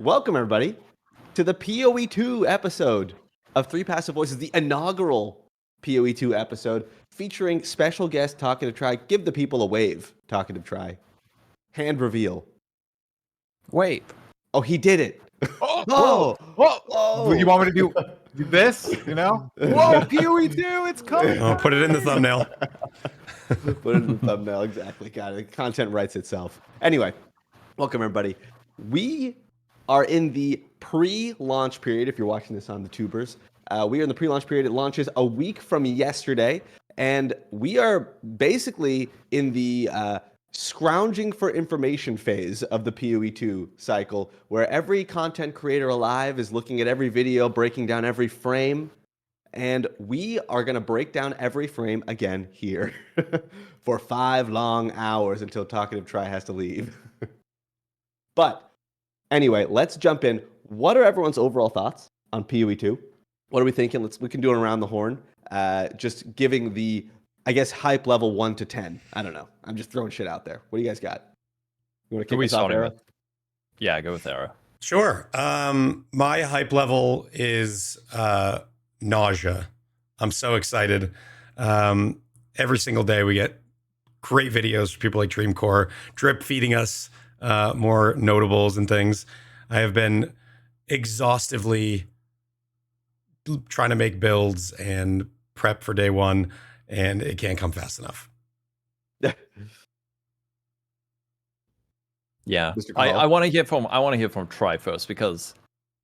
Welcome, everybody, to the PoE2 episode of Three Passive Voices, the inaugural PoE2 episode featuring special guest TalkativeTri. Give the people a wave, TalkativeTri. Hand reveal. Wait. Oh, he did it. Whoa! You want me to do this? You know? Whoa, PoE2, it's coming! Oh, put it in the thumbnail. Put it in the thumbnail, exactly. Got it. Content writes itself. Anyway, welcome, everybody. We are in the pre-launch period, if you're watching this on the tubers. We are in the pre-launch period. It launches a week from yesterday, and we are basically in the scrounging for information phase of the PoE2 cycle, where every content creator alive is looking at every video, breaking down every frame, and we are going to break down every frame again here for 5 long hours until TalkativeTri has to leave. But anyway, let's jump in. What are everyone's overall thoughts on PoE2? What are we thinking? We can do it around the horn. Just giving the, I guess, hype level 1 to 10. I don't know. I'm just throwing shit out there. What do you guys got? You want to kick us off, Era? Yeah, go with Era. Sure. My hype level is nausea. I'm so excited. Every single day we get great videos from people like Dreamcore, drip feeding us more notables and things. I have been exhaustively trying to make builds and prep for day one, and it can't come fast enough. Yeah, I want to hear from Tri first, because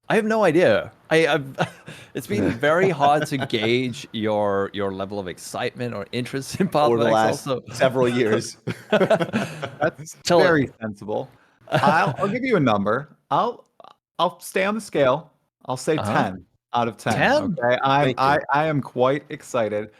I have no idea. It's been very hard to gauge your level of excitement or interest in Path of Over the Exile. last several years. That's very sensible. I'll give you a number. I'll stay on the scale. I'll say 10 out of 10. 10? Okay, I am quite excited.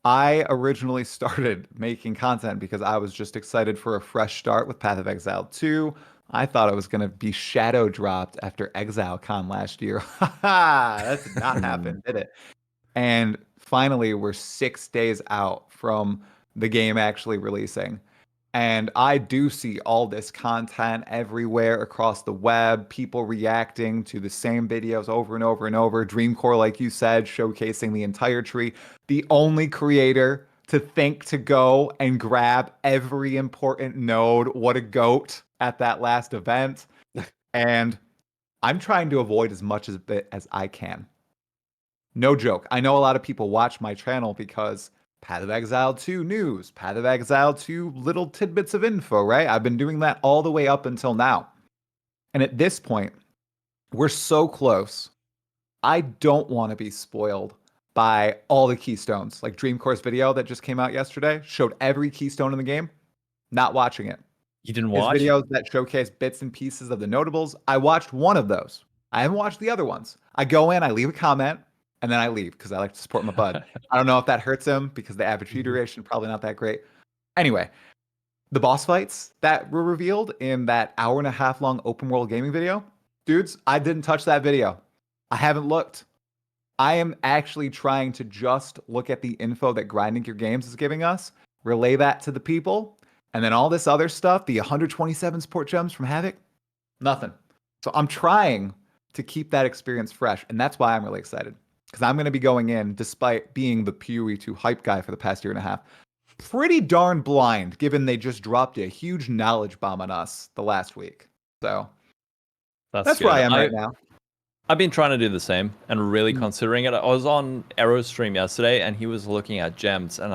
I originally started making content because I was just excited for a fresh start with Path of Exile 2. I thought I was going to be shadow dropped after ExileCon last year. That did not happen, did it? And finally, we're 6 days out from the game actually releasing. And I do see all this content everywhere across the web, people reacting to the same videos over and over and over. Dreamcore, like you said, showcasing the entire tree. The only creator to think to go and grab every important node. What a goat at that last event. And I'm trying to avoid as much of it as I can. No joke. I know a lot of people watch my channel because Path of Exile 2 news, Path of Exile 2 little tidbits of info, right? I've been doing that all the way up until now. And at this point, we're so close. I don't want to be spoiled by all the keystones. Like Dreamcore's video that just came out yesterday showed every keystone in the game. Not watching it. You didn't watch? His videos that showcase bits and pieces of the notables. I watched one of those. I haven't watched the other ones. I go in, I leave a comment, and then I leave because I like to support my bud. I don't know if that hurts him because the average view duration probably not that great. Anyway, the boss fights that were revealed in that 1.5 hour long open world gaming video, dudes, I didn't touch that video. I haven't looked. I am actually trying to just look at the info that Grinding Your Games is giving us, relay that to the people, and then all this other stuff, the 127 support gems from Havoc, nothing. So I'm trying to keep that experience fresh, and that's why I'm really excited. Because I'm going to be going in, despite being the PoE2 hype guy for the past 1.5 years, pretty darn blind, given they just dropped a huge knowledge bomb on us the last week. So that's where I am right now. I've been trying to do the same and really considering it. I was on Arrow's stream yesterday, and he was looking at gems, and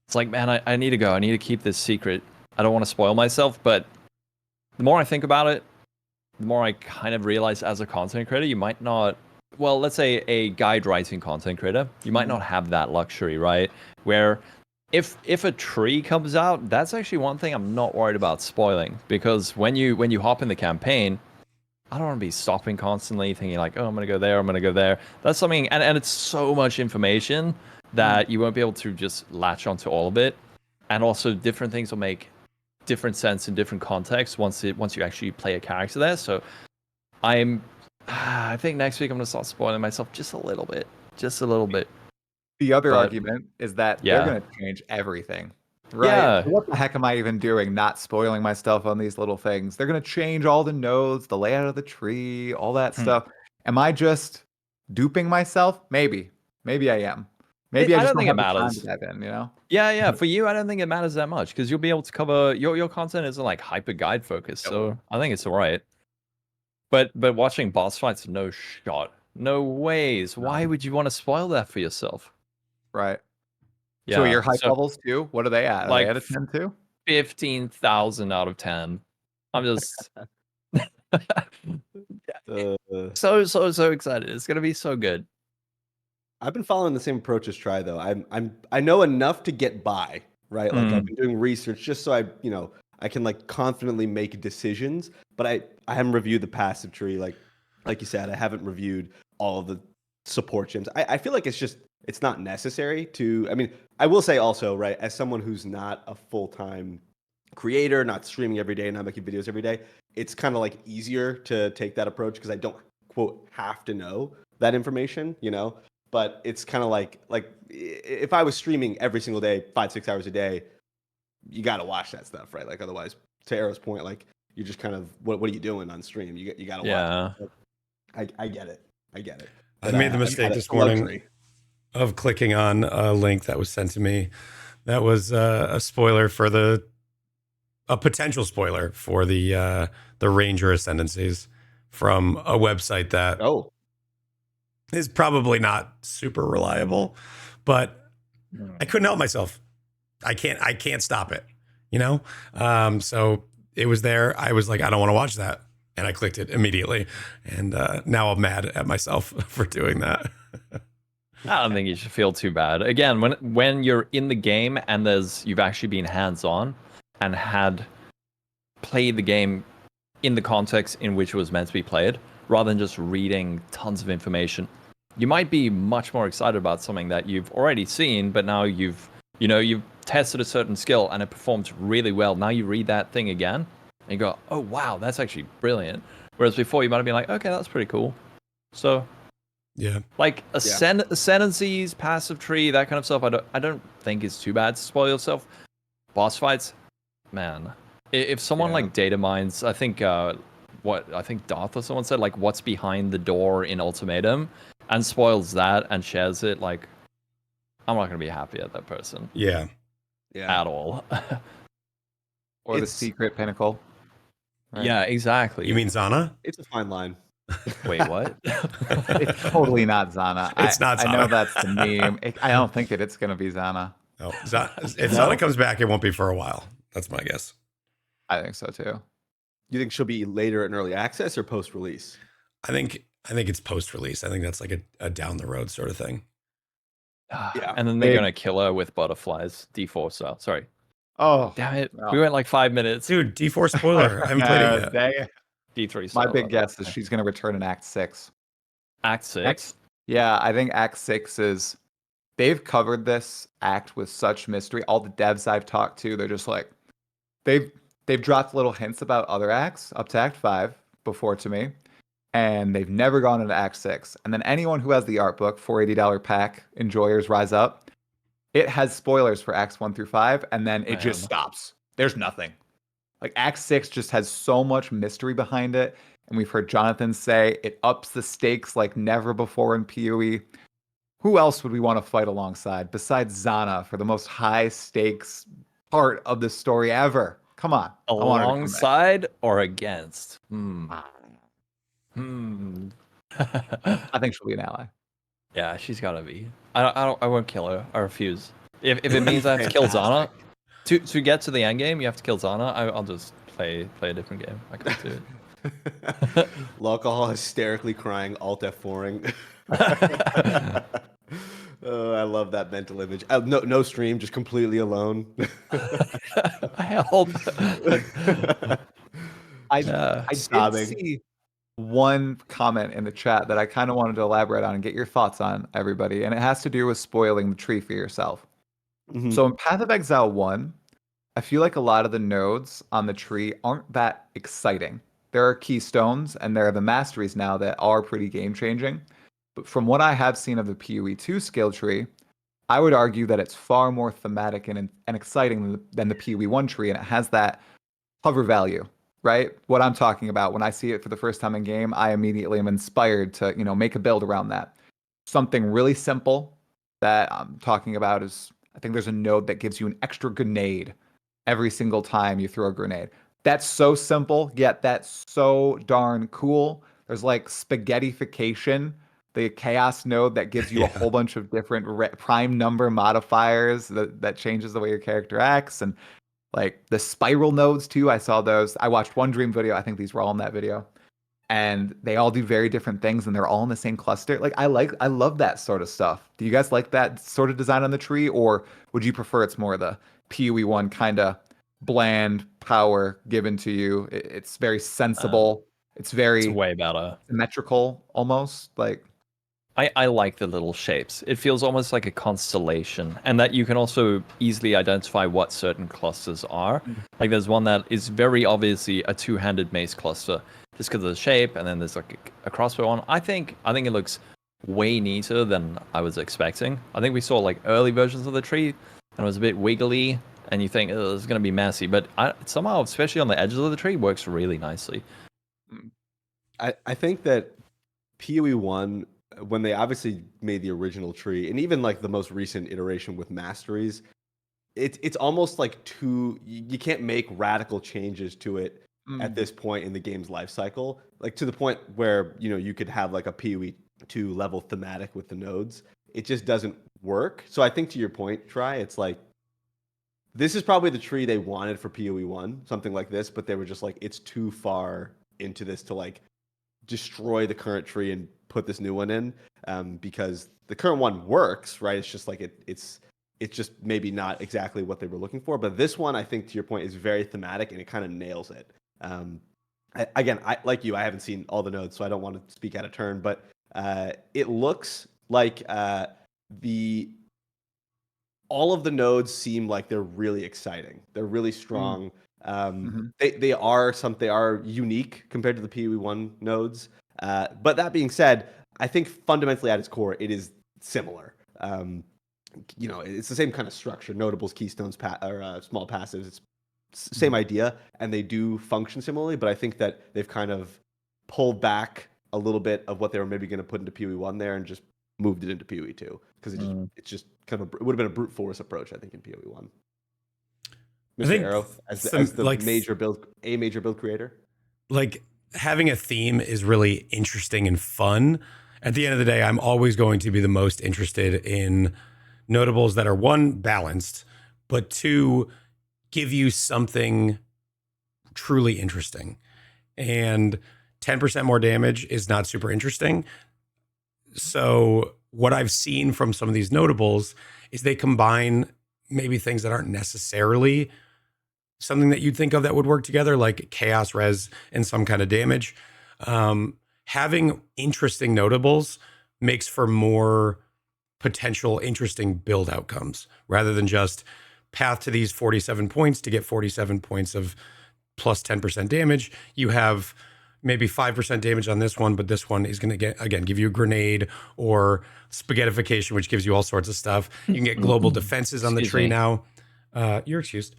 it's like, man, I need to go. I need to keep this secret. I don't want to spoil myself, but the more I think about it, the more I kind of realize as a content creator, you might not. Well, let's say a guide writing content creator, you might not have that luxury, right? Where if a tree comes out, that's actually one thing I'm not worried about spoiling, because when you hop in the campaign, I don't want to be stopping constantly thinking like, oh, I'm going to go there, I'm going to go there. That's something, and it's so much information that you won't be able to just latch onto all of it. And also different things will make different sense in different contexts once you actually play a character there. So I think next week I'm going to start spoiling myself just a little bit. The other argument is that they're going to change everything Right. Yeah. So what the heck am I even doing? Not spoiling myself on these little things. They're gonna change all the nodes, the layout of the tree, all that stuff. Am I just duping myself? Maybe. Maybe I am. Maybe I I just don't don't think it have the time to matters. dive in, you know? Yeah. For you, I don't think it matters that much because you'll be able to cover your content isn't like hyper guide focused. So I think it's all right. But watching boss fights, no shot, no ways. Why would you want to spoil that for yourself? Right. So Yeah. your hype So levels too? What are they at? Are they like at a 10 too? 15,000 out of 10. I'm just Uh, so excited. It's gonna be so good. I've been following the same approach as Try though. I know enough to get by, right? Like I've been doing research just so I can like confidently make decisions. But I haven't reviewed the passive tree like you said. I haven't reviewed all of the support gems. I feel like it's not necessary to. I mean, I will say also, right, as someone who's not a full-time creator, not streaming every day, not making videos every day, it's kind of like easier to take that approach because I don't quote have to know that information, you know. But it's kind of like if I was streaming every single day, 5-6 hours a day, you got to watch that stuff, right? Like otherwise, to Arrow's point, like you're just kind of what are you doing on stream? You got to Yeah. watch. I get it. I get it. I But, made the I've mistake got this a morning luxury. of clicking on a link that was sent to me. That was a spoiler for a potential spoiler for the Ranger Ascendancies from a website that Oh, is probably not super reliable, but I couldn't help myself. I can't stop it, you know? So it was there. I was like, I don't want to watch that. And I clicked it immediately. And now I'm mad at myself for doing that. I don't think you should feel too bad. Again, when you're in the game and you've actually been hands-on and had played the game in the context in which it was meant to be played, rather than just reading tons of information, you might be much more excited about something that you've already seen, but now you've tested a certain skill and it performs really well. Now you read that thing again and you go, oh wow, that's actually brilliant. Whereas before you might have been like, okay, that's pretty cool. So Yeah. like ascendancies, passive tree, that kind of stuff, I don't think it's too bad to spoil yourself. Boss fights, man. If someone like data mines, I think Darth or someone said like what's behind the door in Ultimatum and spoils that and shares it, like I'm not gonna be happy at that person. Yeah. yeah. At all. Or the It's- secret pinnacle. Right? Yeah, exactly. You mean Zana? It's a fine line. Wait, what? It's totally not Zana. It's not I know Zana. that's the meme. I don't think it's going to be Zana. No. If Zana comes back, it won't be for a while. That's my guess. I think so too. You think she'll be later in early access or post release? I think it's post release. I think that's like a down the road sort of thing. Yeah. And then they're gonna kill her with butterflies, D4 style. Sorry. Oh, Damn it. no. We went like 5 minutes. Dude, D4 spoiler. I haven't played it yet. dang it. D3 My style. big guess is she's going to return in Act 6. Act 6. Yeah, I think Act 6 is. They've covered this act with such mystery. All the devs I've talked to, they're just like, they've dropped little hints about other acts up to Act 5 before to me, and they've never gone into Act 6. And then anyone who has the art book, $480 pack, Enjoyers Rise Up, it has spoilers for Acts 1 through 5, and then it just stops. There's nothing. Like Act 6 just has so much mystery behind it. And we've heard Jonathan say it ups the stakes like never before in PoE. Who else would we want to fight alongside besides Zana for the most high stakes part of the story ever? Come on. Alongside or against? I I think she'll be an ally. Yeah, she's gotta be. I won't kill her. I refuse. If it means I have to kill Zana to get to the end game, you have to kill Zana. I'll just play a different game. I can't do it. Lolcohol hysterically crying, Alt F4ing. Oh, I love that mental image. No stream, just completely alone. I help. I did see one comment in the chat that I kind of wanted to elaborate on and get your thoughts on, everybody. And it has to do with spoiling the tree for yourself. Mhm. So in Path of Exile 1, I feel like a lot of the nodes on the tree aren't that exciting. There are keystones and there are the masteries now that are pretty game changing. But from what I have seen of the PoE2 skill tree, I would argue that it's far more thematic and exciting than the PoE1 tree, and it has that hover value, right? What I'm talking about when I see it for the first time in game, I immediately am inspired to, make a build around that. Something really simple that I'm talking about is I think there's a node that gives you an extra grenade every single time you throw a grenade. That's so simple, yet that's so darn cool. There's like spaghettification, the chaos node that gives you a whole bunch of different prime number modifiers that changes the way your character acts, and like the spiral nodes too. I saw those. I watched one Dream video. I think these were all in that video. And they all do very different things and they're all in the same cluster. Like I love that sort of stuff. Do you guys like that sort of design on the tree, or would you prefer it's more the PoE1 kind of bland power given to you? It's very sensible. It's It's very way better. symmetrical almost. Like I like the little shapes. It feels almost like a constellation, and that you can also easily identify what certain clusters are. Like there's one that is very obviously a two-handed mace cluster, just because of the shape, and then there's like a crossbow one. I think it looks way neater than I was expecting. I think we saw like early versions of the tree, and it was a bit wiggly, and you think, oh, it's gonna be messy, but somehow, especially on the edges of the tree, works really nicely. I think that PoE1, when they obviously made the original tree, and even like the most recent iteration with masteries, it's almost like you can't make radical changes to it at this point in the game's life cycle, like to the point where you could have like a PoE2 level thematic with the nodes. It just doesn't work. So I think to your point, Try, it's like this is probably the tree they wanted for PoE1, something like this, but they were just like, it's too far into this to like destroy the current tree and put this new one in, because the current one works, right? It's just like it's just maybe not exactly what they were looking for. But this one, I think to your point, is very thematic and it kind of nails it. I like you, I haven't seen all the nodes, so I don't want to speak out of turn, but it looks like all of the nodes seem like they're really exciting. They're really strong. They are unique compared to the PoE1 nodes. But that being said, I think fundamentally at its core, it is similar. It's the same kind of structure: notables, keystones, or small passives. It's same idea, and they do function similarly. But I think that they've kind of pulled back a little bit of what they were maybe going to put into PoE1 there, and just moved it into PoE2 because it's just kind of it would have been a brute force approach, I think, in PoE1. Mr. Arrow, as the like, major build creator, like having a theme is really interesting and fun. At the end of the day, I'm always going to be the most interested in notables that are, one, balanced, but two, give you something truly interesting. And 10% more damage is not super interesting. So what I've seen from some of these notables is they combine maybe things that aren't necessarily something that you'd think of that would work together, like chaos res and some kind of damage. Having interesting notables makes for more potential interesting build outcomes rather than just path to these 47 points to get 47 points of plus 10% damage. You have maybe 5% damage on this one, but this one is going to give you a grenade or spaghettification, which gives you all sorts of stuff. You can get global defenses on the tree now. You're excused.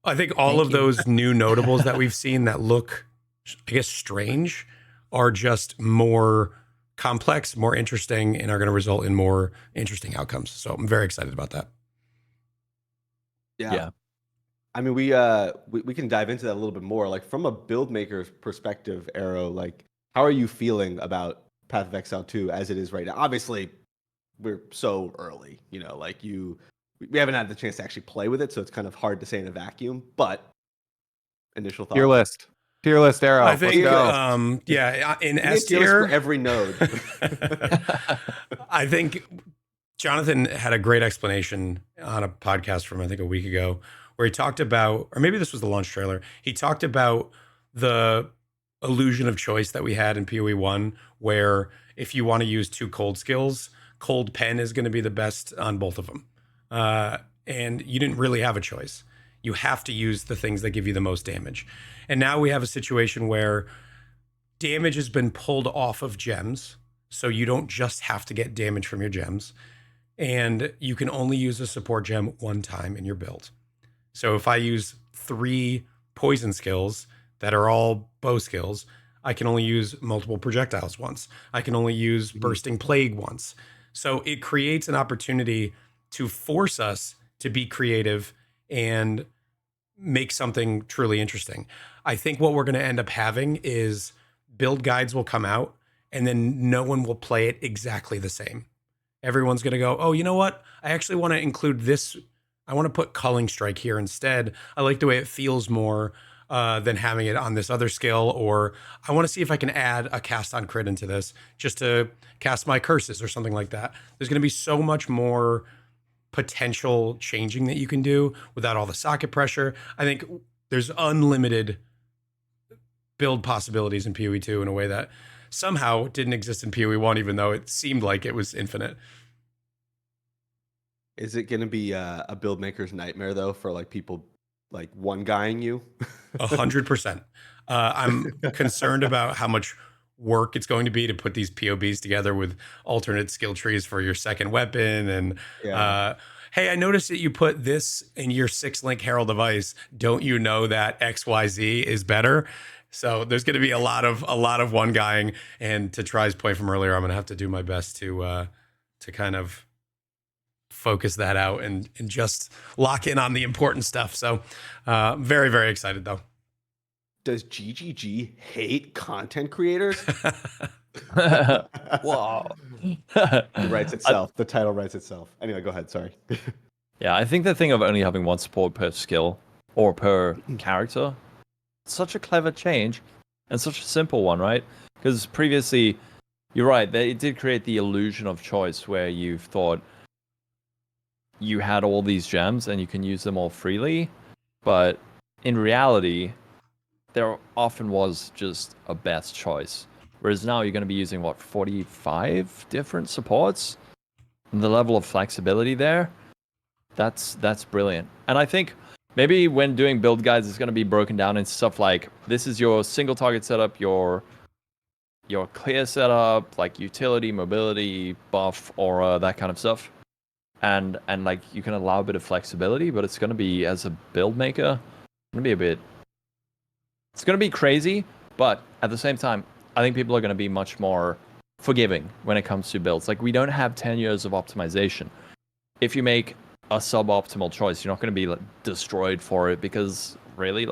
I think all of those new notables that we've seen that look, I guess, strange are just more complex, more interesting, and are going to result in more interesting outcomes. So I'm very excited about that. Yeah. I mean, we can dive into that a little bit more. Like from a build maker's perspective, Arrow, like how are you feeling about Path of Exile 2 as it is right now? Obviously, we're so early, we haven't had the chance to actually play with it, so it's kind of hard to say in a vacuum, but initial thoughts. Tier list, Arrow. I think, in S tier, for every node. I think Jonathan had a great explanation on a podcast from, I think, a week ago, where he talked about, or maybe this was the launch trailer, he talked about the illusion of choice that we had in PoE1, where if you want to use two cold skills, cold pen is going to be the best on both of them. And you didn't really have a choice. You have to use the things that give you the most damage. And now we have a situation where damage has been pulled off of gems, so you don't just have to get damage from your gems. and you can only use a support gem one time in your build. So if I use 3 poison skills that are all bow skills, I can only use multiple projectiles once. I can only use bursting plague once. So it creates an opportunity to force us to be creative and make something truly interesting. I think what we're going to end up having is build guides will come out and then no one will play it exactly the same. Everyone's going to go, oh, you know what? I actually want to include this. I want to put Culling Strike here instead. I like the way it feels more than having it on this other skill. Or I want to see if I can add a cast on crit into this just to cast my curses or something like that. There's going to be so much more potential changing that you can do without all the socket pressure. I think there's unlimited build possibilities in PoE2 in a way that somehow didn't exist in PoE1, even though it seemed like it was infinite. Is it going to be a build maker's nightmare though for like people like one guying you? 100%. I'm concerned about how much work it's going to be to put these POBs together with alternate skill trees for your second weapon. And hey, I noticed that you put this in your 6-link Herald of Ice. Don't you know that XYZ is better? So there's going to be a lot of one guying. And to Tri's point from earlier, I'm going to have to do my best to kind of focus that out and just lock in on the important stuff. So very, very excited though. Does GGG hate content creators? Wow. It writes itself. The title writes itself. Anyway, go ahead. Sorry. Yeah, I think the thing of only having one support per skill or per character, such a clever change and such a simple one, right? Because previously, you're right, it did create the illusion of choice where you thought you had all these gems and you can use them all freely, but in reality, there often was just a best choice. Whereas now you're going to be using, 45 different supports? And the level of flexibility there, that's brilliant. And I think maybe when doing build guides, it's going to be broken down into stuff like, this is your single target setup, your clear setup, like utility, mobility, buff, aura, that kind of stuff. And like you can allow a bit of flexibility, but it's going to be, as a build maker, going to be it's going to be crazy, but at the same time, I think people are going to be much more forgiving when it comes to builds. Like, we don't have 10 years of optimization. If you make a suboptimal choice, you're not going to be destroyed for it, because really,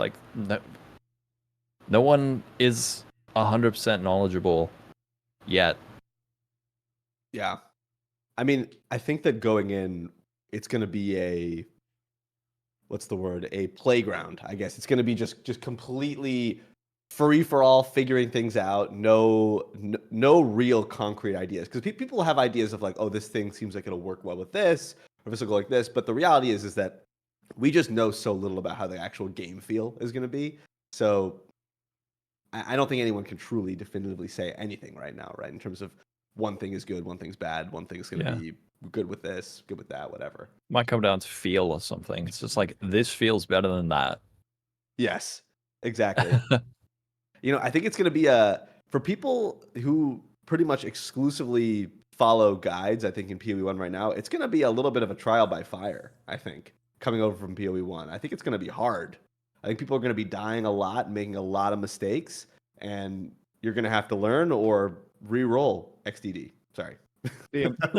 no one is 100% knowledgeable yet. Yeah. I mean, I think that going in, it's going to be a playground, I guess. It's going to be just completely free for all, figuring things out. No real concrete ideas, because people have ideas of like, oh, this thing seems like it'll work well with this, or this will go like this. But the reality is that we just know so little about how the actual game feel is going to be. So I don't think anyone can truly definitively say anything right now, right? In terms of one thing is good, one thing's bad, one thing's going to be good with this, good with that, whatever. Might come down to feel or something. It's just like, this feels better than that. Yes, exactly. I think it's going to be for people who pretty much exclusively follow guides, I think in PoE1 right now, it's going to be a little bit of a trial by fire, I think, coming over from PoE1. I think it's going to be hard. I think people are going to be dying a lot, making a lot of mistakes, and you're going to have to learn or re-roll XDD. Sorry.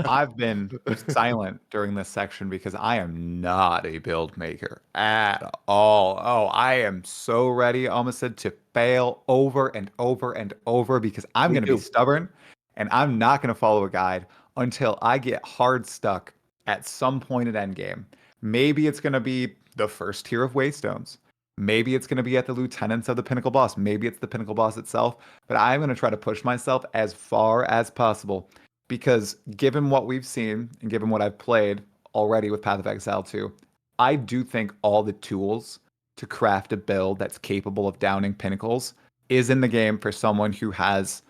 I've been silent during this section because I am not a build maker at all. Oh, I am so ready, almost said, to fail over and over and over, because I'm going to be stubborn and I'm not going to follow a guide until I get hard stuck at some point at endgame. Maybe it's going to be the first tier of Waystones. Maybe it's going to be at the lieutenants of the pinnacle boss. Maybe it's the pinnacle boss itself. But I'm going to try to push myself as far as possible, because given what we've seen and given what I've played already with Path of Exile 2, I do think all the tools to craft a build that's capable of downing pinnacles is in the game for someone who has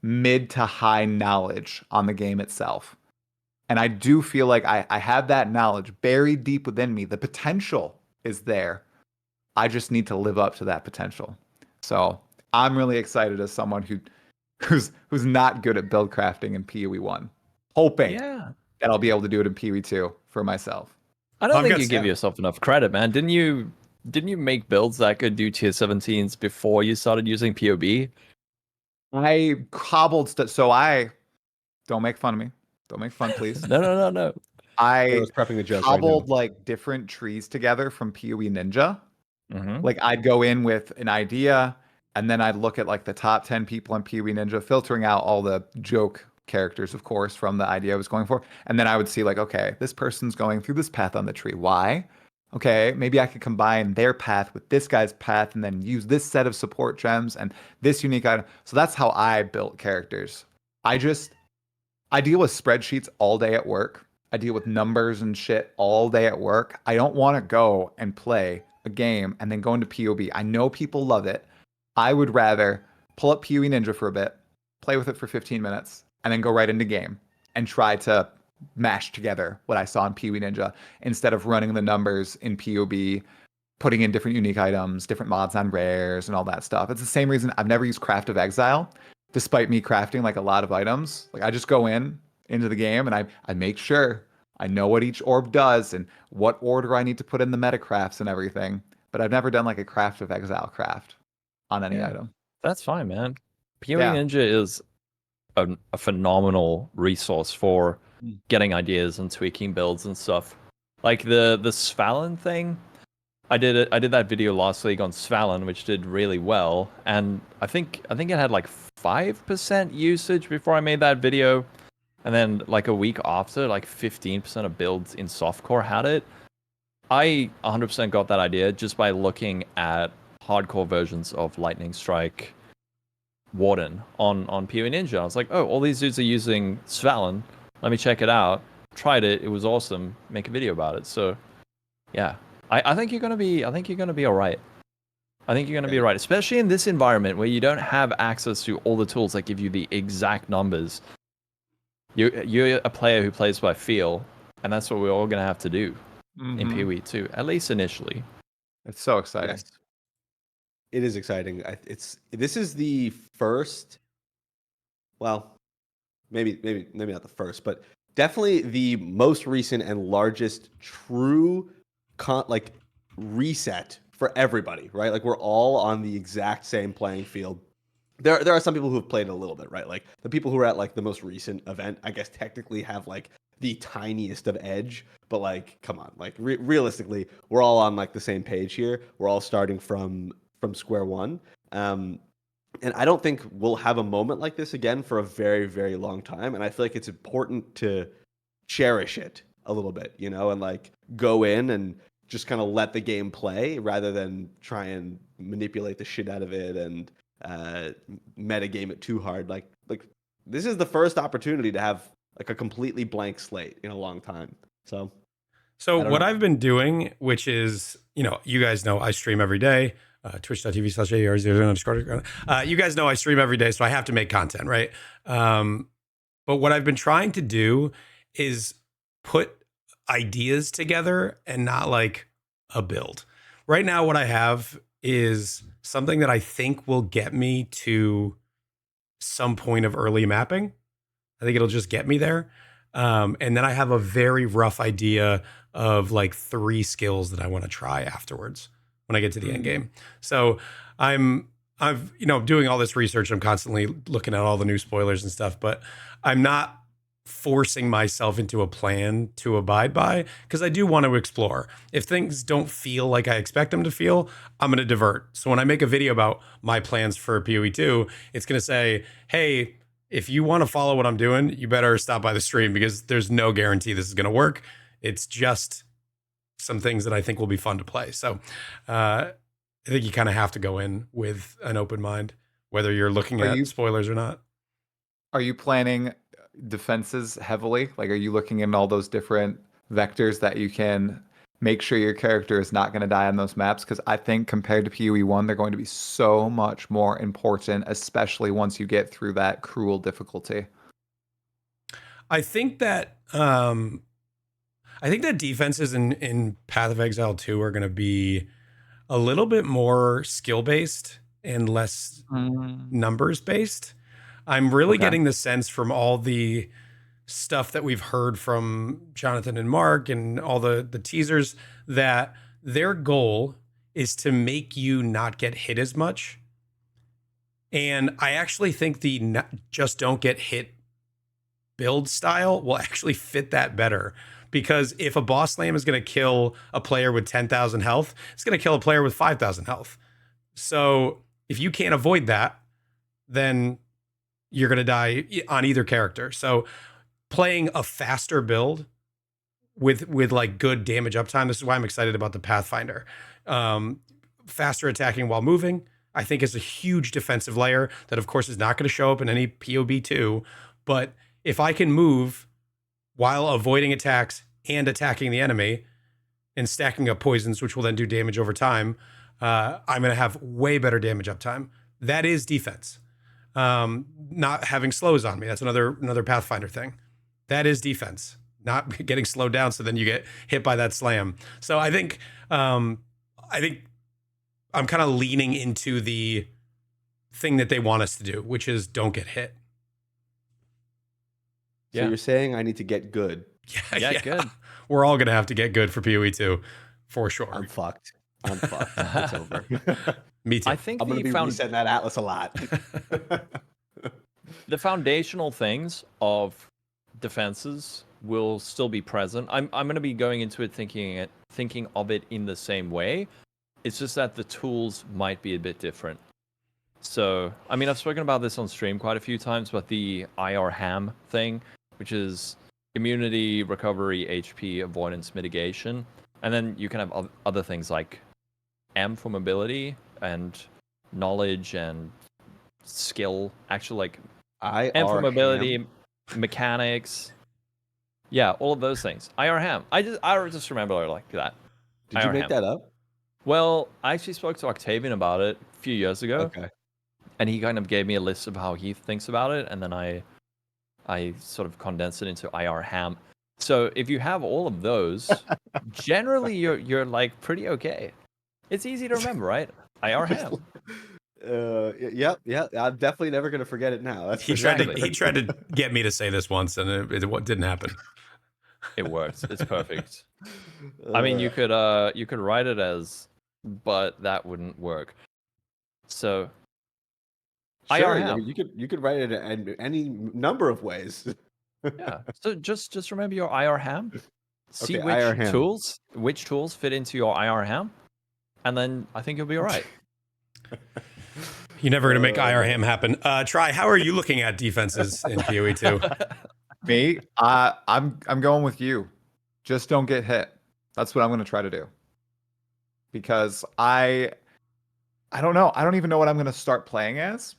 mid to high knowledge on the game itself. And I do feel like I have that knowledge buried deep within me. The potential is there. I just need to live up to that potential. So I'm really excited as someone who's not good at build crafting in PoE1. Hoping that I'll be able to do it in PoE2 for myself. I don't I've think got you give seven. yourself enough credit, man. Didn't you make builds that could do tier 17s before you started using POB? I cobbled stuff, so I don't make fun of me. Don't make fun, please. No. I Arrow's prepping a joke right cobbled now. like different trees together from PoE Ninja. Mm-hmm. Like I'd go in with an idea, and then I'd look at like the top 10 people on PoE Ninja, filtering out all the joke characters, of course, from the idea I was going for. And then I would see like, okay, this person's going through this path on the tree. Why? Okay, maybe I could combine their path with this guy's path and then use this set of support gems and this unique item. So that's how I built characters. I deal with spreadsheets all day at work. I deal with numbers and shit all day at work. I don't want to go and play a game and then go into PoB. I know people love it. I would rather pull up PoE Ninja for a bit, play with it for 15 minutes, and then go right into game and try to mash together what I saw in PoE Ninja instead of running the numbers in PoB, putting in different unique items, different mods on rares, and all that stuff. It's the same reason I've never used Craft of Exile, despite me crafting like a lot of items. Like I just go into the game and I make sure I know what each orb does and what order I need to put in the meta crafts and everything. But I've never done like a Craft of Exile craft on any Yeah. item. That's fine, man. PoE Yeah. Ninja is a phenomenal resource for getting ideas and tweaking builds and stuff. Like the Svalin thing, I did that video last week on Svalin, which did really well, and I think it had like 5% usage before I made that video, and then like a week after, like 15% of builds in softcore had it. I 100% got that idea just by looking at hardcore versions of Lightning Strike Warden on PoE Ninja. I was like, oh, all these dudes are using Svalin. Let me check it out. Tried it. It was awesome. Make a video about it. So, yeah, I think you're gonna be. I think you're gonna be all right. I think you're gonna be all right, especially in this environment where you don't have access to all the tools that give you the exact numbers. You're a player who plays by feel, and that's what we're all gonna have to do in PoE too, at least initially. It's so exciting. Yes. It is exciting. This is the first, well, maybe not the first, but definitely the most recent and largest true like reset for everybody, right? Like we're all on the exact same playing field. There are some people who have played a little bit, right? Like the people who are at like the most recent event, I guess technically have like the tiniest of edge, but like come on, like realistically, we're all on like the same page here. We're all starting from square one. And I don't think we'll have a moment like this again for a very, very long time. And I feel like it's important to cherish it a little bit, you know, and like go in and just kind of let the game play rather than try and manipulate the shit out of it and meta game it too hard. Like this is the first opportunity to have like a completely blank slate in a long time. So what I've been doing, which is, you guys know I stream every day. Twitch.tv/AR00_. You guys know I stream every day, so I have to make content, right? But what I've been trying to do is put ideas together and not like a build. Right now, what I have is something that I think will get me to some point of early mapping. I think it'll just get me there. And then I have a very rough idea of like 3 skills that I want to try afterwards when I get to the end game. So I've doing all this research. I'm constantly looking at all the new spoilers and stuff, but I'm not forcing myself into a plan to abide by because I do want to explore. If things don't feel like I expect them to feel, I'm going to divert. So when I make a video about my plans for PoE2, it's going to say, hey, if you want to follow what I'm doing, you better stop by the stream because there's no guarantee this is going to work. It's just some things that I think will be fun to play. So I think you kind of have to go in with an open mind, whether you're looking at spoilers or not. Are you planning defenses heavily? Like, are you looking in all those different vectors that you can make sure your character is not going to die on those maps? Because I think compared to PoE1, they're going to be so much more important, especially once you get through that cruel difficulty. I think that defenses in Path of Exile 2 are going to be a little bit more skill based and less numbers based. I'm really getting the sense from all the stuff that we've heard from Jonathan and Mark and all the teasers, that their goal is to make you not get hit as much. And I actually think the just don't get hit build style will actually fit that better. Because if a boss slam is going to kill a player with 10,000 health, it's going to kill a player with 5,000 health. So if you can't avoid that, then you're going to die on either character. So playing a faster build with like good damage uptime, this is why I'm excited about the Pathfinder. Faster attacking while moving, I think, is a huge defensive layer that, of course, is not going to show up in any PoB2. But if I can move while avoiding attacks and attacking the enemy and stacking up poisons, which will then do damage over time, I'm going to have way better damage uptime. That is defense. Not having slows on me, that's another Pathfinder thing. That is defense. Not getting slowed down, so then you get hit by that slam. So I think I'm kind of leaning into the thing that they want us to do, which is don't get hit. So you're saying I need to get good. Yeah, good. We're all going to have to get good for PoE2, for sure. I'm fucked. It's over. Me too. I think I'm going to be resetting that Atlas a lot. The foundational things of defenses will still be present. I'm going to be going into it thinking of it in the same way. It's just that the tools might be a bit different. So, I mean, I've spoken about this on stream quite a few times, but the IR ham thing, which is immunity, recovery, HP, avoidance, mitigation, and then you can have other things like M for mobility and knowledge and skill. Actually, like M for mobility, mechanics. Yeah, all of those things. IR ham. I just remember it like that. Did you make that up? Well, I actually spoke to Octavian about it a few years ago. Okay. And he kind of gave me a list of how he thinks about it, and then I sort of condensed it into IR ham. So if you have all of those, generally you're like pretty okay. It's easy to remember, right? IR ham. Yep. I'm definitely never gonna forget it now. That's he tried to get me to say this once, and it didn't happen. It works. It's perfect. I mean, you could write it as, but that wouldn't work. So sure, IR ham. I mean, you could write it in any number of ways. Yeah. So just remember your IR ham. See okay, which tools fit into your IR ham, and then I think you'll be all right. You're never going to make IR ham happen. Try. How are you looking at defenses in PoE2? Me, I'm going with you. Just don't get hit. That's what I'm going to try to do. Because I don't know. I don't even know what I'm going to start playing as.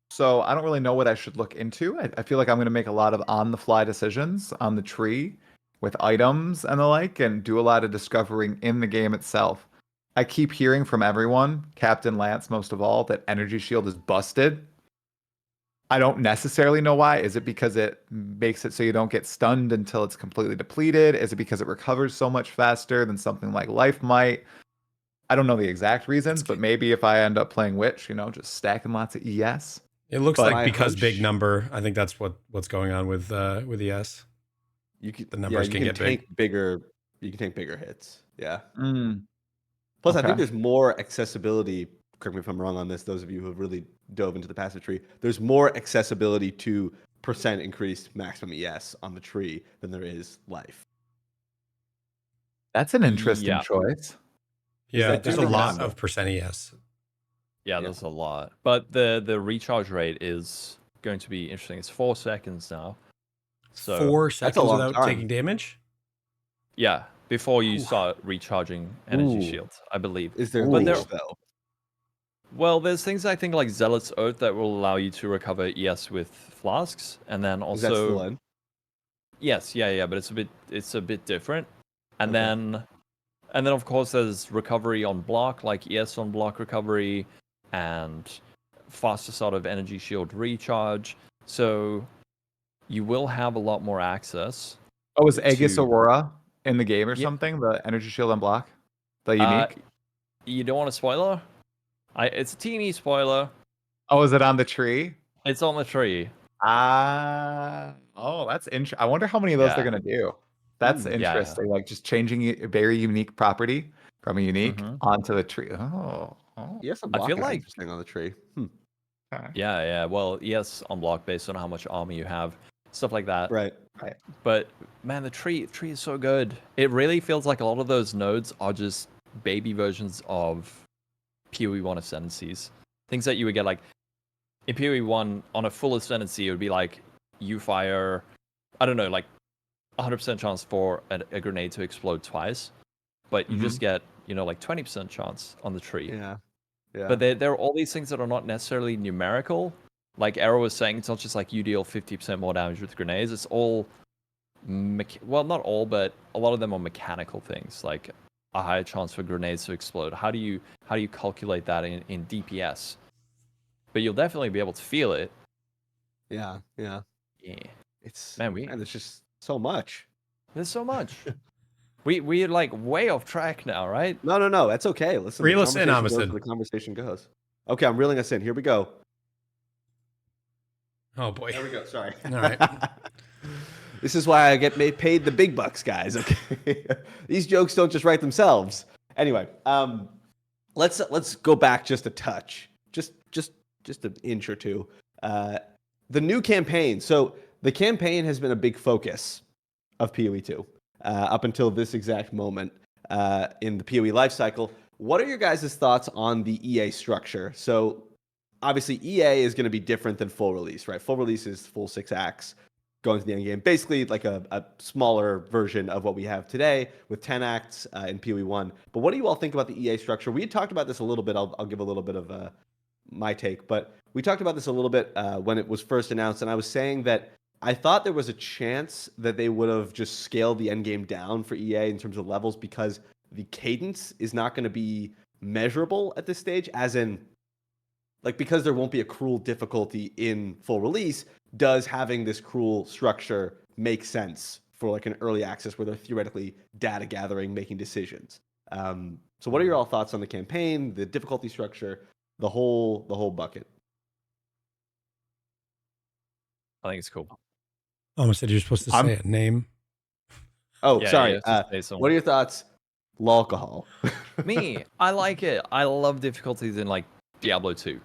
So I don't really know what I should look into. I feel like I'm going to make a lot of on-the-fly decisions on the tree with items and the like, and do a lot of discovering in the game itself. I keep hearing from everyone, Captain Lance most of all, that Energy Shield is busted. I don't necessarily know why. Is it because it makes it so you don't get stunned until it's completely depleted? Is it because it recovers so much faster than something like Life might? I don't know the exact reasons, but maybe if I end up playing Witch, just stacking lots of ES. It looks like because big number. I think that's what's going on with ES. The numbers can get bigger. You can take bigger hits. Yeah. Mm. Plus, okay. I think there's more accessibility. Correct me if I'm wrong on this. Those of you who have really dove into the Path of Tree, there's more accessibility to percent increased maximum ES on the tree than there is Life. That's an interesting choice. Yeah, there's a lot of percent ES. Yeah, there's a lot. But the recharge rate is going to be interesting. It's 4 seconds now. So 4 seconds without taking damage? Yeah, before you start recharging energy shields, I believe. Is there leech, though? Well, there's things I think like Zealot's Oath that will allow you to recover ES with flasks, and then also. Is that still in? Yes, yeah, but it's a bit different. And then of course there's recovery on block, like ES on block recovery, and faster sort of energy shield recharge. So you will have a lot more access. Oh, is Aegis Aurora in the game or something? The energy shield on block? The unique? You don't want a spoiler? It's a teeny spoiler. Oh, is it on the tree? It's on the tree. Oh, that's interesting. I wonder how many of those they're Yeah. gonna do. That's Hmm. Yeah. interesting. Like just changing a very unique property from a unique Mhm. onto the tree. Oh, Yes, I unblock feel is like interesting on the tree. okay. yeah. Well, yes, unblock based on how much armor you have, stuff like that. Right. Right. But man, the tree is so good. It really feels like a lot of those nodes are just baby versions of PoE1 Ascendancies. Things that you would get like in PoE1 on a full Ascendancy, it would be like you fire, I don't know, like 100% chance for a grenade to explode twice, but you just get, like 20% chance on the tree. Yeah. Yeah. But there are all these things that are not necessarily numerical. Like Arrow was saying, it's not just like you deal 50% more damage with grenades. It's all, well, not all, but a lot of them are mechanical things, like a higher chance for grenades to explode. How do you calculate that in DPS? But you'll definitely be able to feel it. Yeah. Yeah. Yeah, It's man, there's just so much. there's so much. We're like way off track now, right? No. That's okay. Listen, Reel the us in, conversation goes Amistad. where the conversation goes. Okay, I'm reeling us in. Here we go. Oh boy. There we go. Sorry. All right. This is why I get paid the big bucks, guys. Okay, these jokes don't just write themselves. Anyway, let's go back just a touch, just an inch or two. The new campaign. So the campaign has been a big focus of PoE2 up until this exact moment in the PoE lifecycle. What are your guys' thoughts on the EA structure? So obviously EA is going to be different than full release, right? Full release is full 6 acts going to the end game, basically like a smaller version of what we have today with 10 acts in PoE1. But what do you all think about the EA structure? We had talked about this a little bit. I'll give a little bit of my take, but we talked about this a little bit when it was first announced, and I was saying that I thought there was a chance that they would have just scaled the end game down for EA in terms of levels because the cadence is not going to be measurable at this stage, as in, like, because there won't be a cruel difficulty in full release, does having this cruel structure make sense for like an early access where they're theoretically data gathering, making decisions? So what are your all thoughts on the campaign, the difficulty structure, the whole bucket? I think it's cool. Almost said you're supposed to I'm- say it. Name. Oh, Yeah, sorry. you have to say something. What are your thoughts? Lolcohol. Me, I like it. I love difficulties in like Diablo 2.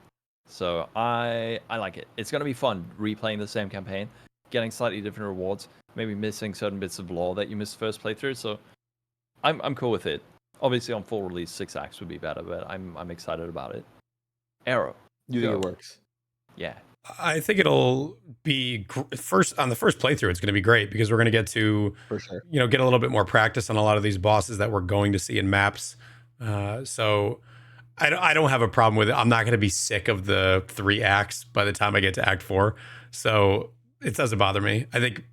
So I like it. It's gonna be fun replaying the same campaign, getting slightly different rewards, maybe missing certain bits of lore that you missed first playthrough. So I'm cool with it. Obviously on full release 6 acts would be better, but I'm excited about it. Arrow. You think Go. it works? Yeah. I think it'll be first on the first playthrough. It's going to be great because we're going to get to, For sure. get a little bit more practice on a lot of these bosses that we're going to see in maps. So I don't have a problem with it. I'm not going to be sick of the 3 acts by the time I get to Act 4. So it doesn't bother me. I think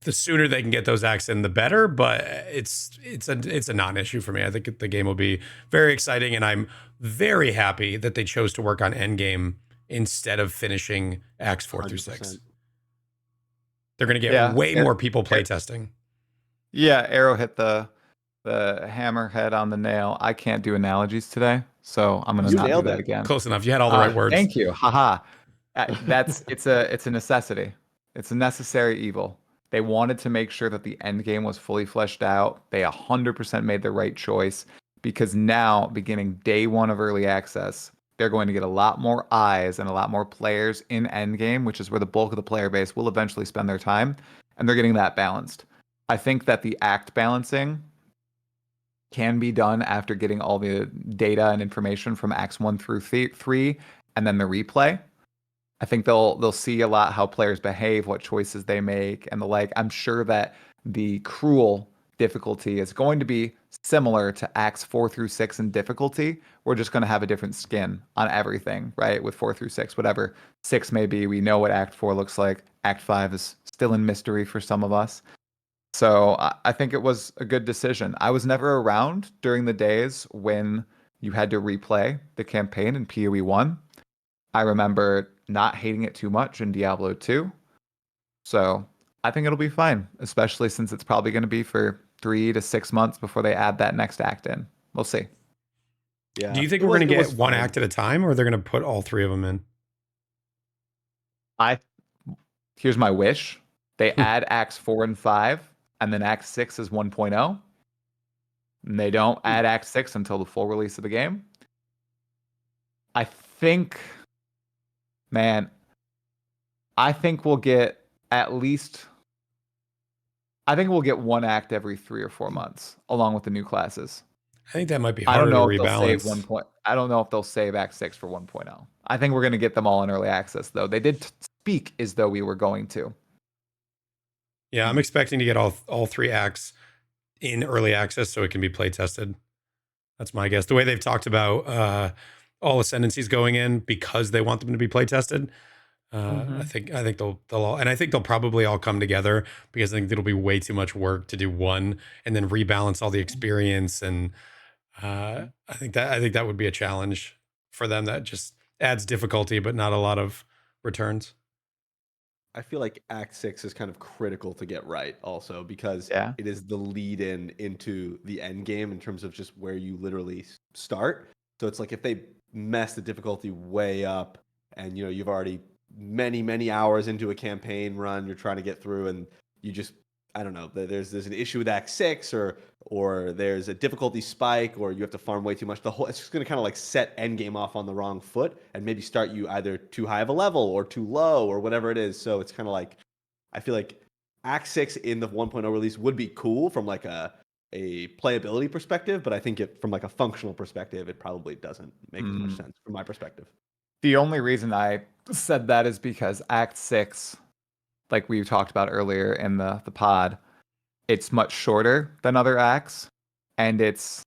the sooner they can get those acts in, the better. But it's a non-issue for me. I think the game will be very exciting, and I'm very happy that they chose to work on Endgame instead of finishing acts 4 through 6. 100%. They're going to get way more people playtesting. Yeah, Arrow hit the hammerhead on the nail. I can't do analogies today, so I'm gonna You not do nailed that it. again. Close enough. You had all the right words. Thank you. Haha. It's a necessity. It's a necessary evil. They wanted to make sure that the end game was fully fleshed out. They 100% made the right choice because now, beginning day 1 of early access, they're going to get a lot more eyes and a lot more players in endgame, which is where the bulk of the player base will eventually spend their time, and they're getting that balanced. I think that the act balancing can be done after getting all the data and information from acts 1 through 3 and then the replay. I think they'll see a lot how players behave, what choices they make, and the like. I'm sure that the cruel difficulty is going to be similar to acts 4 through 6 in difficulty. We're just going to have a different skin on everything, right? With 4 through 6, whatever 6 may be, we know what act 4 looks like. Act 5 is still in mystery for some of us. So I think it was a good decision. I was never around during the days when you had to replay the campaign in PoE1. I remember not hating it too much in Diablo 2. So I think it'll be fine, especially since it's probably going to be for 3 to 6 months before they add that next act in. We'll see. Yeah. Do you think It we're going to was get one fine. act at a time, or they're going to put all 3 of them in? Here's my wish. They add Acts 4 and 5, and then Act 6 is 1.0. And they don't add Act 6 until the full release of the game. I think, man, I think we'll get at least, I think we'll get one act every 3 or 4 months, along with the new classes. I think that might be I harder don't know to if they'll save rebalance. I don't know if they'll save Act 6 for 1.0. I think we're going to get them all in early access, though. They did speak as though we were going to. Yeah, I'm expecting to get all 3 acts in early access so it can be play tested. That's my guess. The way they've talked about all Ascendancies going in because they want them to be play tested. I think they'll all, and I think they'll probably all come together because I think it'll be way too much work to do one and then rebalance all the experience. And I think that would be a challenge for them. That just adds difficulty, but not a lot of returns. I feel like Act 6 is kind of critical to get right also because Yeah. it is the lead in into the end game in terms of just where you literally start. So it's like if they mess the difficulty way up and you've already many hours into a campaign run you're trying to get through and you just I don't know, there's an issue with Act 6 or there's a difficulty spike or you have to farm way too much. It's just going to kind of like set endgame off on the wrong foot and maybe start you either too high of a level or too low or whatever it is. So it's kind of like I feel like Act 6 in the 1.0 release would be cool from like a playability perspective, but I think from like a functional perspective, it probably doesn't make as much sense from my perspective. The only reason I said that is because Act 6, like we talked about earlier in the pod, it's much shorter than other acts, and it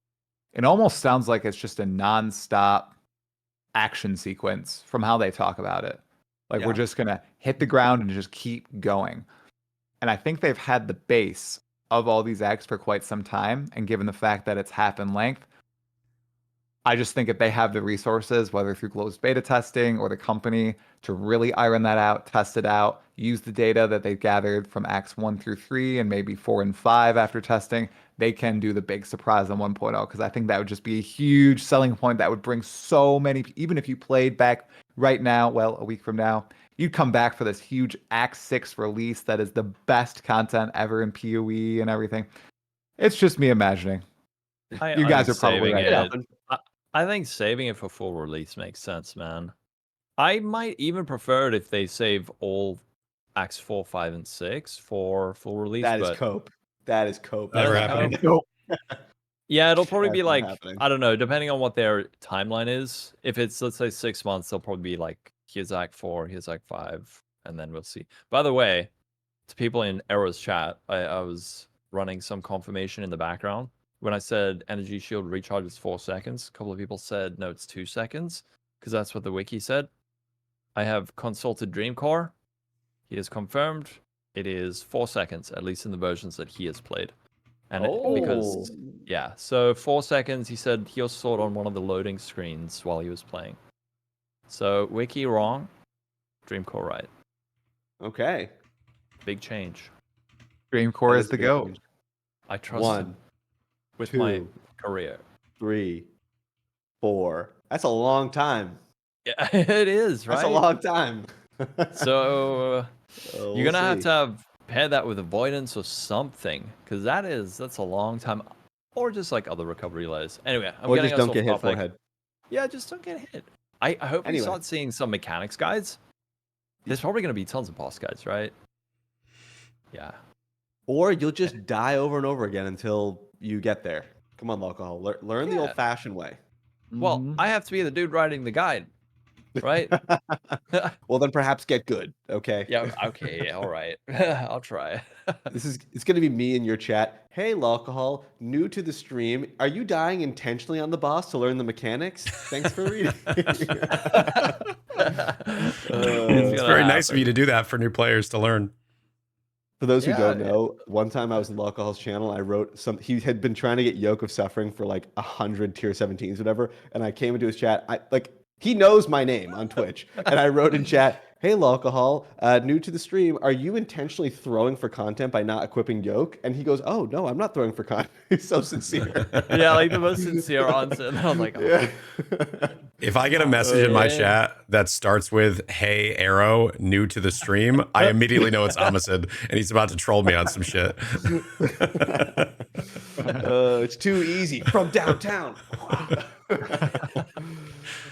almost sounds like it's just a non-stop action sequence from how they talk about it. Like we're just gonna hit the ground and just keep going. And I think they've had the base of all these acts for quite some time, and given the fact that it's half in length, I just think if they have the resources, whether through closed beta testing or the company, to really iron that out, test it out, use the data that they've gathered from Acts 1 through 3 and maybe 4 and 5 after testing, they can do the big surprise on 1.0 because I think that would just be a huge selling point that would bring so many, even if you played back right now, well, a week from now, you'd come back for this huge Act 6 release that is the best content ever in PoE and everything. It's just me imagining. You guys are probably right. I think saving it for full release makes sense, man. I might even prefer it if they save all Acts 4, 5, and 6 for full release. That is cope. That is cope. Never happening. Yeah, it'll probably be like, happening. I don't know, depending on what their timeline is. If it's, let's say, 6 months, they'll probably be like, here's Act 4, here's Act 5, and then we'll see. By the way, to people in Arrow's chat, I was running some confirmation in the background. When I said energy shield recharges 4 seconds, a couple of people said, no, it's 2 seconds, because that's what the wiki said. I have consulted Dreamcore. He has confirmed it is 4 seconds, at least in the versions that he has played. And because, yeah, so 4 seconds, he said he also saw it on one of the loading screens while he was playing. So, wiki wrong, Dreamcore right. Okay. Big change. Dreamcore is the GOAT. Change. I trust him with my career. 3, 4. That's a long time. Yeah, it is, right? That's a long time. So you're gonna see. have to pair that with avoidance or something, because that's a long time, or just like other recovery layers. Anyway, I'm getting just don't us get off hit topic. forehead. Yeah, just don't get hit. I hope we start seeing some mechanics guides. There's probably gonna be tons of boss guides, right? Yeah. Or you'll just die over and over again until you get there. Come on, Lolcohol. Learn the old-fashioned way. Well, I have to be the dude writing the guide, right? Well, then perhaps get good. Okay. Yeah. Okay. All right. I'll try. It's going to be me in your chat. Hey, Lolcohol, new to the stream. Are you dying intentionally on the boss to learn the mechanics? Thanks for reading. It's very nice of you to do that for new players to learn. For those who don't know, one time I was in Lolcohol's channel. I wrote he had been trying to get Yoke of Suffering for like 100 tier 17s, whatever. And I came into his chat. He knows my name on Twitch, and I wrote in chat, "Hey, Lolcohol, new to the stream. Are you intentionally throwing for content by not equipping Yoke?" And he goes, "Oh no, I'm not throwing for content." He's so sincere. Yeah, like the most sincere answer. And I was like, oh, Yeah. If I get a message in my yeah. chat that starts with "Hey Arrow, new to the stream," I immediately know it's Amasid and he's about to troll me on some shit. It's too easy from downtown.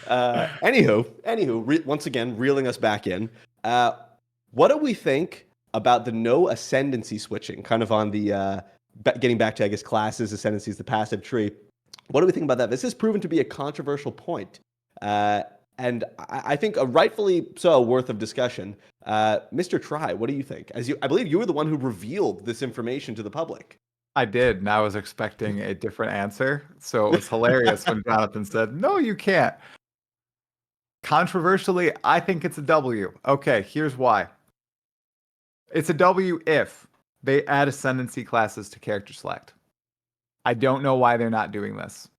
Anywho, once again, reeling us back in. What do we think about the no ascendancy switching? Kind of on the getting back to, I guess, classes, ascendancies, the passive tree. What do we think about that? This has proven to be a controversial point, and I think rightfully so, worth of discussion. Mr. Tri, what do you think? I believe you were the one who revealed this information to the public. I did, and I was expecting a different answer. So it was hilarious when Jonathan said, "No, you can't." Controversially, I think it's a W. Okay, here's why. It's a W if they add ascendancy classes to character select. I don't know why they're not doing this.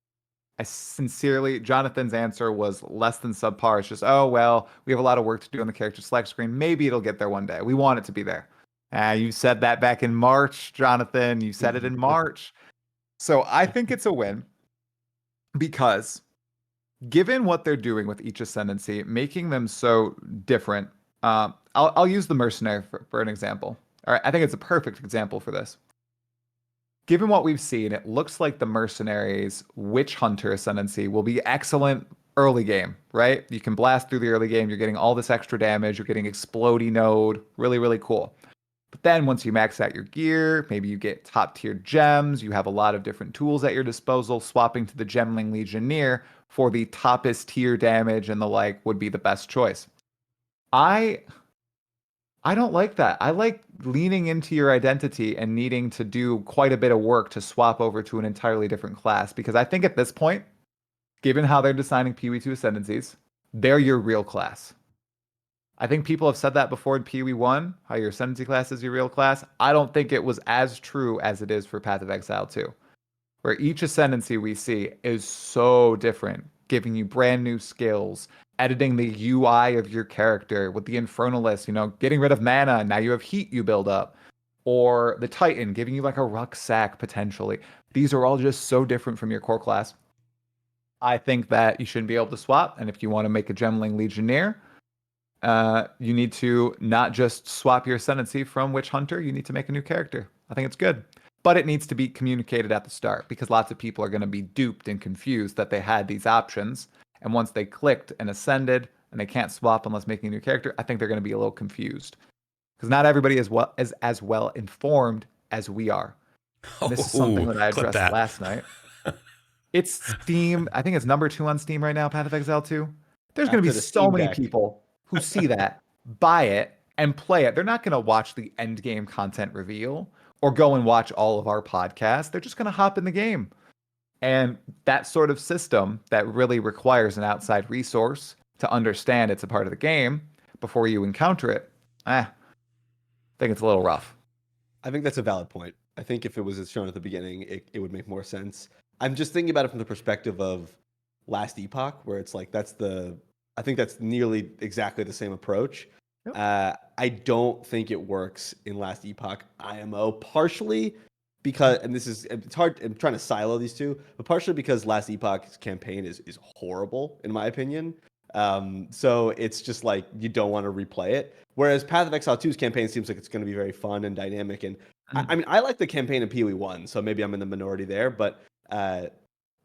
I sincerely, Jonathan's answer was less than subpar. It's just, oh, well, we have a lot of work to do on the character select screen. Maybe it'll get there one day. We want it to be there. You said that back in March, Jonathan. You said it in March. So I think it's a win because given what they're doing with each ascendancy, making them so different, I'll use the mercenary for an example. All right, I think it's a perfect example for this. Given what we've seen, it looks like the mercenaries witch hunter ascendancy will be excellent early game, right? You can blast through the early game, you're getting all this extra damage, you're getting explodey node, really, really cool. But then once you max out your gear, maybe you get top tier gems, you have a lot of different tools at your disposal, swapping to the Gemling Legionnaire for the toppest tier damage and the like would be the best choice. I don't like that. I like leaning into your identity and needing to do quite a bit of work to swap over to an entirely different class because I think at this point, given how they're designing PoE2 ascendancies, they're your real class. I think people have said that before in PoE1, how your ascendancy class is your real class. I don't think it was as true as it is for Path of Exile 2, where each ascendancy we see is so different, giving you brand new skills, editing the UI of your character with the Infernalist, getting rid of mana, now you have heat you build up, or the Titan giving you like a rucksack potentially. These are all just so different from your core class. I think that you shouldn't be able to swap, and if you want to make a Gemling Legionnaire, you need to not just swap your ascendancy from Witch Hunter, you need to make a new character. I think it's good. But it needs to be communicated at the start because lots of people are going to be duped and confused that they had these options. And once they clicked and ascended and they can't swap unless making a new character, I think they're going to be a little confused. Because not everybody is as well informed as we are. And this is something that I addressed last night. It's Steam. I think it's number 2 on Steam right now, Path of Exile 2. There's going to be so many people who see that, buy it, and play it. They're not going to watch the end game content reveal or go and watch all of our podcasts. They're just going to hop in the game. And that sort of system that really requires an outside resource to understand it's a part of the game before you encounter it, I think it's a little rough. I think that's a valid point. I think if it was shown at the beginning, it would make more sense. I'm just thinking about it from the perspective of Last Epoch, where it's like I think that's nearly exactly the same approach. Yep. I don't think it works in Last Epoch IMO, partially because, and it's hard, I'm trying to silo these two, but partially because Last Epoch's campaign is horrible, in my opinion. So it's just like, you don't want to replay it. Whereas Path of Exile 2's campaign seems like it's going to be very fun and dynamic. And I mean, I like the campaign in PoE1, so maybe I'm in the minority there, but I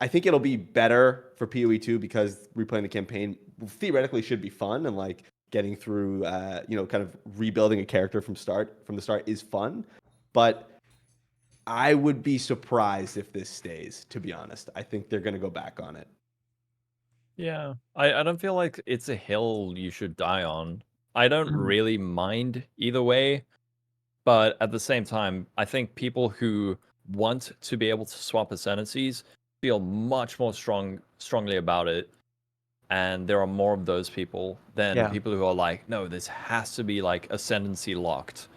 think it'll be better for PoE2 because replaying the campaign theoretically should be fun, and like getting through, kind of rebuilding a character from the start is fun. But I would be surprised if this stays, to be honest. I think they're going to go back on it. Yeah, I don't feel like it's a hill you should die on. I don't really mind either way, but at the same time, I think people who want to be able to swap ascendancies feel much more strongly about it, and there are more of those people than people who are like, no, this has to be like ascendancy locked.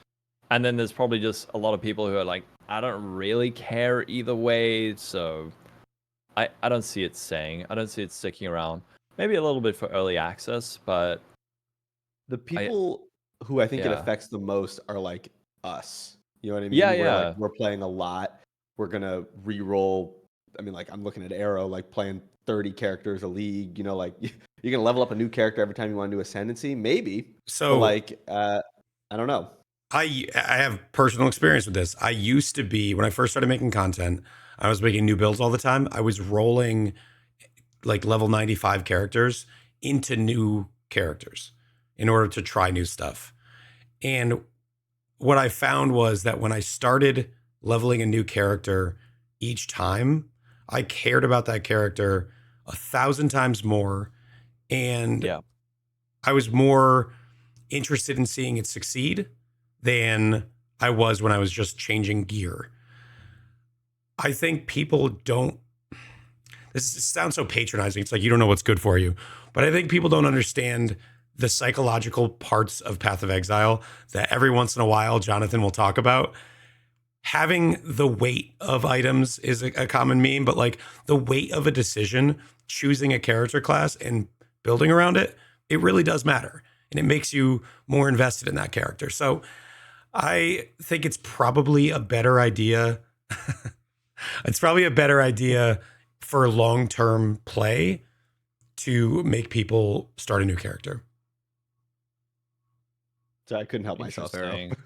And then there's probably just a lot of people who are like, I don't really care either way, so I don't see it staying. I don't see it sticking around. maybe a little bit for early access, but The people who I think it yeah. affects the most are like us. You know what I mean? Yeah, Where like yeah. we're playing a lot. We're gonna re-roll. I mean, like I'm looking at Arrow, like playing 30 characters a league. You know, like you're gonna level up a new character every time you want to do Ascendancy, maybe. But So like, I don't know. I have personal experience with this. I used to be, when I first started making content, I was making new builds all the time. I was rolling like level 95 characters into new characters in order to try new stuff. And what I found was that when I started leveling a new character each time, I cared about that character 1,000 times more. And Yeah. I was more interested in seeing it succeed than I was when I was just changing gear. I think people don't, this sounds so patronizing. It's like, you don't know what's good for you. But I think people don't understand the psychological parts of Path of Exile that every once in a while Jonathan will talk about. Having the weight of items is a common meme, but like the weight of a decision, choosing a character class and building around it, it really does matter. And it makes you more invested in that character. So I think it's probably a better idea. It's probably a better idea for long-term play to make people start a new character. So I couldn't help myself, Arrow. Interesting.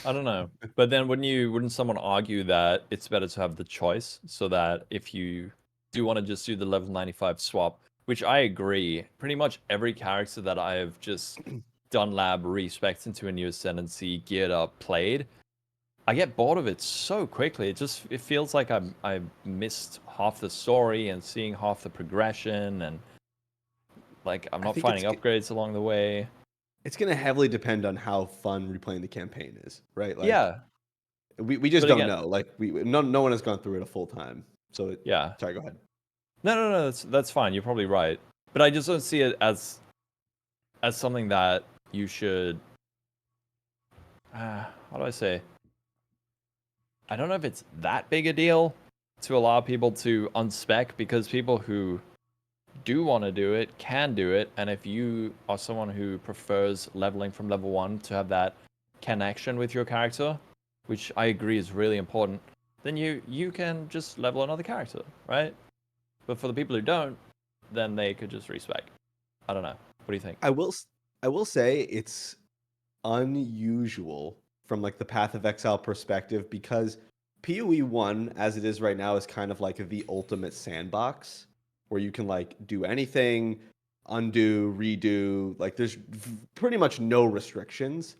I don't know. But then wouldn't someone argue that it's better to have the choice so that if you do want to just do the level 95 swap, which I agree, pretty much every character that I have just done lab respects into a new Ascendancy, geared up, played, I get bored of it so quickly. It feels like I missed half the story and seeing half the progression, and like I'm I not think finding upgrades along the way. it's going to heavily depend on how fun replaying the campaign is, right? Like, Yeah, we just but don't again, know. Like, no one has gone through it a full time. So, yeah. sorry, go ahead. No, that's fine. You're probably right. But I just don't see it as something that you should. How do I say? I don't know if it's that big a deal to allow people to unspec, because people who do want to do it can do it, and if you are someone who prefers leveling from level 1 to have that connection with your character, which I agree is really important, then you can just level another character, right? But for the people who don't, then they could just respec. I don't know. What do you think? I will say it's unusual from like the Path of Exile perspective, because PoE1 as it is right now is kind of like the ultimate sandbox where you can like do anything, undo, redo, like there's pretty much no restrictions.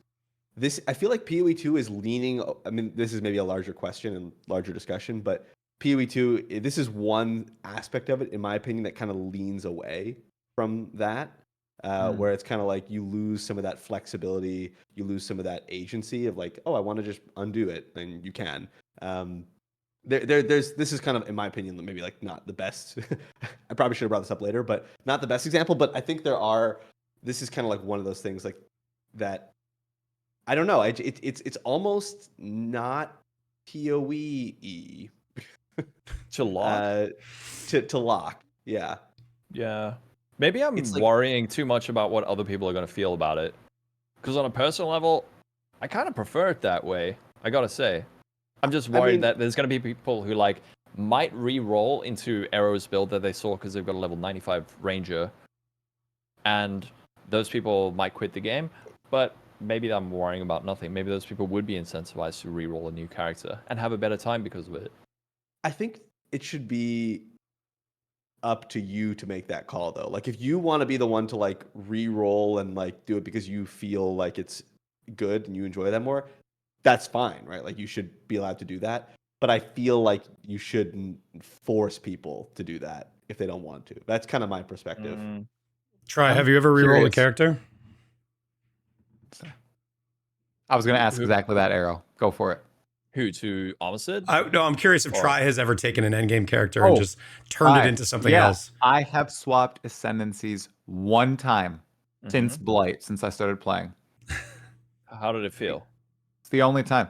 This I feel like PoE2 is leaning, I mean this is maybe a larger question and larger discussion, but PoE2, this is one aspect of it in my opinion that kind of leans away from that. Where it's kind of like you lose some of that flexibility, you lose some of that agency of like, oh, I want to just undo it, and you can. There's this is kind of, in my opinion, maybe like not the best. I probably should have brought this up later, but not the best example. But I think there are. This is kind of like one of those things like that. I don't know. It's almost not PoE To lock? to lock. Yeah. Yeah. Maybe I'm It's like worrying too much about what other people are going to feel about it. Because on a personal level, I kind of prefer it that way. I gotta say. I'm just worried mean, that there's going to be people who like might re-roll into Arrow's build that they saw because they've got a level 95 Ranger. And those people might quit the game. But maybe I'm worrying about nothing. Maybe those people would be incentivized to re-roll a new character and have a better time because of it. I think it should be up to you to make that call though. Like if you want to be the one to like re-roll and like do it because you feel like it's good and you enjoy that more, that's fine, right? Like you should be allowed to do that. But I feel like you shouldn't force people to do that if they don't want to. That's kind of my perspective. Try. I'm Have you ever re-rolled a curious. character? I was going to ask exactly that, Arrow. Go for it. Who, to Armistead? No, I'm curious if Or- Try has ever taken an endgame character and just turned it into something Yeah, else. I have swapped Ascendancies one time since Blight, since I started playing. How did it feel? It's the only time.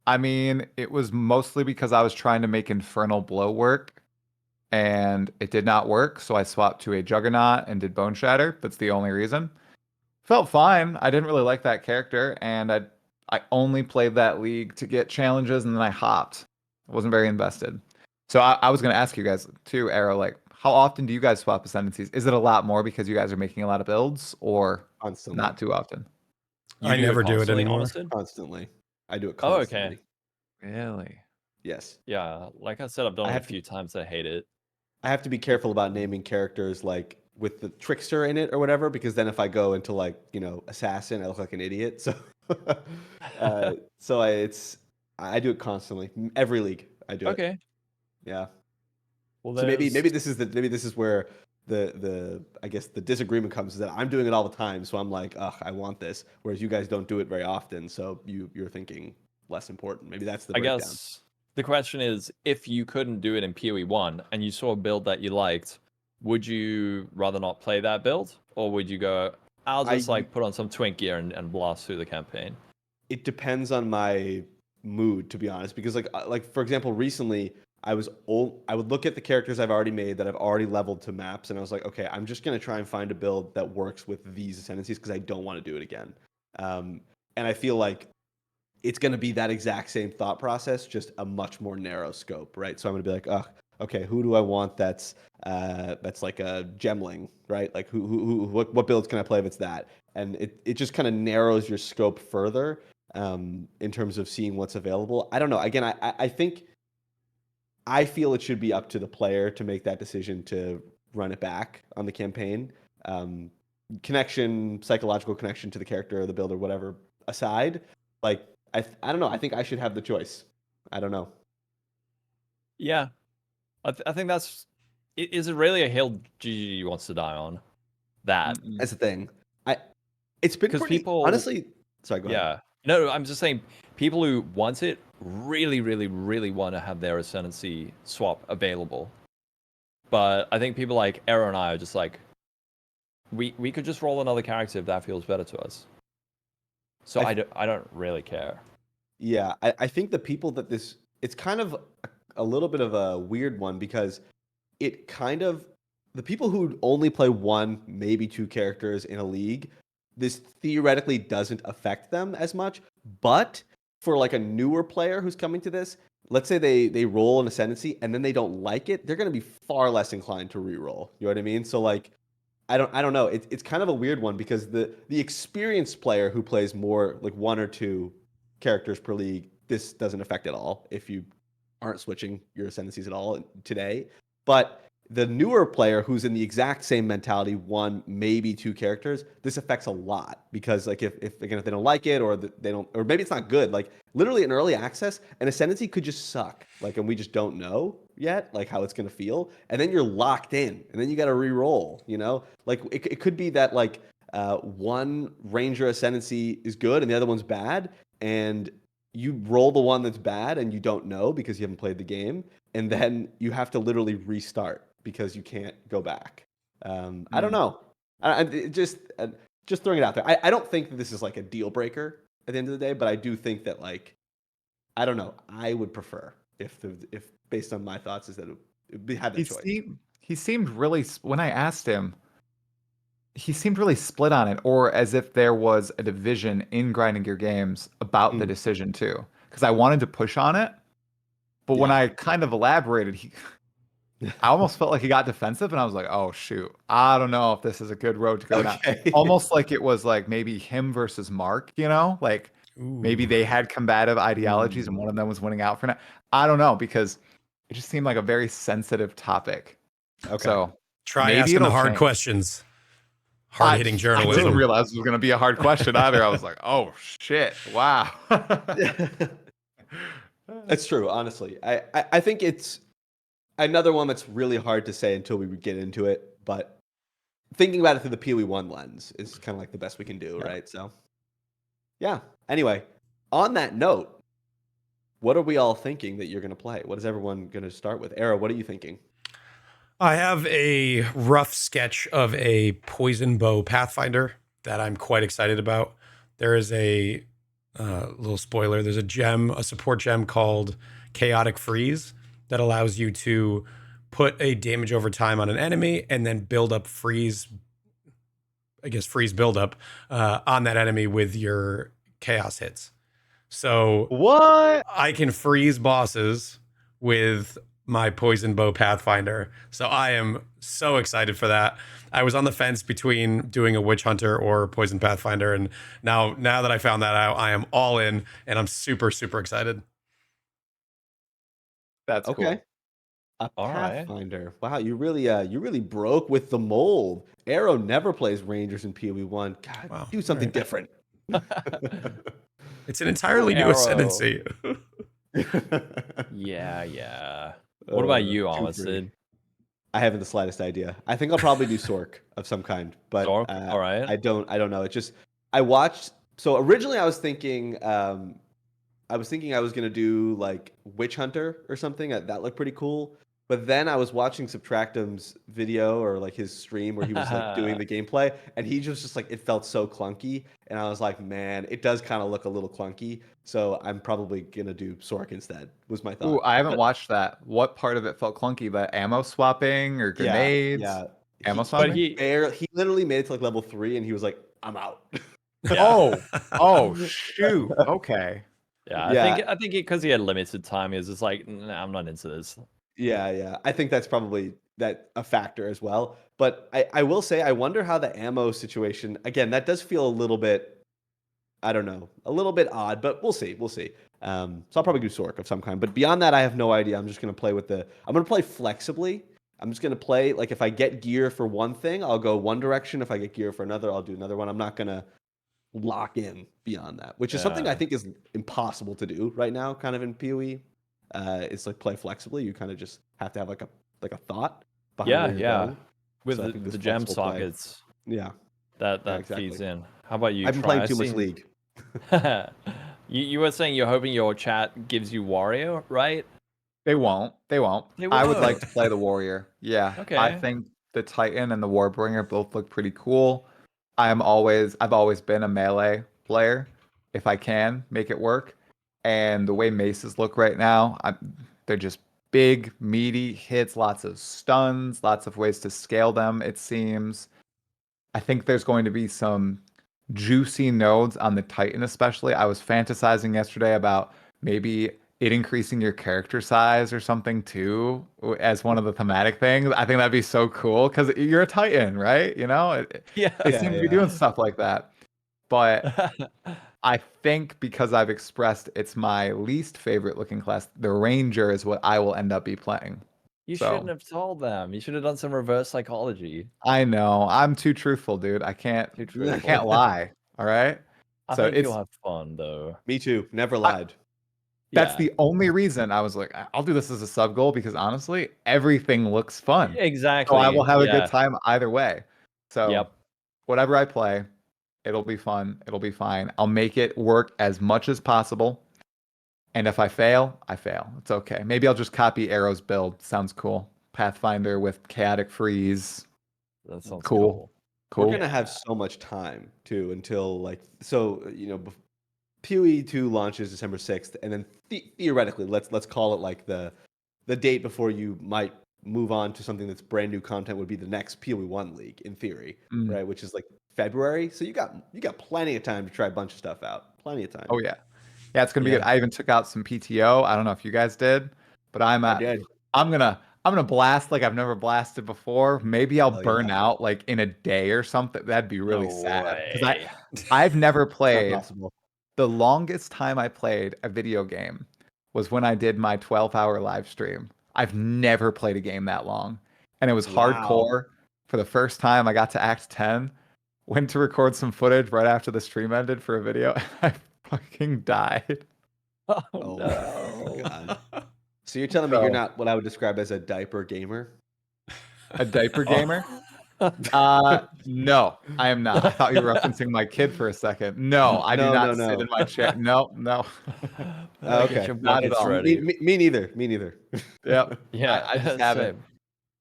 I mean, it was mostly because I was trying to make Infernal Blow work, and it did not work. So I swapped to a Juggernaut and did Bone Shatter. That's the only reason. Felt fine. I didn't really like that character, and I only played that league to get challenges, and then I hopped. I wasn't very invested. So I was going to ask you guys too, Arrow, like how often do you guys swap Ascendancies? Is it a lot more because you guys are making a lot of builds, or Constantly. not too often? You I never do it constantly, anymore. Honesty? Constantly. I do it Oh, constantly. okay. Really? Yes. Yeah, like I said, I've done I it a have to- few times. I hate it. I have to be careful about naming characters like with the trickster in it or whatever, because then if I go into like, assassin, I look like an idiot. So, I do it constantly. Every league I do it. Okay. Yeah. Well, So maybe there's this is where the I guess the disagreement comes, is that I'm doing it all the time, so I'm like, ugh, I want this, whereas you guys don't do it very often, so you're thinking less important. Maybe that's the I breakdown. guess the question is, if you couldn't do it in PoE1 and you saw a build that you liked, would you rather not play that build, or would you go, I'll just like put on some twink gear and blast through the campaign? It depends on my mood, to be honest, because like for example, recently I would look at the characters I've already made that I've already leveled to maps, and I was like, okay, I'm just gonna try and find a build that works with these ascendancies because I don't want to do it again. And I feel like it's going to be that exact same thought process, just a much more narrow scope, right? So I'm going to be like, oh, okay, who do I want that's like a gemling, right? Like what builds can I play if it's that? And it just kind of narrows your scope further in terms of seeing what's available. I don't know. Again, I think I feel it should be up to the player to make that decision to run it back on the campaign. Psychological connection to the character or the build or whatever aside, like I don't know. I think I should have the choice. I don't know. Yeah, I think that's. Is it really a hill GG wants to die on? That That's the thing. It's been because pretty, people honestly. Sorry, go ahead. Yeah. No, I'm just saying people who want it really, really, really want to have their Ascendancy swap available. But I think people like Arrow and I are just like, we could just roll another character if that feels better to us. So I don't really care. Yeah, I think the people that it's kind of a little bit of a weird one, because it kind of, the people who only play one, maybe two characters in a league, this theoretically doesn't affect them as much. But for like a newer player who's coming to this, let's say they roll an ascendancy and then they don't like it, they're going to be far less inclined to re-roll. You know what I mean? So like, I don't know. It's kind of a weird one, because the experienced player who plays more like one or two characters per league, this doesn't affect at all if you aren't switching your ascendancies at all today. But the newer player who's in the exact same mentality, one, maybe two characters, this affects a lot, because like if again, if they don't like it, or they don't, or maybe it's not good, like literally in early access, an ascendancy could just suck, like, and we just don't know yet like how it's going to feel, and then you're locked in, and then you got to re-roll, like it could be that like one ranger ascendancy is good and the other one's bad, and you roll the one that's bad and you don't know because you haven't played the game, and then you have to literally restart because you can't go back. I don't know. Just throwing it out there. I don't think that this is like a deal breaker at the end of the day, but I do think that, like, I don't know. I would prefer if based on my thoughts, is that it had that choice. He seemed really, when I asked him, he seemed really split on it, or as if there was a division in Grinding Gear Games about the decision too. Because I wanted to push on it, but when I kind of elaborated, I almost felt like he got defensive, and I was like, oh shoot, I don't know if this is a good road to go down. Almost like it was like maybe him versus Mark, like maybe they had combative ideologies and one of them was winning out for now. I don't know, because it just seemed like a very sensitive topic. Okay. So Try maybe asking the it'll hard change. questions. Hard-hitting journalism. I didn't realize it was going to be a hard question either. I was like, oh shit, wow. That's true, honestly. I think it's another one that's really hard to say until we get into it, but thinking about it through the PoE1 lens is kind of like the best we can do, right? So, yeah. Anyway, on that note, what are we all thinking that you're going to play? What is everyone going to start with? Arrow, what are you thinking? I have a rough sketch of a poison bow pathfinder that I'm quite excited about. There is a little spoiler. There's a support gem called Chaotic Freeze that allows you to put a damage over time on an enemy and then build up freeze buildup on that enemy with your chaos hits. So What? I can freeze bosses with my Poison Bow Pathfinder. So I am so excited for that. I was on the fence between doing a Witch Hunter or Poison Pathfinder, and now that I found that out, I am all in, and I'm super, super excited. That's Okay. cool. A All right. Pathfinder. Wow, you really broke with the mold. Arrow never plays Rangers in PoE1. God, Wow, do something right. different. It's an entirely new Arrow. Ascendancy. Yeah. What about you, Too Alma free. Sid? I haven't the slightest idea. I think I'll probably do Sork of some kind, but Sork? All right. I don't know. It's just I watched. So originally I was thinking I was gonna do like Witch Hunter or something. That looked pretty cool. But then I was watching Subtractum's video or like his stream where he was like doing the gameplay, and he just like it felt so clunky, and I was like, man, it does kind of look a little clunky. So I'm probably gonna do Sork instead. Was my Ooh, thought. I haven't watched that. What part of it felt clunky? The ammo swapping or Yeah, grenades? yeah. Ammo But swapping? He literally made it to like level 3, and he was like, I'm out. Oh, shoot. Okay. Yeah, Yeah. I think because he had limited time, he was just like, nah, I'm not into this. Yeah. I think that's probably a factor as well. But I will say, I wonder how the ammo situation, again, that does feel a little bit, I don't know, a little bit odd, but we'll see. So I'll probably do Sork of some kind. But beyond that, I have no idea. I'm just going to play I'm going to play flexibly. I'm just going to play, like, if I get gear for one thing, I'll go one direction. If I get gear for another, I'll do another one. I'm not going to lock in beyond that, which is something I think is impossible to do right now, kind of in PoE. It's like play flexibly. You kind of just have to have like a thought behind where you're going. With So I think this the gem flexible play- sockets Yeah, that exactly. feeds in. How about you? I've been Try? playing I've too much seen- League. You were saying you're hoping your chat gives you warrior, right? They won't. They I would like won't. to play the warrior. Yeah. I Okay. think the Titan and the Warbringer both look pretty cool. I've always been a melee player if I can make it work. And the way maces look right now, they're just big, meaty hits, lots of stuns, lots of ways to scale them, it seems. I think there's going to be some juicy nodes on the Titan, especially. I was fantasizing yesterday about maybe it increasing your character size or something too, as one of the thematic things. I think that'd be so cool because you're a Titan, right? You know, Yeah. they seem to be doing stuff like that. But I think because I've expressed it's my least favorite looking class, the Ranger is what I will end up be playing. You So- shouldn't have told them. You should have done some reverse psychology. I know I'm too truthful, dude. I can't lie. All right. I So think it's you'll have fun though. Me too. Never lied. that's Yeah. the only reason I was like, I'll do this as a sub goal because honestly, everything looks fun. Exactly. So I will have a good Yeah. time either way. So Yep. whatever I play, it'll be fun. It'll be fine. I'll make it work as much as possible. And if I fail, I fail. It's okay. Maybe I'll just copy Arrow's build. Sounds cool. Pathfinder with chaotic freeze. That sounds Cool. We're Cool. gonna have so much time too until PoE 2 launches December 6th, and then theoretically, let's call it like the date before you might move on to something that's brand new content would be the next PoE1 league in theory, Mm. right? Which is like February. So you got plenty of time to try a bunch of stuff out. Plenty of time. Oh yeah. Yeah, it's gonna be Yeah. good. I even took out some PTO. I don't know if you guys did, but I'm did. gonna blast like I've never blasted before. Maybe I'll Hell burn yeah. out like in a day or something. That'd be really No sad. Because way. I've never Not played. possible. The longest time I played a video game was when I did my 12-hour live stream. I've never played a game that long. And it was Wow. hardcore. For the first time, I got to Act 10. Went to record some footage right after the stream ended for a video. And I fucking died. Oh, Oh no. my God. So you're telling me you're not what I would describe as a diaper gamer? A diaper gamer? Oh. No, I am not. I thought you were referencing my kid for a second. No, I do No, not no, sit no. in my chair. No. Okay. Get your Not at buckets all. ready. Me neither. Me neither. Yep. Yeah, I just haven't. same.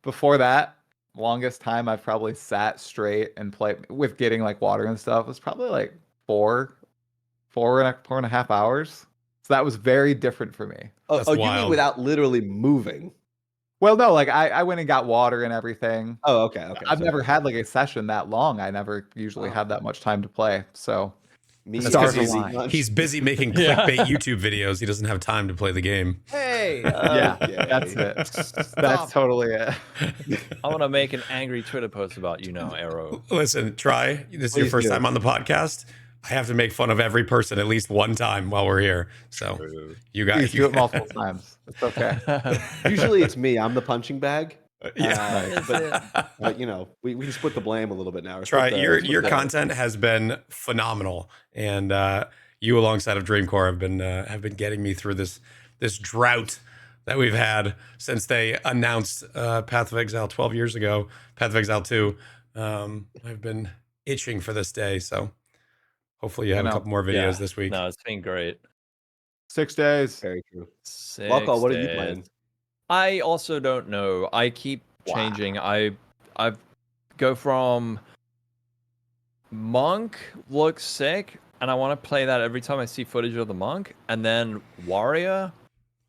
Before that, longest time I've probably sat straight and played with getting like water and stuff was probably like four and a half hours. So that was very different for me. Oh, That's you mean wild. without literally moving? Well, no, like I went and got water and everything. Oh, okay. I've So never had like a session that long. I never usually have that much time to play. So me That's because stars align. he's busy making Yeah. clickbait YouTube videos. He doesn't have time to play the game. Hey, Yeah, okay. that's it. That's totally it. I want to make an angry Twitter post about Arrow. Listen, try. This is your Please first do. time on the podcast. I have to make fun of every person at least one time while we're here. So you Please guys do it multiple times. It's okay. Usually it's me. I'm the punching bag. Yeah. But we can split the blame a little bit now. Or Try. split the- Your split the- content has been phenomenal, and you alongside of Dreamcore have been getting me through this drought that we've had since they announced Path of Exile 12 years ago. Path of Exile 2. I've been itching for this day, so hopefully you have a couple more videos this week. No, it's been great. 6 days. Very true. 6 Lolcohol, what are you days. playing? I also don't know. I keep changing. I go from Monk looks sick, and I want to play that every time I see footage of the Monk, and then Warrior.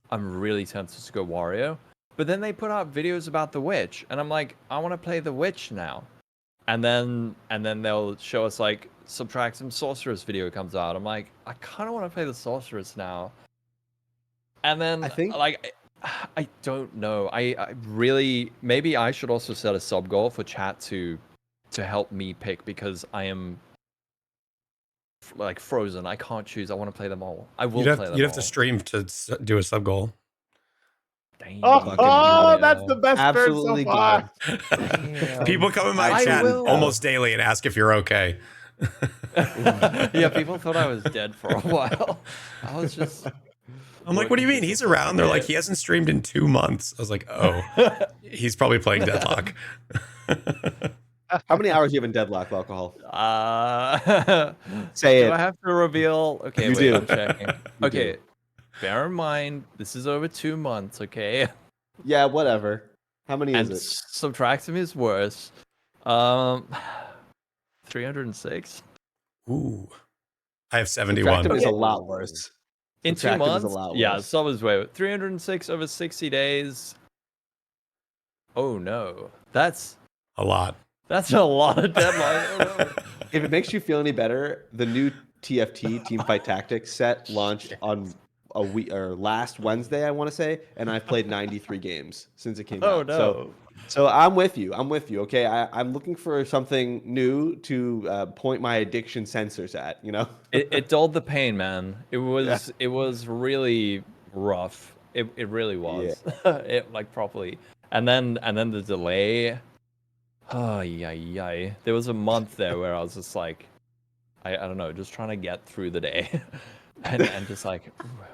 I'm really tempted to go Warrior, but then they put out videos about the Witch, and I'm like, I want to play the Witch now, and then they'll show us like Subtract some Sorceress video comes out. I'm like, I kind of want to play the Sorceress now, and then I think- I don't know. I really maybe I should also set a sub goal for chat to help me pick, because I am like frozen. I can't choose. I want to play them all. I will play them all. You'd have to stream to do a sub goal. Damn. That's the best Absolutely bird so far. Damn. People come in my I chat will. almost daily and ask if you're okay. Yeah, people thought I was dead for a while. I was just. I'm like, what do you mean? He's around. They're like, he hasn't streamed in 2 months. I was like, oh, he's probably playing Deadlock. How many hours do you have in Deadlock, Alcohol? Do Say it. I have to reveal? Okay, You wait, do. I'm checking. You Okay, do. bear in mind this is over 2 months. Okay, Yeah, whatever. How many and is it? subtracting is worse. 306 Ooh, I have 71. Subtractive is a lot worse. in 2 Subtractive is months. a lot Yeah, worse. sub is way 306 over 60 days. Oh no, that's A lot. a lot of deadline. Oh, no. If it makes you feel any better, the new TFT Teamfight Tactics set launched on a week or last Wednesday, I want to say, and I've played 93 games since it came Oh out. no. So I'm with you. Okay, I'm looking for something new to point my addiction sensors at. It dulled the pain, man. It was really rough. It really was. It like properly. And then the delay. Oh yeah. There was a month there where I was just like, I don't know, just trying to get through the day, and just like,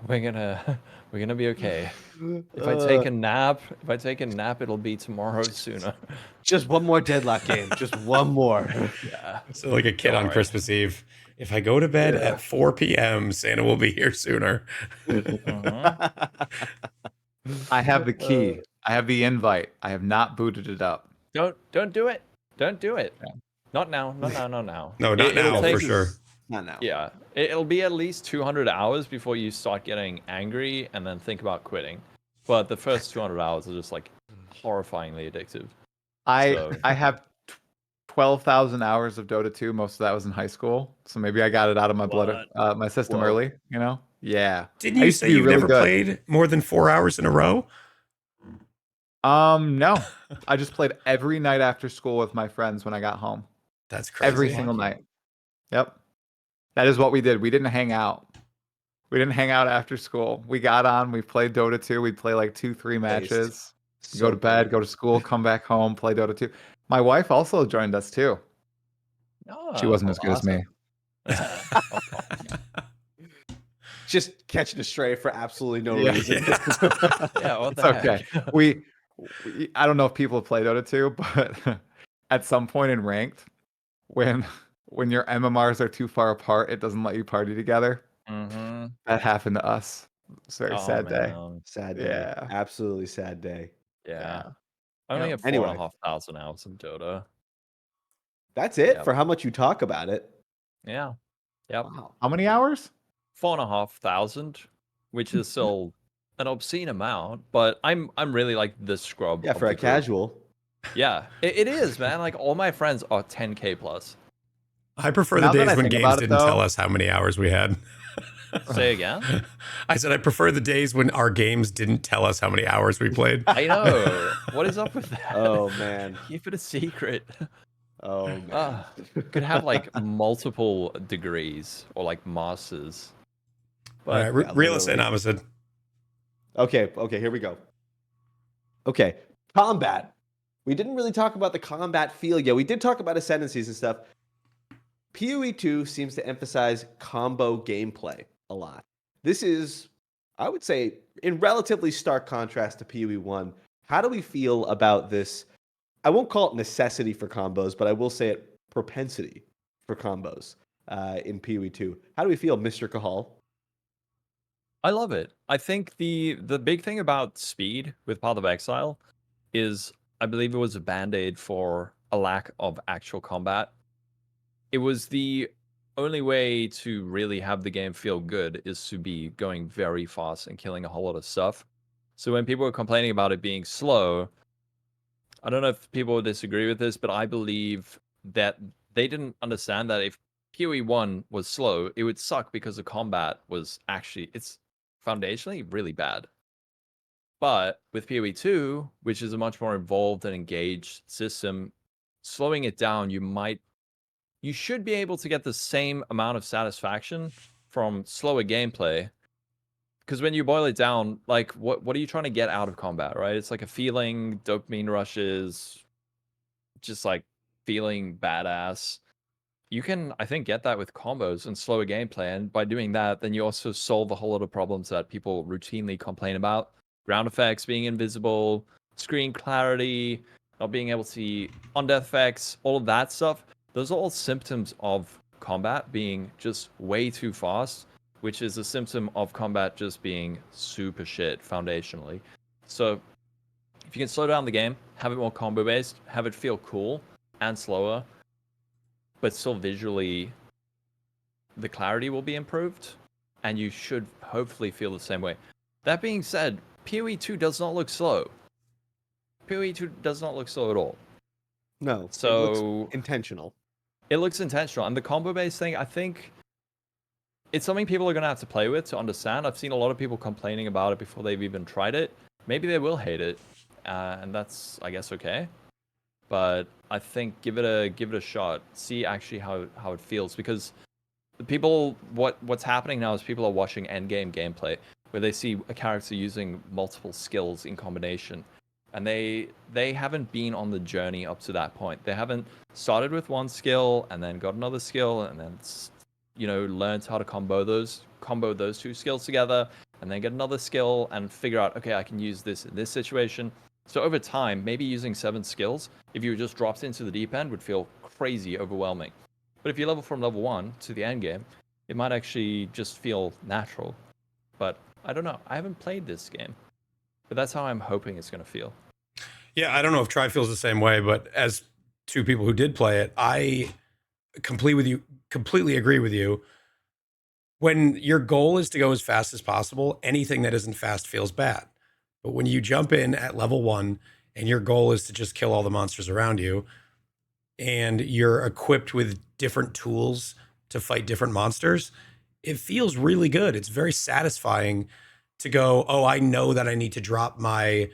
we're gonna be okay. If I take a nap, it'll be tomorrow sooner. Just one more Deadlock game. Just one more. Yeah. So like a kid Don't on worry. Christmas Eve. If I go to bed at 4 p.m., Santa will be here sooner. I have the key. I have the invite. I have not booted it up. Don't do it. Don't do it. Not now. Not now. Not now. No, not It'll now, take for sure. Not now. Yeah, it'll be at least 200 hours before you start getting angry and then think about quitting. But the first 200 hours are just like horrifyingly addictive. So- I have 12,000 hours of Dota 2. Most of that was in high school, so maybe I got it out of my blood, my system Whoa. early. Yeah. Didn't I you used to say be you've really never good. played more than 4 hours in a row? No. I just played every night after school with my friends when I got home. That's crazy. Every single night. Yep. That is what we did. We didn't hang out. We didn't hang out after school. We got on, we played Dota 2. We'd play like 2-3 matches. Go to bed, go to school, come back home, play Dota 2. My wife also joined us too. She wasn't as good as me. Just catching a stray for absolutely no Yeah. reason. Yeah, what It's the okay. heck? we I don't know if people play Dota 2, but at some point in ranked, when your MMRs are too far apart, it doesn't let you party together. Mm-hmm. That happened to us. It's a very sad day. Sad day. Yeah. Absolutely sad day. Yeah. I only Yeah. have Anyway. 4,500 hours of Dota. That's it Yep. for how much you talk about it. Yeah. Yep. Wow. How many hours? 4,500, which is still an obscene amount, but I'm really like the scrub Yeah, of for the a group. casual. Yeah, it is, man. Like all my friends are 10K plus. I prefer the Now that days I when think games about it, didn't tell though, us how many hours we had. Say again? I said I prefer the days when our games didn't tell us how many hours we played. I know. What is up with that? Oh man. Keep it a secret. Oh man. Could have like multiple degrees or like masters. All right, But Yeah, reel us in, literally. Amistad. Okay, here we go. Okay, combat. We didn't really talk about the combat feel yet. We did talk about ascendancies and stuff. PoE2 seems to emphasize combo gameplay a lot. This is, I would say, in relatively stark contrast to PoE1. How do we feel about this? I won't call it necessity for combos, but I will say it propensity for combos in PoE2. How do we feel, Mr. Cahal? I love it. I think the big thing about speed with Path of Exile is I believe it was a band-aid for a lack of actual combat. It was the only way to really have the game feel good is to be going very fast and killing a whole lot of stuff. So when people were complaining about it being slow, I don't know if people disagree with this, but I believe that they didn't understand that if PoE1 was slow, it would suck because the combat was actually, it's foundationally really bad. But with PoE2, which is a much more involved and engaged system, slowing it down, you should be able to get the same amount of satisfaction from slower gameplay. Because when you boil it down, like what are you trying to get out of combat, right? It's like a feeling, dopamine rushes, just like feeling badass. You can, I think, get that with combos and slower gameplay. And by doing that, then you also solve a whole lot of problems that people routinely complain about. Ground effects being invisible, screen clarity, not being able to see on-death effects, all of that stuff. Those are all symptoms of combat being just way too fast, which is a symptom of combat just being super shit foundationally. So if you can slow down the game, have it more combo based, have it feel cool and slower, but still visually the clarity will be improved and you should hopefully feel the same way. That being said, PoE2 does not look slow. PoE2 does not look slow at all. No, So it looks intentional. It looks intentional. And the combo based thing, I think it's something people are going to have to play with to understand. I've seen a lot of people complaining about it before they've even tried it. Maybe they will hate it, and that's, I guess, okay. But I think give it a shot. See actually how it feels, because the people what's happening now is people are watching endgame gameplay where they see a character using multiple skills in combination, and they haven't been on the journey up to that point. They haven't started with one skill and then got another skill and then learned how to combo those two skills together, and then get another skill and figure out, okay, I can use this in this situation. So over time, maybe using 7 skills, if you just dropped into the deep end, would feel crazy overwhelming. But if you level from level 1 to the end game, it might actually just feel natural. But I don't know. I haven't played this game, but that's how I'm hoping it's going to feel. Yeah, I don't know if Tri feels the same way, but as two people who did play it, I completely agree with you. When your goal is to go as fast as possible, anything that isn't fast feels bad. But when you jump in at level 1 and your goal is to just kill all the monsters around you, and you're equipped with different tools to fight different monsters, it feels really good. It's very satisfying to go, oh, I know that I need to drop my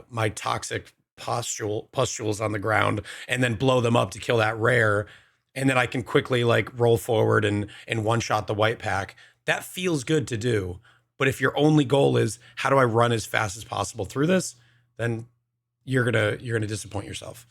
my toxic pustules on the ground and then blow them up to kill that rare, and then I can quickly like roll forward and one shot the white pack. That feels good to do. But if your only goal is how do I run as fast as possible through this, then you're gonna disappoint yourself.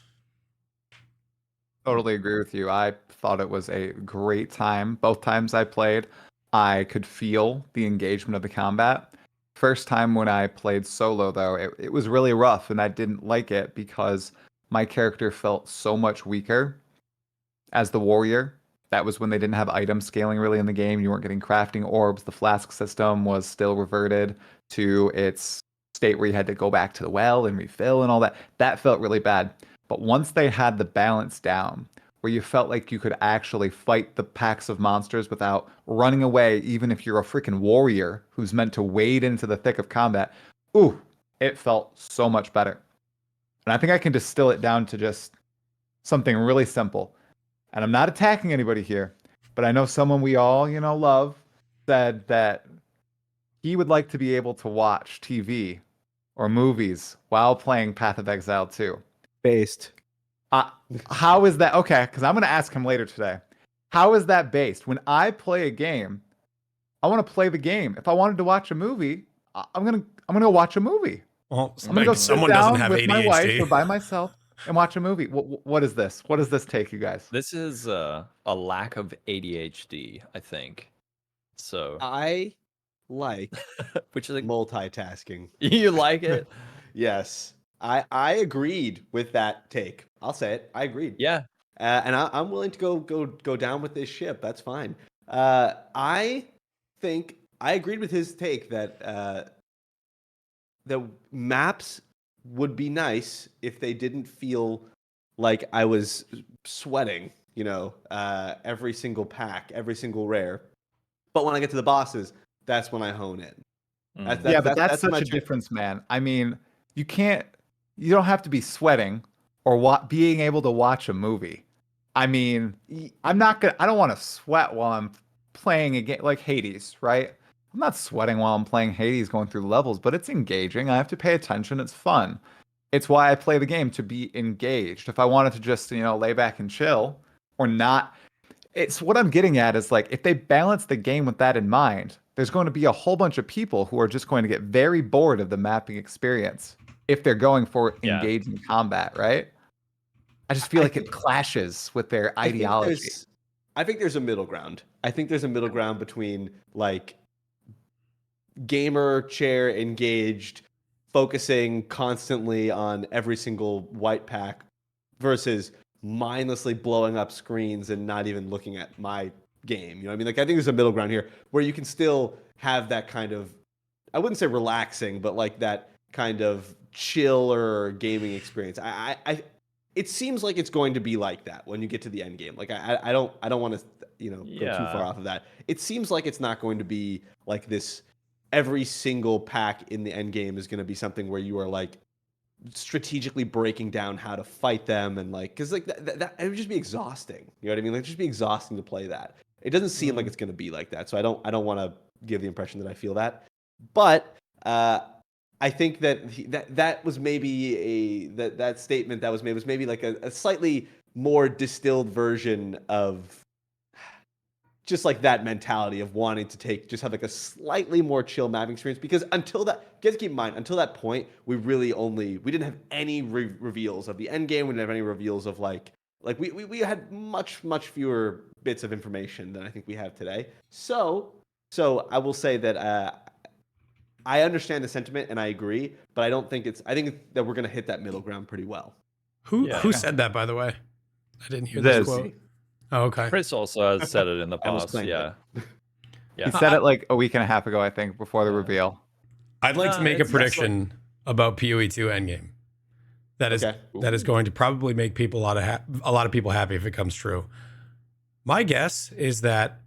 totally agree with you. I thought it was a great time. Both times I played, I could feel the engagement of the combat. First time when I played solo, though, it was really rough, and I didn't like it because my character felt so much weaker as the warrior. That was when they didn't have item scaling really in the game. You weren't getting crafting orbs. The flask system was still reverted to its state where you had to go back to the well and refill and all that. That felt really bad. But once they had the balance down, where you felt like you could actually fight the packs of monsters without running away, even if you're a freaking warrior who's meant to wade into the thick of combat. Ooh, it felt so much better. And I think I can distill it down to just something really simple. And I'm not attacking anybody here, but I know someone we all, love said that he would like to be able to watch TV or movies while playing Path of Exile 2. Based. How is that? Okay, because I'm going to ask him later today. How is that based? When I play a game, I want to play the game. If I wanted to watch a movie, I'm gonna watch a movie. Well, I'm gonna go sit someone doesn't down have with my wife ADHD. or by myself and watch a movie. What is this? What does this take, you guys? This is a lack of ADHD, I think. So, I like which is like, multitasking. you like it? Yes, I agreed with that take. I'll say it. I agreed. Yeah. And I'm willing to go down with this ship. That's fine. I think I agreed with his take that the maps would be nice if they didn't feel like I was sweating. Every single pack, every single rare. But when I get to the bosses, that's when I hone in. Mm. Yeah, but that's my such a trick. difference, man. I mean, you don't have to be sweating or being able to watch a movie. I mean, I don't want to sweat while I'm playing a game like Hades, right? I'm not sweating while I'm playing Hades going through levels, but it's engaging. I have to pay attention. It's fun. It's why I play the game, to be engaged. If I wanted to just, lay back and chill or not, it's what I'm getting at is like if they balance the game with that in mind, there's going to be a whole bunch of people who are just going to get very bored of the mapping experience if they're going for Yeah. engaging combat, right? I just feel like it clashes with their ideology. I think there's a middle ground. I think there's a middle ground between like gamer chair engaged, focusing constantly on every single white pack versus mindlessly blowing up screens and not even looking at my game. You know what I mean? Like I think there's a middle ground here where you can still have that kind of, I wouldn't say relaxing, but like that kind of chiller gaming experience. It seems like it's going to be like that when you get to the end game. Like I don't want to go too far off of that. It seems like it's not going to be like this. Every single pack in the end game is going to be something where you are like strategically breaking down how to fight them and like because like that it would just be exhausting. You know what I mean? Like it'd just be exhausting to play that. It doesn't seem like it's going to be like that. So I don't want to give the impression that I feel that. But I think that was maybe that statement that was made was maybe like a slightly more distilled version of just like that mentality of wanting to just have like a slightly more chill mapping experience. Because until that, you have to keep in mind, until that point, we didn't have any reveals of the end game. We didn't have any reveals of like we had much fewer bits of information than I think we have today. So I will say that I understand the sentiment and I agree, but I think that we're gonna hit that middle ground pretty well. Who said that, by the way? I didn't hear This. this quote. Oh, okay. Chris also has said it in the I was past. claiming Yeah. He said it like a week and a half ago, I think, before the reveal. I'd like to make a it's prediction about PoE2 endgame. That is going to probably make people a lot of people happy if it comes true. My guess is that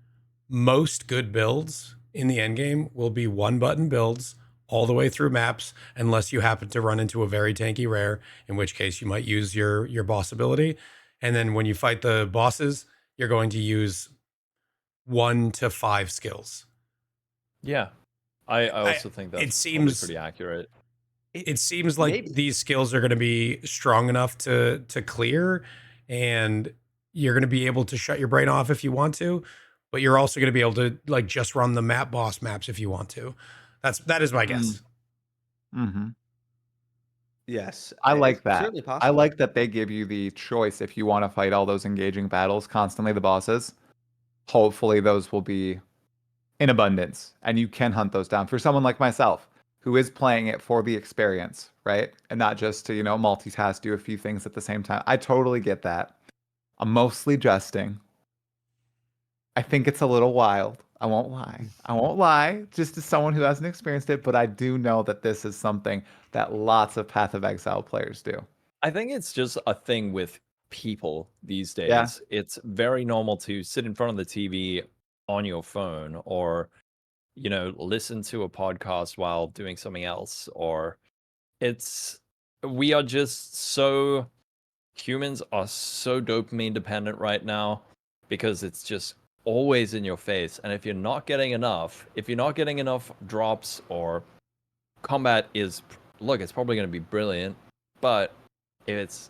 most good builds in the endgame will be one button builds all the way through maps, unless you happen to run into a very tanky rare, in which case you might use your boss ability. And then when you fight the bosses, you're going to use 1 to 5 skills. Yeah. I also think that's it seems pretty accurate. It seems like Maybe. these skills are going to be strong enough to clear, and you're going to be able to shut your brain off if you want to, but you're also going to be able to like just run the boss maps if you want to. That is my guess. Mm-hmm. Yes, I like it's that. certainly possible. I like that they give you the choice if you want to fight all those engaging battles constantly, the bosses. Hopefully those will be in abundance and you can hunt those down for someone like myself who is playing it for the experience, right? And not just to, multitask, do a few things at the same time. I totally get that. I'm mostly jesting. I think it's a little wild. I won't lie. Just as someone who hasn't experienced it, but I do know that this is something that lots of Path of Exile players do. I think it's just a thing with people these Yeah. days. It's very normal to sit in front of the TV on your phone, or listen to a podcast while doing something else, or we are just so humans are so dopamine dependent right now because it's just always in your face. And if you're not getting enough drops, or combat is, look, it's probably going to be brilliant, but if it's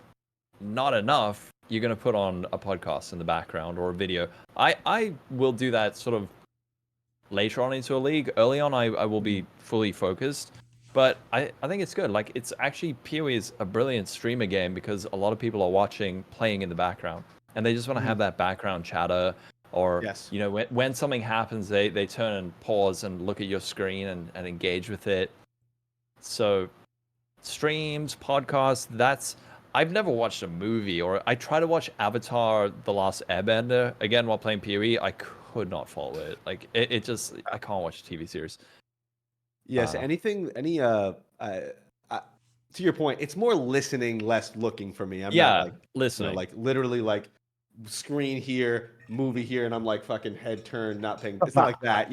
not enough, you're going to put on a podcast in the background or a video. I will do that sort of later on into a league. Early on, I will be fully focused. But I think it's good. Like, it's actually, PoE is a brilliant streamer game because a lot of people are playing in the background. And they just want to have that background chatter. Or, Yes. when something happens, they turn and pause and look at your screen and engage with it. So, streams, podcasts, I've never watched a movie, or I try to watch Avatar: The Last Airbender again while playing PoE. I could not follow it. Like, it just, I can't watch a TV series. Yes, to your point, it's more listening, less looking for me. I'm not like listening. like literally like screen here, movie here, and I'm like fucking head turned, not paying. It's not like that,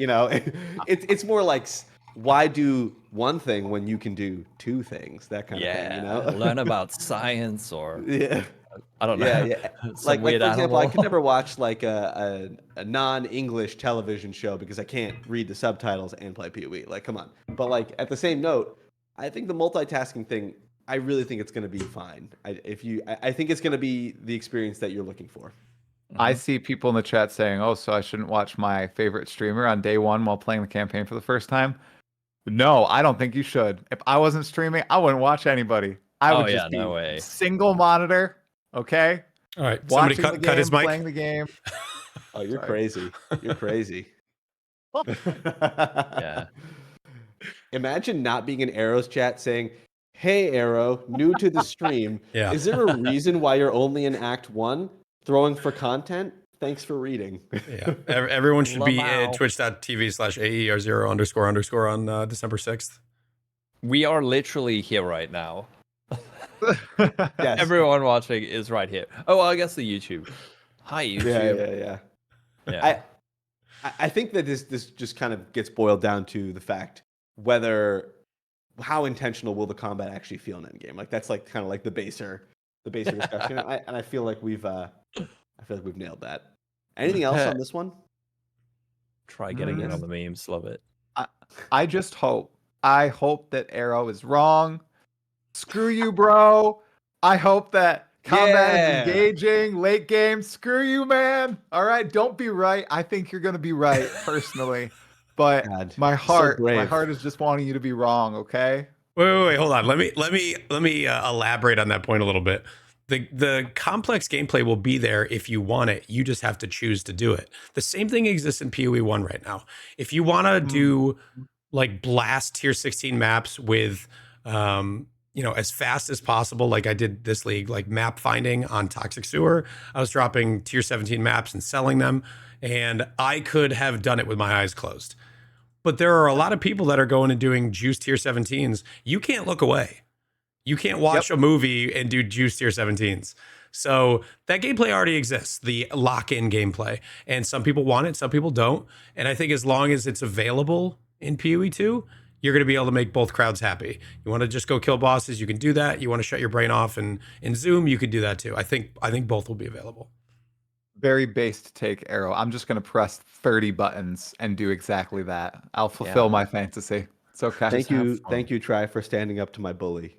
It's more like, why do one thing when you can do two things? That kind of thing, Learn about science, or Yeah. I don't know. Yeah. Some Like weird for example, I animal. could never watch like a non-English television show because I can't read the subtitles and play PoE. Like, come on. But like at the same note, I think the multitasking thing, I really think it's going to be fine. I think it's going to be the experience that you're looking for. I see people in the chat saying, "Oh, so I shouldn't watch my favorite streamer on day one while playing the campaign for the first time." No, I don't think you should. If I wasn't streaming, I wouldn't watch anybody. I would just be no way. single monitor, okay? All right, somebody Watching the cut game, his mic. playing the game. Oh, you're Sorry. crazy. You're crazy. Yeah. Imagine not being in Arrow's chat saying, "Hey, Arrow, new to the stream. Yeah. Is there a reason why you're only in Act 1? Throwing for content? Thanks for reading." Yeah, everyone should be Lamau. at twitch.tv/AER0__ on December 6th. We are literally here right now. Yes. Everyone watching is right here. Oh, well, I guess the YouTube. Hi, YouTube. Yeah. I think that this just kind of gets boiled down to the fact how intentional will the combat actually feel in endgame. Like, that's like kind of like the baser discussion. And I feel like we've nailed that. Anything else on this one? Try getting in on the memes. Love it. I hope that Arrow is wrong. Screw you, bro. I hope that combat is engaging late game. Screw you, man. All right, don't be right. I think you're gonna be right personally, but God, my so heart brave. is just wanting you to be wrong. Okay. Wait, hold on. Let me elaborate on that point a little bit. The complex gameplay will be there if you want it. You just have to choose to do it. The same thing exists in PoE1 right now. If you want to do like blast tier 16 maps with as fast as possible, like I did this league, like map finding on Toxic Sewer, I was dropping tier 17 maps and selling them, and I could have done it with my eyes closed. But there are a lot of people that are going and doing juice tier 17s. You can't look away. You can't watch a movie and do juice tier 17s. So that gameplay already exists, the lock-in gameplay. And some people want it, some people don't. And I think as long as it's available in PoE2, you're going to be able to make both crowds happy. You want to just go kill bosses, you can do that. You want to shut your brain off and in Zoom, you could do that too. I think both will be available. Very based take, Arrow. I'm just gonna press 30 buttons and do exactly that. I'll fulfill my fantasy. It's okay. Thank you, Tri, for standing up to my bully.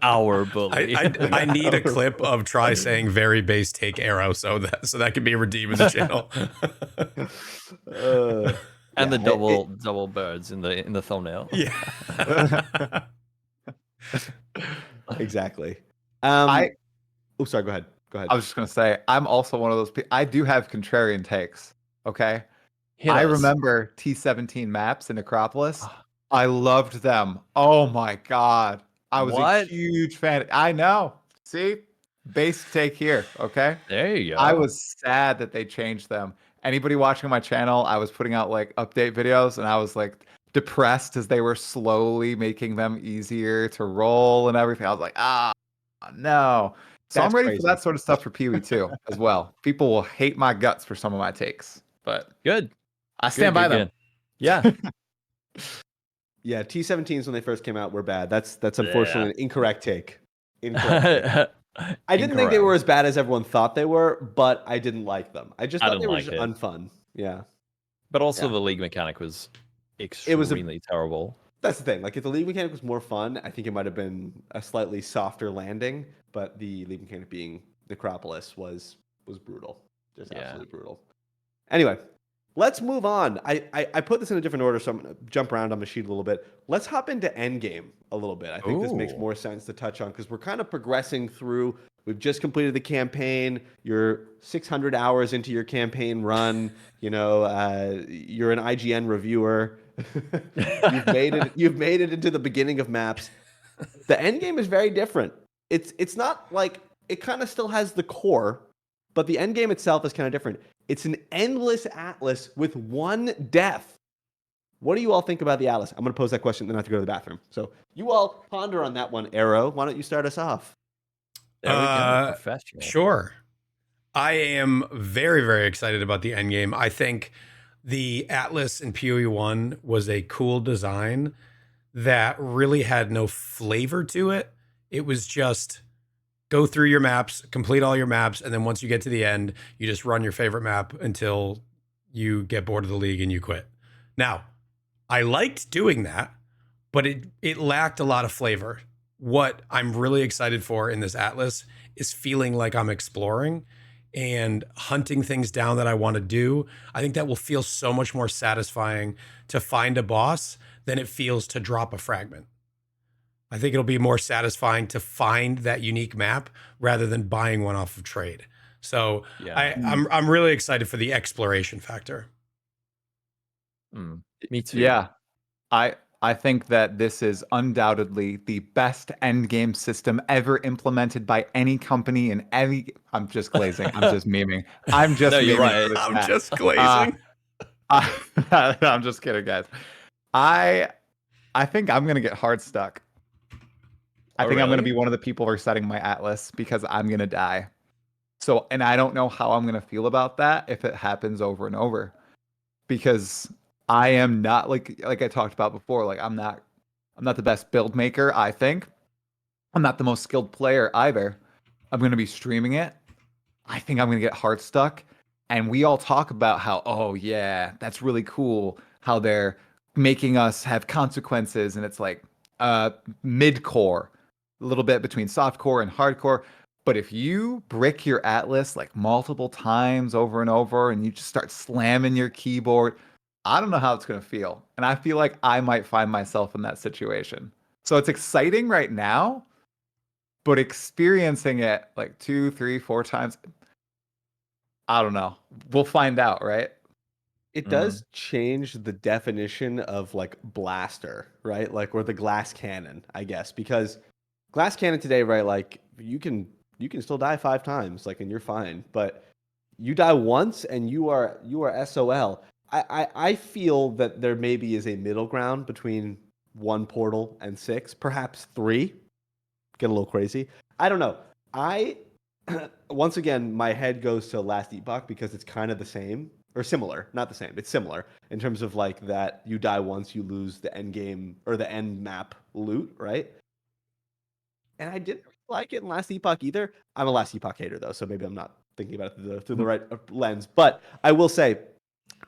Our bully. I need a clip of Try saying very base take Arrow so that can be redeemed in the channel. And the double birds in the thumbnail. Yeah. Exactly. Sorry, go ahead. I was just gonna say, I'm also one of those people. I do have contrarian takes. Okay. Hit I us. remember T17 maps in Acropolis. I loved them. Oh my God. I was a huge fan. I know. See? Base take here. Okay. There you go. I was sad that they changed them. Anybody watching my channel, I was putting out like update videos and I was like depressed as they were slowly making them easier to roll and everything. I was like, no. So That's I'm ready crazy. for that sort of stuff for PoE2 as well. People will hate my guts for some of my takes, but Good. I stand by them. Yeah. Yeah, T17s when they first came out were bad. That's unfortunately an incorrect take. Incorrect take. I didn't think they were as bad as everyone thought they were, but I didn't like them. I just I thought they didn't were like just it. unfun. Yeah. But also Yeah. the league mechanic was It was extremely terrible. That's the thing. Like, if the league mechanic was more fun, I think it might have been a slightly softer landing. But the league mechanic being Necropolis was brutal, just absolutely brutal. Anyway, let's move on. I put this in a different order, so I'm gonna jump around on the sheet a little bit. Let's hop into Endgame a little bit. I think this makes more sense to touch on because we're kind of progressing through. We've just completed the campaign. You're 600 hours into your campaign run. You know, you're an IGN reviewer. You've made it into the beginning of maps. The end game is very different. It's not like it kind of still has the core, but the end game itself is kind of different. It's an endless atlas with one death. What do you all think about the atlas? I'm going to pose that question, then I have to go to the bathroom. So you all ponder on that one. Arrow, why don't you start us off? There we go. Professional. Sure. I am very, very excited about the end game. I think the Atlas in PoE1 was a cool design that really had no flavor to it. It was just go through your maps, complete all your maps, and then once you get to the end, you just run your favorite map until you get bored of the league and you quit. Now, I liked doing that, but it lacked a lot of flavor. What I'm really excited for in this Atlas is feeling like I'm exploring and hunting things down that I want to do. I think that will feel so much more satisfying to find a boss than it feels to drop a fragment. I think it'll be more satisfying to find that unique map rather than buying one off of trade. So I'm really excited for the exploration factor. Me too. Yeah. I think that this is undoubtedly the best end game system ever implemented by any company in any. I'm just glazing. I'm just memeing. I'm just No, you're memeing right. for the I'm chat. just glazing. I'm just kidding, guys. I think I'm gonna get hard stuck. I think I'm gonna be one of the people resetting my Atlas because I'm gonna die. So, and I don't know how I'm gonna feel about that if it happens over and over, because I am not like I talked about before. Like I'm not the best build maker. I think I'm not the most skilled player either. I'm gonna be streaming it. I think I'm gonna get hard stuck. And we all talk about how, oh yeah, that's really cool. How they're making us have consequences, and it's like mid-core, a little bit between softcore and hardcore. But if you brick your Atlas like multiple times over and over, and you just start slamming your keyboard, I don't know how it's gonna feel. And I feel like I might find myself in that situation. So it's exciting right now, but experiencing it like 2, 3, 4 times, I don't know. We'll find out, right? It does change the definition of like blaster, right? Like, or the glass cannon, I guess, because glass cannon today, right? Like you can still die 5 times, like, and you're fine. But you die once and you are SOL. I feel that there maybe is a middle ground between 1 portal and 6, perhaps 3. Get a little crazy. I don't know. I once again, my head goes to Last Epoch because it's kind of the same or similar, not the same. It's similar in terms of like that you die once, you lose the end game or the end map loot, right? And I didn't really like it in Last Epoch either. I'm a Last Epoch hater though, so maybe I'm not thinking about it through the right lens. But I will say,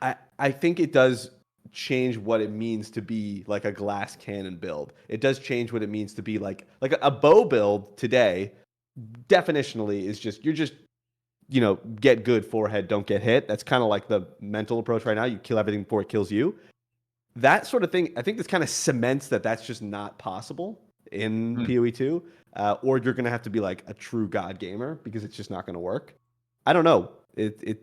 I think it does change what it means to be like a glass cannon build. It does change what it means to be like a bow build today. Definitionally, is just you're just get good forehead, don't get hit. That's kind of like the mental approach right now. You kill everything before it kills you. That sort of thing, I think this kind of cements that that's just not possible in PoE2, or you're going to have to be like a true god gamer because it's just not going to work. I don't know. It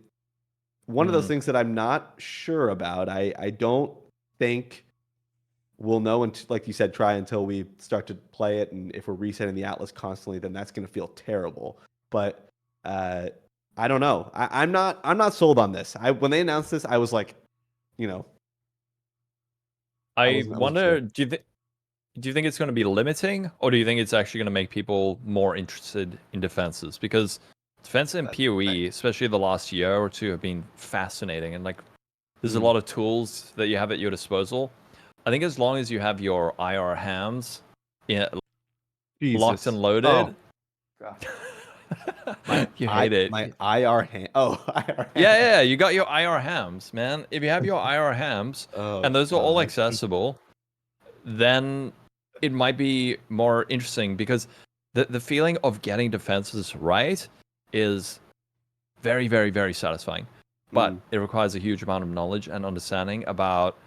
one of those things that I'm not sure about. I don't think we'll know until, like you said, try until we start to play it. And if we're resetting the Atlas constantly, then that's going to feel terrible. But I don't know. I'm not sold on this. When they announced this, I was like, I wasn't wonder. sure. Do you think? do you think it's going to be limiting, or do you think it's actually going to make people more interested in defenses? Because defense in PoE, especially the last year or two, have been fascinating, and like there's a lot of tools that you have at your disposal. I think as long as you have your IR hams locked and loaded. Oh, You hate it. My IR hand. Oh, IR Yeah, you got your IR hams, man. If you have your IR hams, and those are all God. accessible, then it might be more interesting, because the feeling of getting defenses right is very, very, very satisfying. But it requires a huge amount of knowledge and understanding about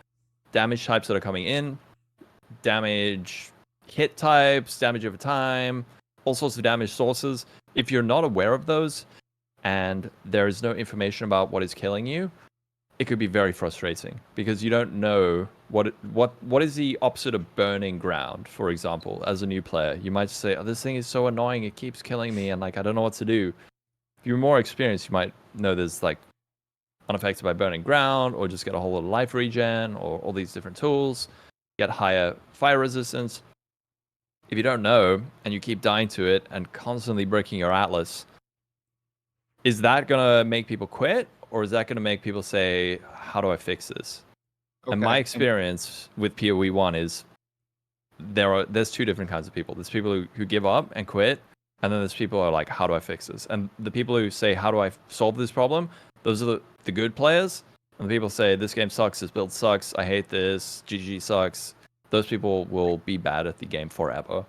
damage types that are coming in, damage hit types, damage over time, all sorts of damage sources. If you're not aware of those and there is no information about what is killing you, it could be very frustrating, because you don't know what is the opposite of burning ground. For example, as a new player, you might say, "Oh, this thing is so annoying; it keeps killing me, and like I don't know what to do." If you're more experienced, you might know there's like unaffected by burning ground, or just get a whole lot of life regen, or all these different tools, get higher fire resistance. If you don't know and you keep dying to it and constantly breaking your atlas, is that gonna make people quit? Or is that going to make people say, how do I fix this? And my experience with PoE1 is there's two different kinds of people. There's people who give up and quit, and then there's people who are like, how do I fix this? And the people who say, how do I solve this problem? Those are the good players. And the people say, this game sucks, this build sucks, I hate this, GG sucks. Those people will be bad at the game forever.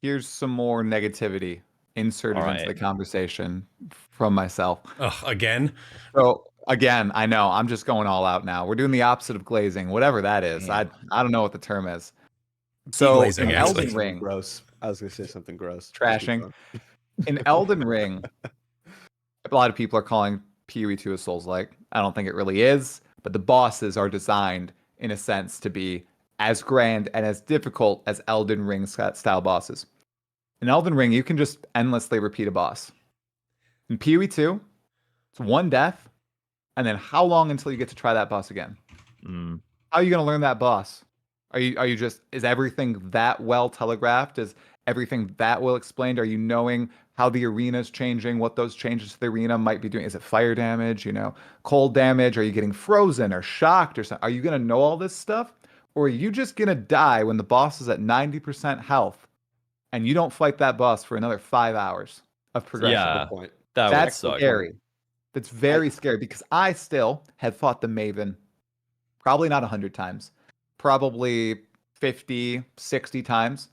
Here's some more negativity inserted into the conversation from myself. Again? So again, I know I'm just going all out now. We're doing the opposite of glazing, whatever that is. I don't know what the term is. So Deglazing, in actually. Elden Ring, Gross. I was gonna say something gross. trashing. In Elden Ring, a lot of people are calling PoE2 a Souls-like. I don't think it really is, but the bosses are designed in a sense to be as grand and as difficult as Elden Ring style bosses. In Elden Ring, you can just endlessly repeat a boss. In PoE2, it's one death, and then how long until you get to try that boss again? How are you going to learn that boss? Is everything that well telegraphed? Is everything that well explained? Are you knowing how the arena is changing, what those changes to the arena might be doing? Is it fire damage, cold damage? Are you getting frozen or shocked or something? Are you going to know all this stuff? Or are you just going to die when the boss is at 90% health and you don't fight that boss for another 5 hours of progression? Yeah, Good point. That's would suck. scary. That's very scary, because I still have fought the Maven probably not 100 times, probably 50, 60 times.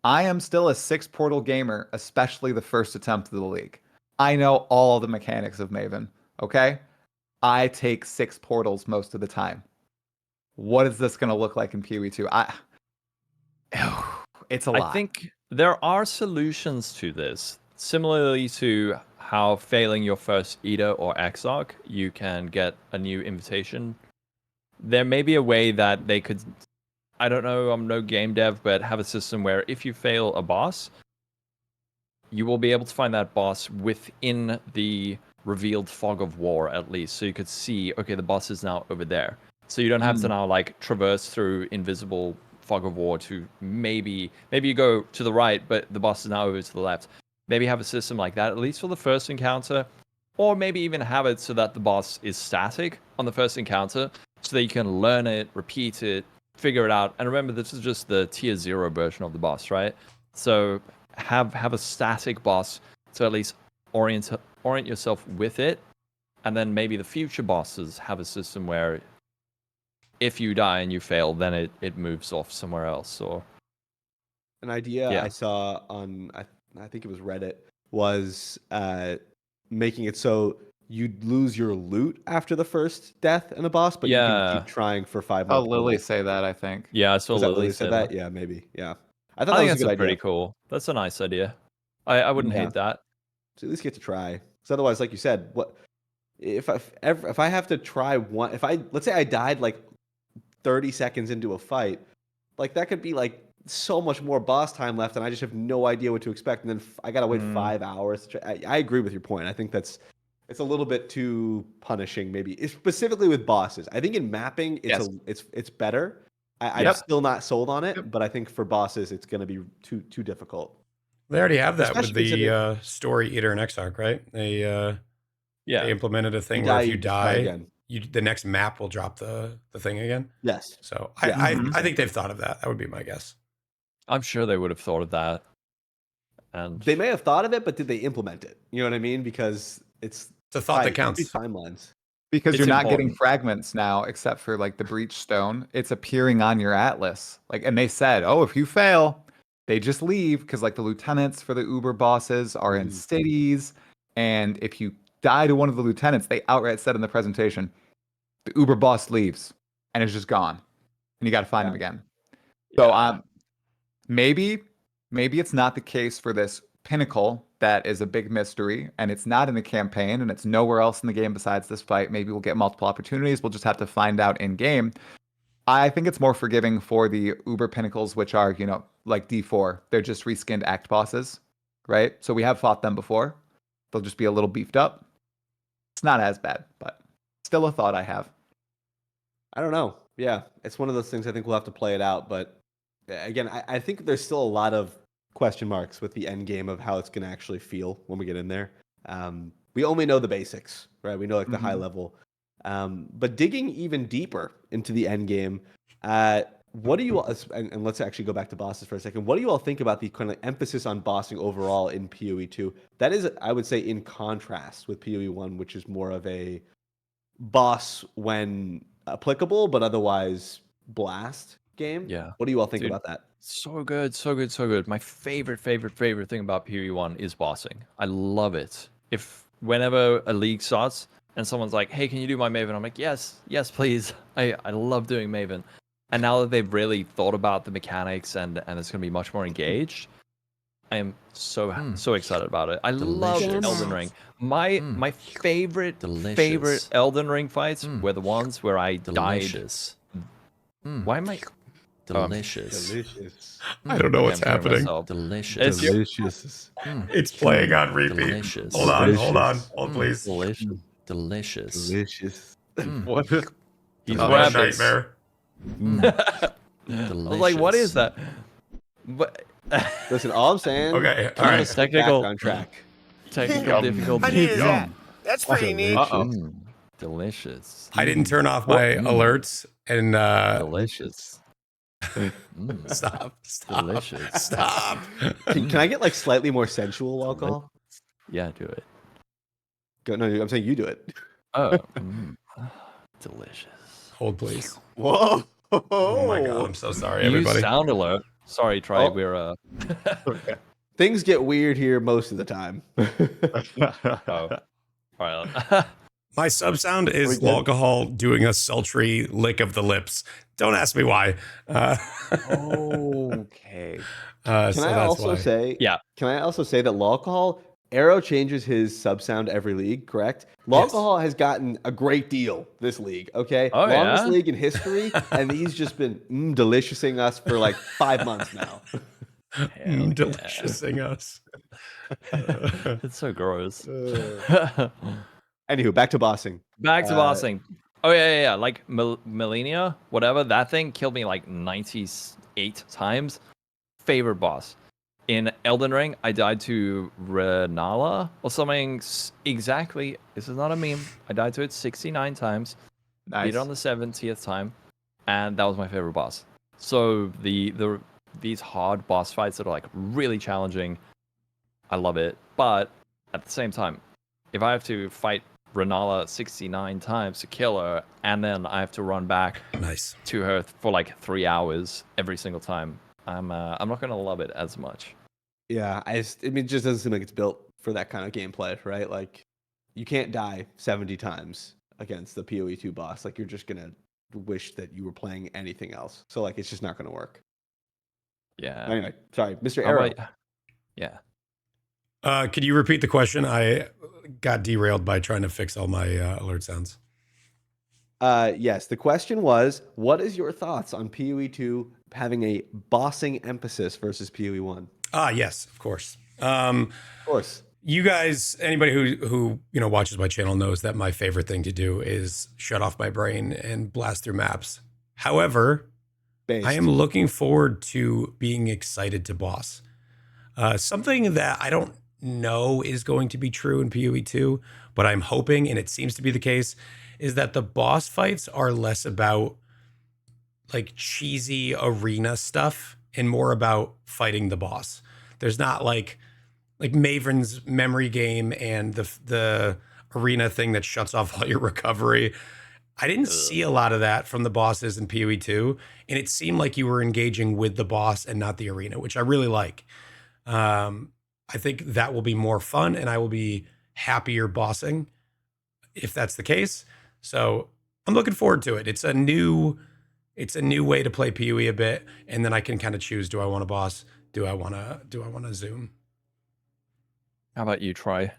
I am still a 6-portal gamer, especially the first attempt of the league. I know all the mechanics of Maven, okay? I take 6 portals most of the time. What is this going to look like in PoE2? It's a lot. I think there are solutions to this. Similarly to how failing your first Eater or Exarch, you can get a new invitation. There may be a way that they could, I don't know, I'm no game dev, but have a system where if you fail a boss, you will be able to find that boss within the revealed fog of war, at least. So you could see, okay, the boss is now over there. So you don't have to now like traverse through invisible fog of war to maybe you go to the right, but the boss is now over to the left. Maybe have a system like that, at least for the first encounter, or maybe even have it so that the boss is static on the first encounter, so that you can learn it, repeat it, figure it out. And remember, this is just the tier 0 version of the boss, right? So have a static boss to at least orient yourself with it, and then maybe the future bosses have a system where if you die and you fail, then it moves off somewhere else. Or an idea I saw on I think it was Reddit was making it so you'd lose your loot after the first death in a boss, but you can keep trying for 5 more. Oh, Lily say that, I think. Yeah, I saw Lily say that. Yeah, maybe. Yeah, I thought I that think was a good idea. pretty cool. That's a nice idea. I wouldn't hate that. So at least get to try. Because otherwise, like you said, what if I have to try one? Let's say I died like 30 seconds into a fight, like that could be like so much more boss time left, and I just have no idea what to expect, and then I gotta wait 5 hours. I agree with your point. I think it's a little bit too punishing, maybe specifically with bosses. I think in mapping, it's better, I'm Yep. still not sold on it, Yep. but I think for bosses, it's going to be too difficult. They already have that with Especially considering- the story Eater and Exarch, right? They implemented a thing You where die, if you you just try die, again. the next map will drop the thing again. Yes. So Yeah. I think they've thought of that. That would be my guess. I'm sure they would have thought of that. And They may have thought of it, but did they implement it? You know what I mean? Because it's It's a thought that tight. counts. These timelines. Because It's you're not getting important. fragments now, except for like the breach stone. It's appearing on your atlas. Like, and they said, oh, if you fail, they just leave because like the lieutenants for the Uber bosses are in cities, and if you die to one of the lieutenants, they outright said in the presentation, the Uber boss leaves and is just gone, and you got to find him again. So maybe it's not the case for this pinnacle that is a big mystery, and it's not in the campaign, and it's nowhere else in the game besides this fight. Maybe we'll get multiple opportunities. We'll just have to find out in game. I think it's more forgiving for the Uber pinnacles, which are, you know, like D4. They're just reskinned act bosses, right? So we have fought them before. They'll just be a little beefed up. It's not as bad, but still a thought I have. I don't know. Yeah, it's one of those things. I think we'll have to play it out. But again, I think there's still a lot of question marks with the end game of how it's going to actually feel when we get in there. We only know the basics, right? We know like the high level. But digging even deeper into the end game, what do you all, and let's actually go back to bosses for a second. What do you all think about the kind of emphasis on bossing overall in PoE2? That is, I would say, in contrast with PoE1, which is more of a boss when applicable, but otherwise blast game. Yeah. What do you all think Dude, about that? So good, so good, so good. My favorite thing about PoE1 is bossing. I love it. Whenever a league starts and someone's like, hey, can you do my Maven? I'm like, yes, please. I love doing Maven. And now that they've really thought about the mechanics and it's going to be much more engaged, I am so excited about it. I love Elden Ring. My favorite Elden Ring fights were the ones where I died. Why am I... Delicious. Delicious. I don't know what's I'm hearing happening. myself. Delicious. Delicious. It's playing on repeat. Delicious. Hold on, Delicious. hold please. Delicious. Delicious. Delicious. What? He's Oh, grabbed it. nightmare. I was like, what is that? But Listen, all I'm saying. Okay, come all on, right. let's get Technical- back on track. technical difficulty. I needed that. That's pretty neat. Delicious. I didn't turn off my alerts and Delicious. stop. Delicious. Stop. Can I get like slightly more sensual alcohol? Yeah, do it. Go, no, I'm saying you do it. Oh, delicious. Hold please. Whoa. Oh my god, I'm so sorry, You everybody. sound alert. Sorry, Tri. Oh. We're Things get weird here most of the time. oh. All right. My sub sound is We good? Lolcohol doing a sultry lick of the lips. Don't ask me why. Okay. Can so I that's also why. say? Yeah. Can I also say that Lolcohol Arrow changes his sub sound every league, correct? Lolcohol has gotten a great deal this league. Okay, Oh, longest yeah? league in history, and he's just been deliciousing us for like 5 months now. Deliciousing us. It's so gross. Anywho, back to bossing. Back to bossing. Oh yeah. Like Millennia, whatever. That thing killed me like 98 times. Favorite boss. In Elden Ring, I died to Renala or something exactly. This is not a meme. I died to it 69 times. Nice. Beat it on the 70th time, and that was my favorite boss. So these hard boss fights that are like really challenging, I love it. But at the same time, if I have to fight Renala 69 times to kill her, and then I have to run back Nice. to her for like 3 hours every single time, I'm not gonna love it as much. Yeah, I mean, it just doesn't seem like it's built for that kind of gameplay, right? Like, you can't die 70 times against the PoE2 boss. Like, you're just gonna wish that you were playing anything else. So, like, it's just not gonna work. Yeah. Anyway, sorry, Mr. How Arrow. about- yeah. Could you repeat the question? I got derailed by trying to fix all my alert sounds. Yes, the question was, what is your thoughts on PoE2 having a bossing emphasis versus PoE1? Yes, of course. Of course. You guys, anybody who watches my channel knows that my favorite thing to do is shut off my brain and blast through maps. However, based. I am looking forward to being excited to boss. Something that I don't know is going to be true in PoE2, but I'm hoping, and it seems to be the case, is that the boss fights are less about like cheesy arena stuff and more about fighting the boss. There's not like Maven's memory game and the arena thing that shuts off all your recovery. I didn't see a lot of that from the bosses in PoE2, and it seemed like you were engaging with the boss and not the arena, which I really like. I think that will be more fun, and I will be happier bossing if that's the case. So I'm looking forward to it. It's a new way to play PoE a bit, and then I can kind of choose: do I want to boss? Do I want to zoom? How about you, Troy?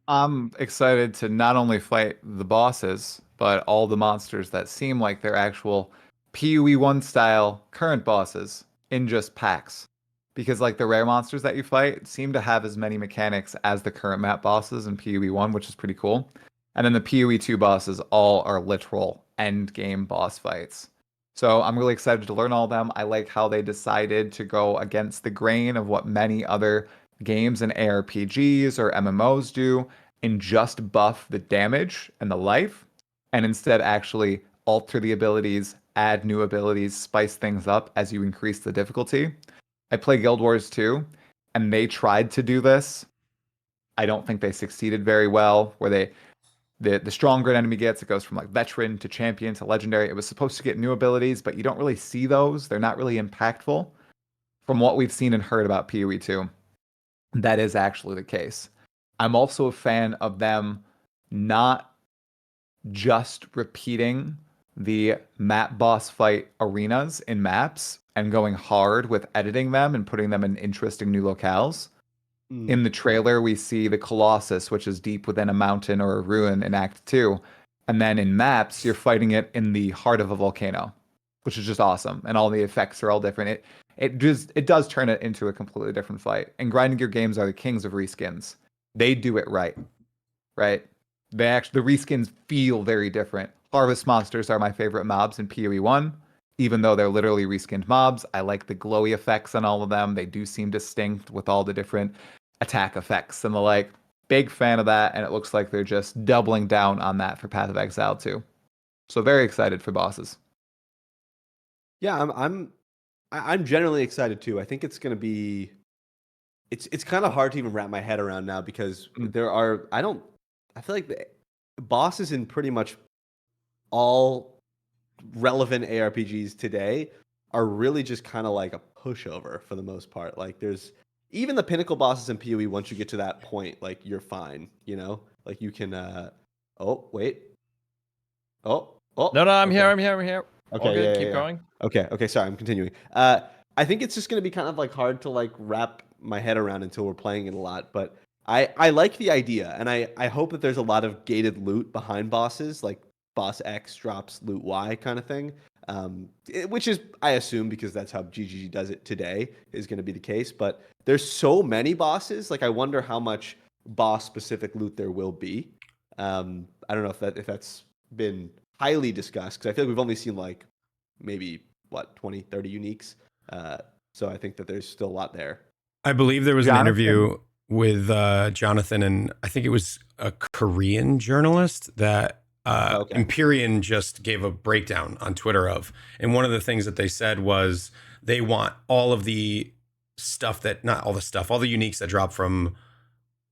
I'm excited to not only fight the bosses, but all the monsters that seem like they're actual PoE1 style current bosses in just packs. Because like the rare monsters that you fight seem to have as many mechanics as the current map bosses in PoE1, which is pretty cool. And then the PoE2 bosses all are literal end game boss fights. So I'm really excited to learn all of them. I like how they decided to go against the grain of what many other games and ARPGs or MMOs do and just buff the damage and the life and instead actually alter the abilities, add new abilities, spice things up as you increase the difficulty. I play Guild Wars 2 and they tried to do this. I don't think they succeeded very well where the stronger an enemy gets, it goes from like veteran to champion to legendary. It was supposed to get new abilities, but you don't really see those. They're not really impactful. From what we've seen and heard about PoE2, that is actually the case. I'm also a fan of them not just repeating the map boss fight arenas in maps and going hard with editing them and putting them in interesting new locales. In the trailer, we see the Colossus, which is deep within a mountain or a ruin in Act 2. And then in maps, you're fighting it in the heart of a volcano, which is just awesome. And all the effects are all different. It does turn it into a completely different fight. And grinding gear games are the kings of reskins. They do it right. Right? The reskins feel very different. Harvest monsters are my favorite mobs in PoE1. Even though they're literally reskinned mobs, I like the glowy effects on all of them. They do seem distinct with all the different attack effects and the like. Big fan of that, and it looks like they're just doubling down on that for Path of Exile too. So very excited for bosses. Yeah, I'm generally excited too. I think it's going to be it's kind of hard to even wrap my head around now because I feel like the bosses in pretty much all relevant ARPGs today are really just kind of like a pushover for the most part. Like there's even the pinnacle bosses in PoE, once you get to that point, like you're fine, you know? Like you can oh, wait. Oh, No, I'm okay. here. I'm here. Okay, All good. yeah, Keep yeah. going. Okay, sorry, I'm continuing. I think it's just going to be kind of like hard to like wrap my head around until we're playing it a lot, but I like the idea, and I hope that there's a lot of gated loot behind bosses, like boss X drops loot Y kind of thing, which is, I assume, because that's how GGG does it today, is going to be the case, but there's so many bosses, like I wonder how much boss-specific loot there will be. I don't know if that's been highly discussed, because I feel like we've only seen like maybe, 20, 30 uniques. So I think that there's still a lot there. I believe there was an Jonathan. interview with Jonathan, and I think it was a Korean journalist that Okay. Empyrean just gave a breakdown on Twitter of. And one of the things that they said was they want all of the stuff all the uniques that drop from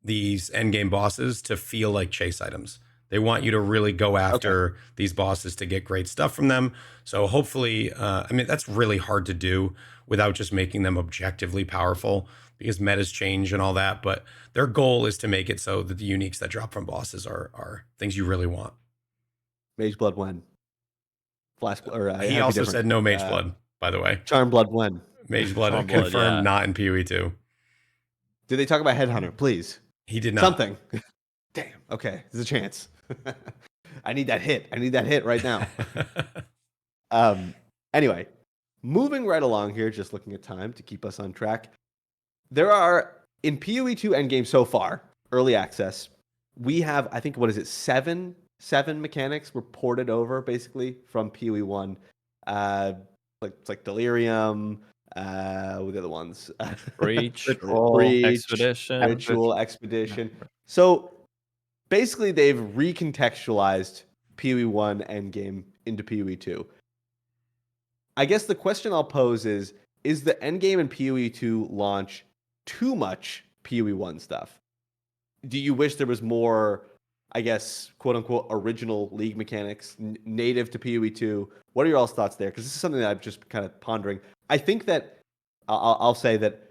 these endgame bosses to feel like chase items. They want you to really go after these bosses to get great stuff from them. So hopefully, I mean, that's really hard to do without just making them objectively powerful because metas change and all that. But their goal is to make it so that the uniques that drop from bosses are things you really want. Mage Blood when? Flask or He also said no Mage Blood, by the way. Charm Blood when? Mage Blood Charm Blood, confirmed yeah. not in PoE2. Did they talk about Headhunter? Please. He did not. Something. Damn. Okay. There's a chance. I need that hit. I need that hit right now. Anyway, moving right along here, just looking at time to keep us on track. There are, in PoE2 endgame so far, early access, we have, I think, what is it, seven mechanics were ported over, basically, from PoE1. it's like Delirium. What are the other ones? Breach, Breach, Expedition. Ritual, Expedition. So basically, they've recontextualized PoE1 Endgame into PoE2. I guess the question I'll pose is the Endgame and PoE2 launch too much PoE1 stuff? Do you wish there was more, I guess, quote unquote, original League mechanics native to PoE2? What are your all's thoughts there? Because this is something that I'm just kind of pondering. I think that I'll say that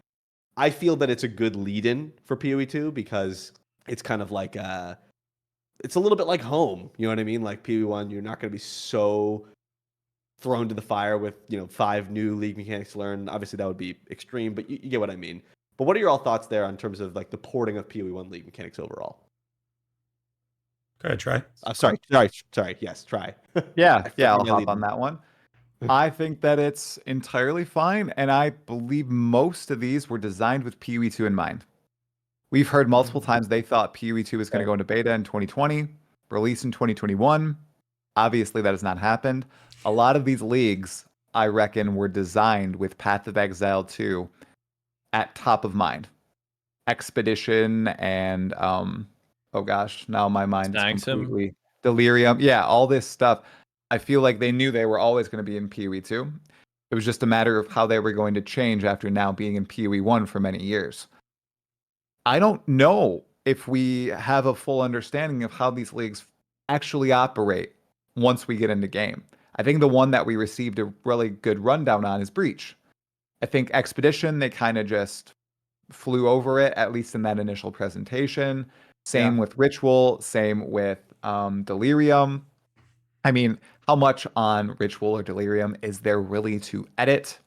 I feel that it's a good lead-in for PoE2 because it's kind of like it's a little bit like home. You know what I mean? Like PoE1, you're not going to be so thrown to the fire with 5 new League mechanics to learn. Obviously, that would be extreme, but you get what I mean. But what are your all thoughts there in terms of like the porting of PoE1 League mechanics overall? Go ahead, try. Sorry. Yes, try. Yeah, I'll forgot my hop lead on in. that one. I think that it's entirely fine, and I believe most of these were designed with PoE2 in mind. We've heard multiple times they thought PoE2 was going to go into beta in 2020, release in 2021. Obviously, that has not happened. A lot of these leagues, I reckon, were designed with Path of Exile 2 at top of mind. Expedition and oh gosh, now my mind is Sanctum. completely Delirium. Yeah, all this stuff. I feel like they knew they were always going to be in PoE2. It was just a matter of how they were going to change after now being in PoE1 for many years. I don't know if we have a full understanding of how these leagues actually operate once we get into game. I think the one that we received a really good rundown on is Breach. I think Expedition, they kind of just flew over it, at least in that initial presentation. Same with Ritual, same with Delirium. I mean, how much on Ritual or Delirium is there really to edit?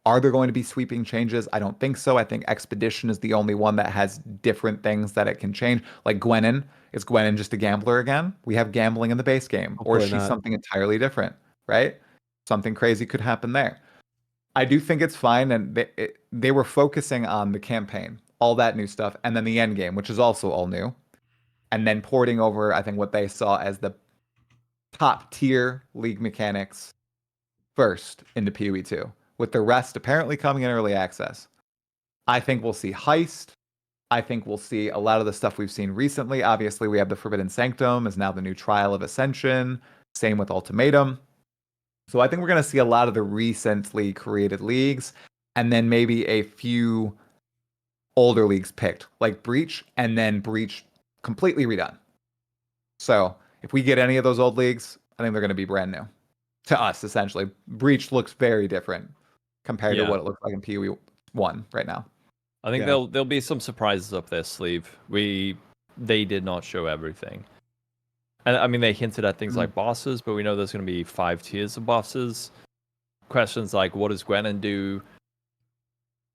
Are there going to be sweeping changes? I don't think so. I think Expedition is the only one that has different things that it can change. Like Gwenin. Is Gwenin just a gambler again? We have gambling in the base game. Or is she something entirely different, right? Something crazy could happen there. I do think it's fine, and they were focusing on the campaign, all that new stuff, and then the end game, which is also all new, and then porting over, I think, what they saw as the top tier League mechanics first into PoE2, with the rest apparently coming in early access. I think we'll see Heist. I think we'll see a lot of the stuff we've seen recently. Obviously, we have the Forbidden Sanctum is now the new Trial of Ascension. Same with Ultimatum. So I think we're going to see a lot of the recently created leagues, and then maybe a few older leagues picked, like Breach, and then Breach completely redone. So if we get any of those old leagues, I think they're going to be brand new to us, essentially. Breach looks very different compared to what it looks like in PoE1 right now. I think there'll be some surprises up their sleeve. They did not show everything. And I mean, they hinted at things like bosses, but we know there's going to be 5 tiers of bosses. Questions like, what does Gwenin do?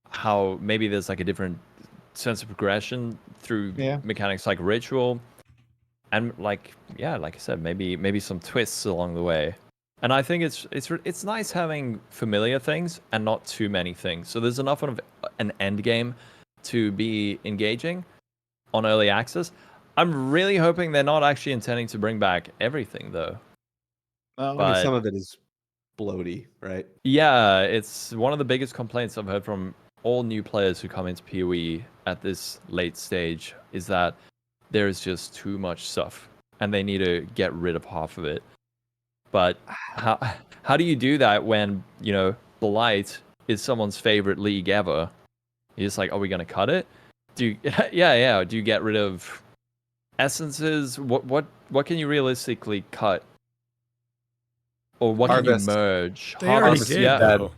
How maybe there's like a different sense of progression through mechanics like Ritual. And like I said, maybe some twists along the way. And I think it's nice having familiar things and not too many things. So there's enough of an end game to be engaging on early access. I'm really hoping they're not actually intending to bring back everything, though. Well, I mean, some of it is bloaty, right? Yeah, it's one of the biggest complaints I've heard from all new players who come into PoE at this late stage is that there's just too much stuff, and they need to get rid of half of it. But how do you do that when, Blight is someone's favorite league ever? You're just like, are we going to cut it? Do you get rid of essences? What can you realistically cut? Or what Harvest. can you merge? They already Harvest, did, though.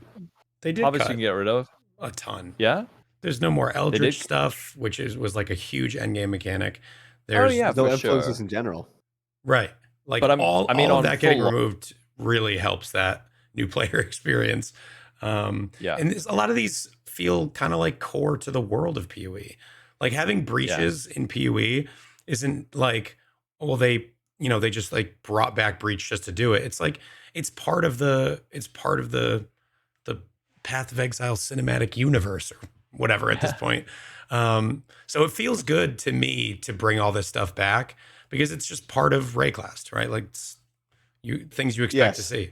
They did Harvest cut you can get rid of. a ton. Yeah? There's no more Eldritch stuff, which was like a huge endgame mechanic. There's no influences in general. Right. Like, but all of that getting removed really helps that new player experience. And a lot of these feel kind of like core to the world of PoE. Like having breaches in PoE isn't like, well, they just like brought back Breach just to do it. It's like it's part of the Path of Exile cinematic universe or whatever at this point. So it feels good to me to bring all this stuff back because it's just part of Rayclast, right? Like things you expect to see.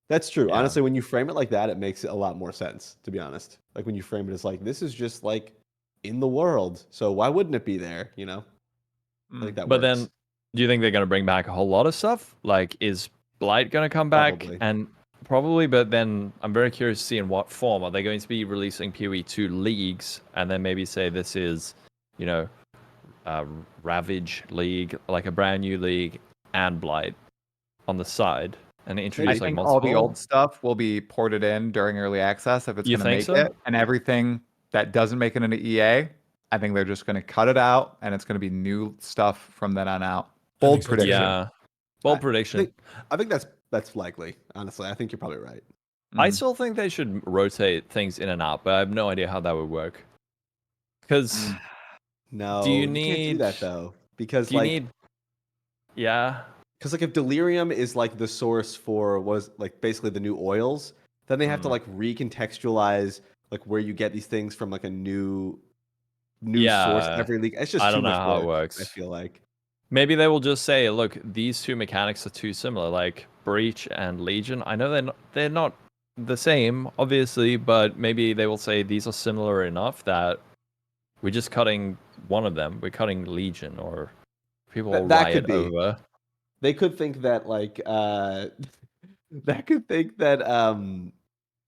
That's true. Yeah. Honestly, when you frame it like that, it makes a lot more sense, to be honest. Like when you frame it as like, this is just like in the world. So why wouldn't it be there? You know? I think that But works. then, do you think they're going to bring back a whole lot of stuff? Like, is Blight going to come back? Probably. And probably, but then I'm very curious to see in what form. Are they going to be releasing PoE2 leagues and then maybe say this is, you know, Ravage League, like a brand new league, and Blight on the side, and I introduce like think all the multiple? old stuff will be ported in during early access if it's You going to think make so? it, and everything that doesn't make it into EA, I think they're just going to cut it out, and it's going to be new stuff from then on out. I Bold think so too. prediction. Yeah, bold I prediction. think that's likely. Honestly, I think you're probably right. I Mhm. still think they should rotate things in and out, but I have no idea how that would work. Because No, do you can't do need that though, because Do you like, need? Yeah, because like if delirium is like the source for was like basically the new oils, then they have to like recontextualize like where you get these things from like a new source yeah. every league. It's just I too don't know much how it work. works. I feel like. Maybe they will just say, look, these two mechanics are too similar, like Breach and Legion. I know they're not the same, obviously, but maybe they will say these are similar enough that we're just cutting one of them. We're cutting Legion, or people will That could riot be. over. They could think that like that could think that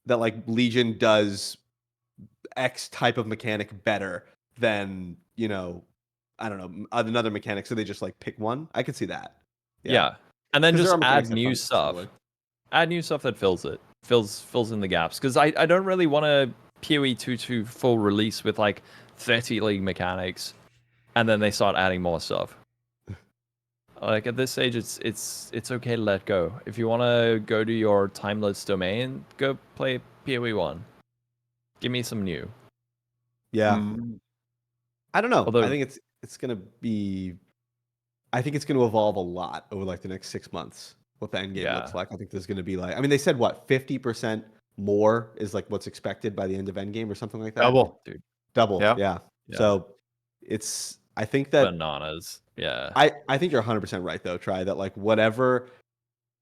that like Legion does X type of mechanic better than, you know, I don't know, another mechanic, so they just like pick one. I could see that. Yeah. And then 'Cause there just are mechanics add that new function stuff. similarly. Add new stuff that fills in the gaps. Because I don't really want a PoE 2 full release with like 30 league mechanics, and then they start adding more stuff. Like at this stage, it's okay to let go. If you want to go to your timeless domain, go play PoE1. Give me some new. Yeah. Mm. I don't know. Although- I think it's gonna be. I think it's gonna evolve a lot over like the next 6 months. What the end game looks Yeah. like. I think there's gonna be like. I mean, they said what 50% more is like what's expected by the end of Endgame or something like that. Double. Double. Yeah. Yeah. Yeah. So it's. I think that Bananas. Yeah. I think you're 100% right though. Try that like whatever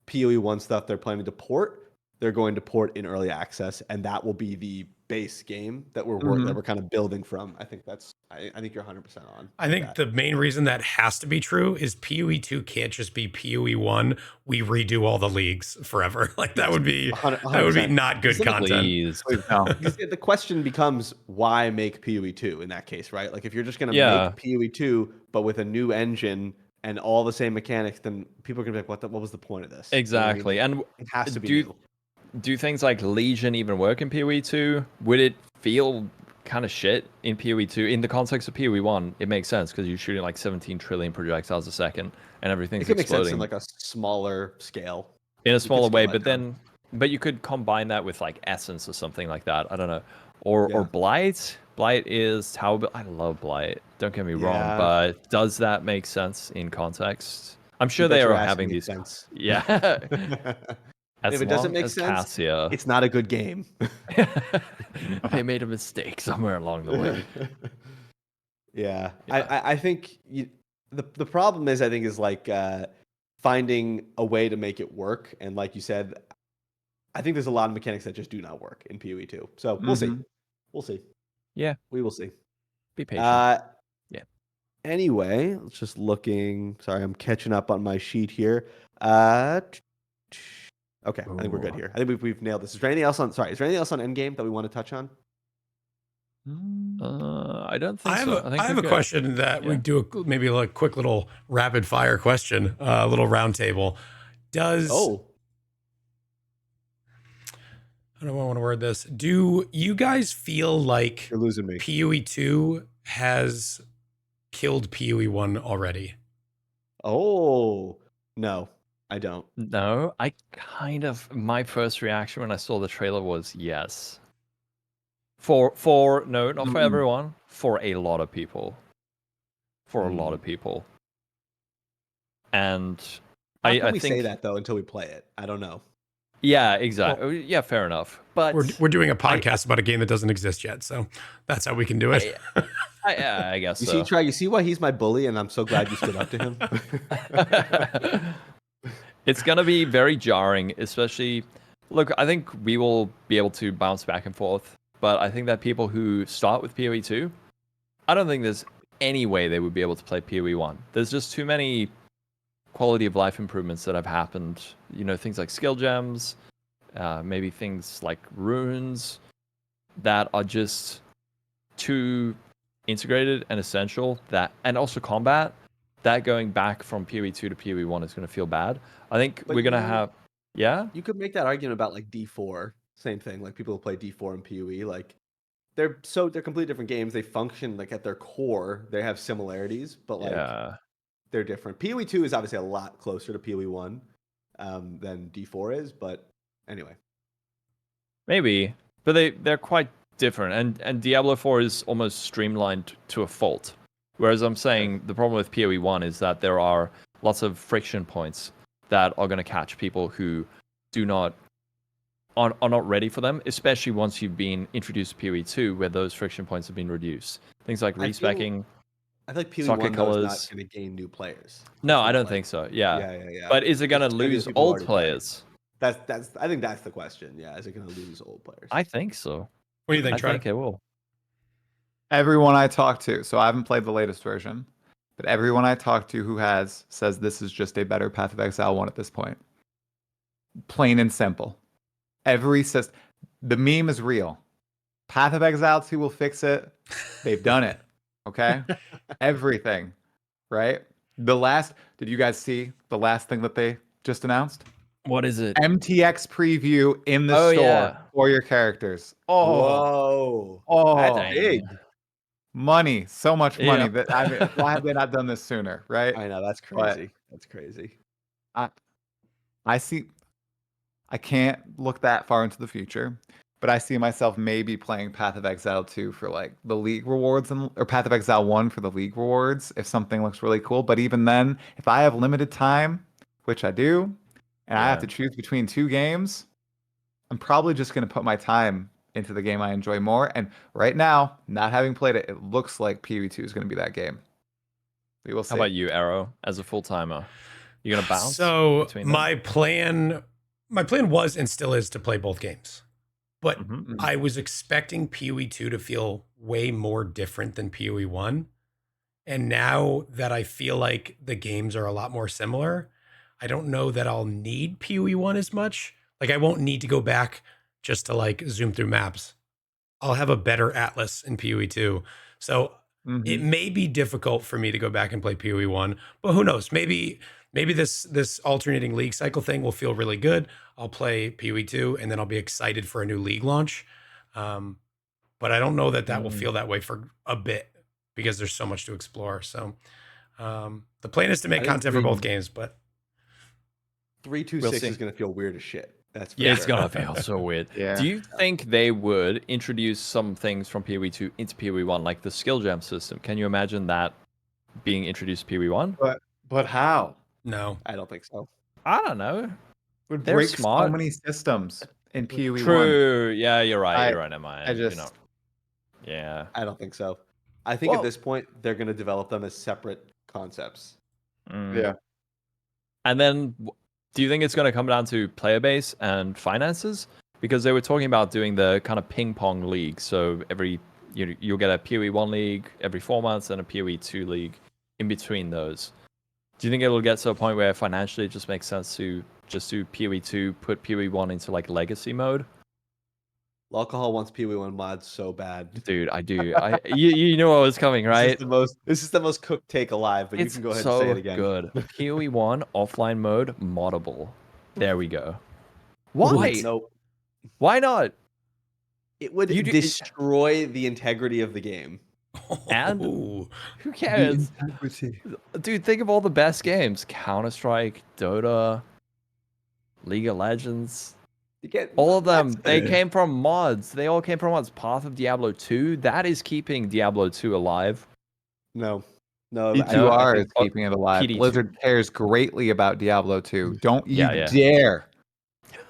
PoE1 stuff they're planning to port, they're going to port in early access, and that will be the base game that we're kind of building from. I think I think you're 100% on. I think the main reason that has to be true is PoE2 can't just be PoE1. We redo all the leagues forever. Like that would be 100%. not good content. Please. No. Because the question becomes why make PoE2 in that case, right? Like if you're just going to Yeah. make PoE2 but with a new engine and all the same mechanics, then people are going to be like, what was the point of this? You know what I mean? Exactly. And It has to be do new. do things like Legion even work in PoE2? Would it feel kind of shit in PoE2? In the context of PoE1, it makes sense because you're shooting like 17 trillion projectiles a second and It everything's could make sense exploding in like a smaller scale. in a could smaller way. scale that But down. but you could combine that with like Essence or something like that. I don't know. Or Yeah. Blight. Blight is Tower. I love Blight. Don't get me wrong, Yeah. but does that make sense in context? I'm sure You bet they your are ass it having makes these. sense. Yeah. As If it doesn't long make as sense, Cassia. it's not a good game. They made a mistake somewhere along the way. Yeah. Yeah. I think the problem is I think is like finding a way to make it work, and like you said, I think there's a lot of mechanics that just do not work in PoE2. So we'll see. We'll see. Yeah. We will see. Be patient. Yeah. Anyway, let's just looking. Sorry, I'm catching up on my sheet here. Okay, I think we're good Ooh. here. I think we've nailed this. Is there anything else on? Sorry, is there anything else on Endgame that we want to touch on? I don't think I have so. a, think I have we're a good. question that we Yeah. do maybe a quick little rapid fire question, a little round table. Does Oh, I don't know how I want to word this. Do you guys feel like you're losing me. PoE2 has killed PoE1 already? Oh, no, I don't. No, I kind of. My first reaction when I saw the trailer was yes. For no, not for everyone. For a lot of people. For a lot of people. And How can I we think say that though until we play it? I don't know. yeah, exactly. Yeah, fair enough. But We're doing a podcast about a game that doesn't exist yet, so that's how we can do it. I guess You so. see, you see why he's my bully, and I'm so glad you stood up to him. It's gonna be very jarring, especially Look, I think we will be able to bounce back and forth, but I think that people who start with PoE2, I don't think there's any way they would be able to play PoE1. There's just too many quality of life improvements that have happened. You know, things like skill gems, maybe things like runes that are just too integrated and essential, that, and also combat, that going back from PoE2 to PoE1 is going to feel bad. I think But we're going to have, yeah? You could make that argument about like D4, same thing. Like people who play D4 and PoE, like they're completely different games. They function like at their core, they have similarities, but like Yeah. they're different. PoE2 is obviously a lot closer to PoE1 than D4 is, but anyway. Maybe, but they're quite different, and Diablo 4 is almost streamlined to a fault. Whereas I'm saying the problem with PoE1 is that there are lots of friction points that are going to catch people who are not ready for them, especially once you've been introduced to PoE2, where those friction points have been reduced. Things like respecking. I feel like PoE1 socket though, is colors. not going to gain new players. No, It's I not don't like- think so. Yeah. Yeah. But is it going to It's gonna be the lose people who old already play. players? I think that's the question. Yeah, is it going to lose old players? I think so. What do you think, I Trey? think it will. Everyone I talk to, so I haven't played the latest version, but everyone I talk to who has says this is just a better Path of Exile 1 at this point. Plain and simple. The meme is real. Path of Exile 2 will fix it. They've done it. Okay? Everything. Right? Did you guys see the last thing that they just announced? What is it? MTX preview in the Oh, store yeah. for your characters. Whoa. Oh, That's big. money, so much money. Yeah. That I mean, why have they not done this sooner, right? I know, that's crazy. That's crazy. I see. I can't look that far into the future, but I see myself maybe playing Path of Exile 2 for like the League rewards or Path of Exile 1 for the League rewards if something looks really cool. But even then, if I have limited time, which I do, and I have Yeah. to choose between two games, I'm probably just going to put my time into the game I enjoy more. And right now, not having played it, it looks like PoE2 is going to be that game. We will see. How about you, Arrow, as a full timer? You gonna bounce? So between them? my plan was and still is to play both games, but Mhm. I was expecting PoE2 to feel way more different than PoE1, and now that I feel like the games are a lot more similar, I don't know that I'll need PoE1 as much. Like I won't need to go back just to like zoom through maps. I'll have a better atlas in PoE2, so it may be difficult for me to go back and play PoE1, but who knows? Maybe this alternating league cycle thing will feel really good. I'll play PoE2 and then I'll be excited for a new league launch. But I don't know that will feel that way for a bit because there's so much to explore. So the plan is to make I think content for both games, but 326 see. is going to feel weird as shit. That's for It's sure. gonna feel so weird. Yeah. Do you think they would introduce some things from PoE2 into PoE1, like the skill gem system? Can you imagine that being introduced to PoE1? But how? no. I don't think so. I don't know. Would They're break smart. so many systems in PoE1. True. Yeah, you're right. I- You're right. Am I? just- Yeah. I don't think so. I think Well- at this point they're going to develop them as separate concepts. Mm. Yeah. And then, do you think it's going to come down to player base and finances? Because they were talking about doing the kind of ping pong league. So you'll get a PoE1 league every 4 months and a PoE2 league in between those. Do you think it'll get to a point where financially it just makes sense to just do PoE2, put PoE1 into like legacy mode? Lolcohol wants PoE1 mods so bad. Dude, I do. You know what was coming, right? This is the most cooked take alive, but you can go ahead and say it again. Good. PoE1 offline mode moddable. There we go. Why? Nope. Why not? It would You do- destroy the integrity of the game. And Ooh. who cares? Dude, think of all the best games. Counter-Strike, Dota, League of Legends. You get All of them, that's they good. came from mods. They all came from mods. Path of Diablo 2, that is keeping Diablo 2 alive. No. I P2R is think- keeping it alive. PD2. Blizzard cares greatly about Diablo 2. Don't you Yeah, yeah. dare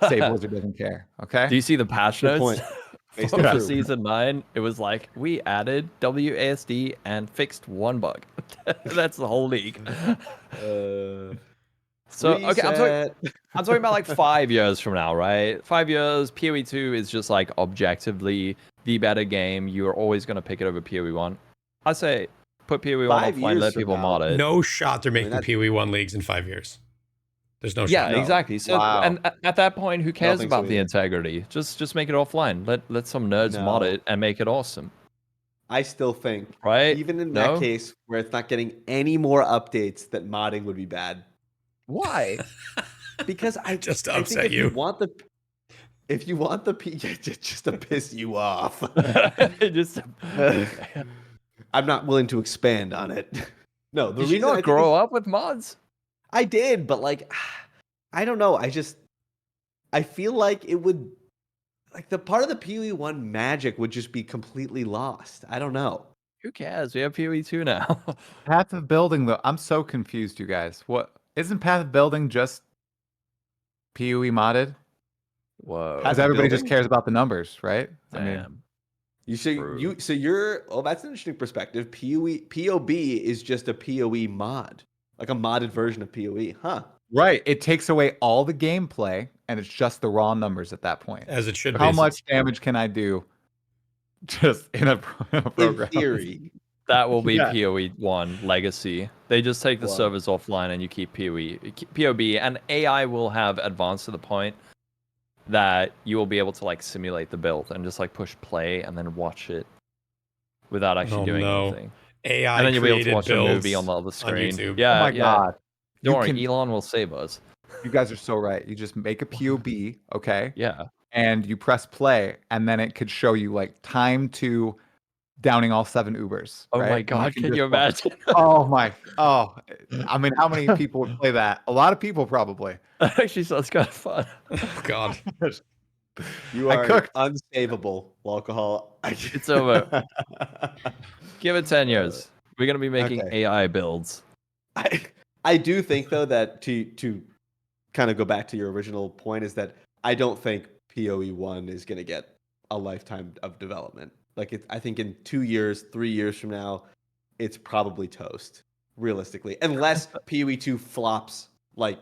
say Blizzard doesn't care. Okay. Do you see the patch Good notes? point. Makes For it true. season 9, it was like, we added WASD and fixed one bug. That's the whole league. So okay, Reset. I'm talking about like 5 years from now, right? 5 years, PoE2 is just like objectively the better game. You're always gonna pick it over PoE1. I say put PoE1 5 offline, years let from people now. mod it. No shot they're making that- PoE1 leagues in 5 years. There's no Yeah, shot. No. exactly. So Wow. and at that point, who cares think so about the either. integrity? Just make it offline. Let some nerds mod No. it and make it awesome. I still think, Right? even in No? that case where it's not getting any more updates, that modding would be bad. Why? Because Just to I think upset if you. you want the just to piss you off, Just I'm not willing to expand on it. No, the did you reason I not think grow up with mods? I did, but like, I don't know. I feel like it would, like the part of the PoE1 magic would just be completely lost. I don't know. Who cares? We have PoE2 now. Path of Building, though, I'm so confused, you guys. What isn't Path of Building just PoE modded? Whoa. Path Because of everybody just Building? cares about the numbers, right? I mean, Damn. So you're oh, that's an interesting perspective. POB is just a PoE mod, like a modded version of PoE, huh? right. It takes away all the gameplay, and it's just the raw numbers at that point. As it should How be. much damage can I do just in a program? In theory, That will be Yeah. PoE1 legacy. They just take the Wow. servers offline and you keep PoB, and AI will have advanced to the point that you will be able to like simulate the build and just like push play and then watch it without actually Oh, doing no. anything. AI And then you'll be able to created watch a movie on builds the other screen. YouTube. Yeah, Oh my yeah. god. Don't You worry, can- Elon will save us. You guys are so right. You just make a POB, okay? Yeah. And you press play, and then it could show you like time to downing all 7 Ubers. Oh right? my And god, can just you watch- imagine? Oh, I mean, how many people would play that? A lot of people probably. That actually sounds kind of fun. Oh, God. you I are cooked. unsavable, Lolcohol. It's over. Give it 10 years. We're gonna be making okay. AI builds. I do think though that to kind of go back to your original point is that I don't think PoE1 is going to get a lifetime of development. Like I think in 2 years, 3 years from now, it's probably toast realistically, unless PoE2 flops like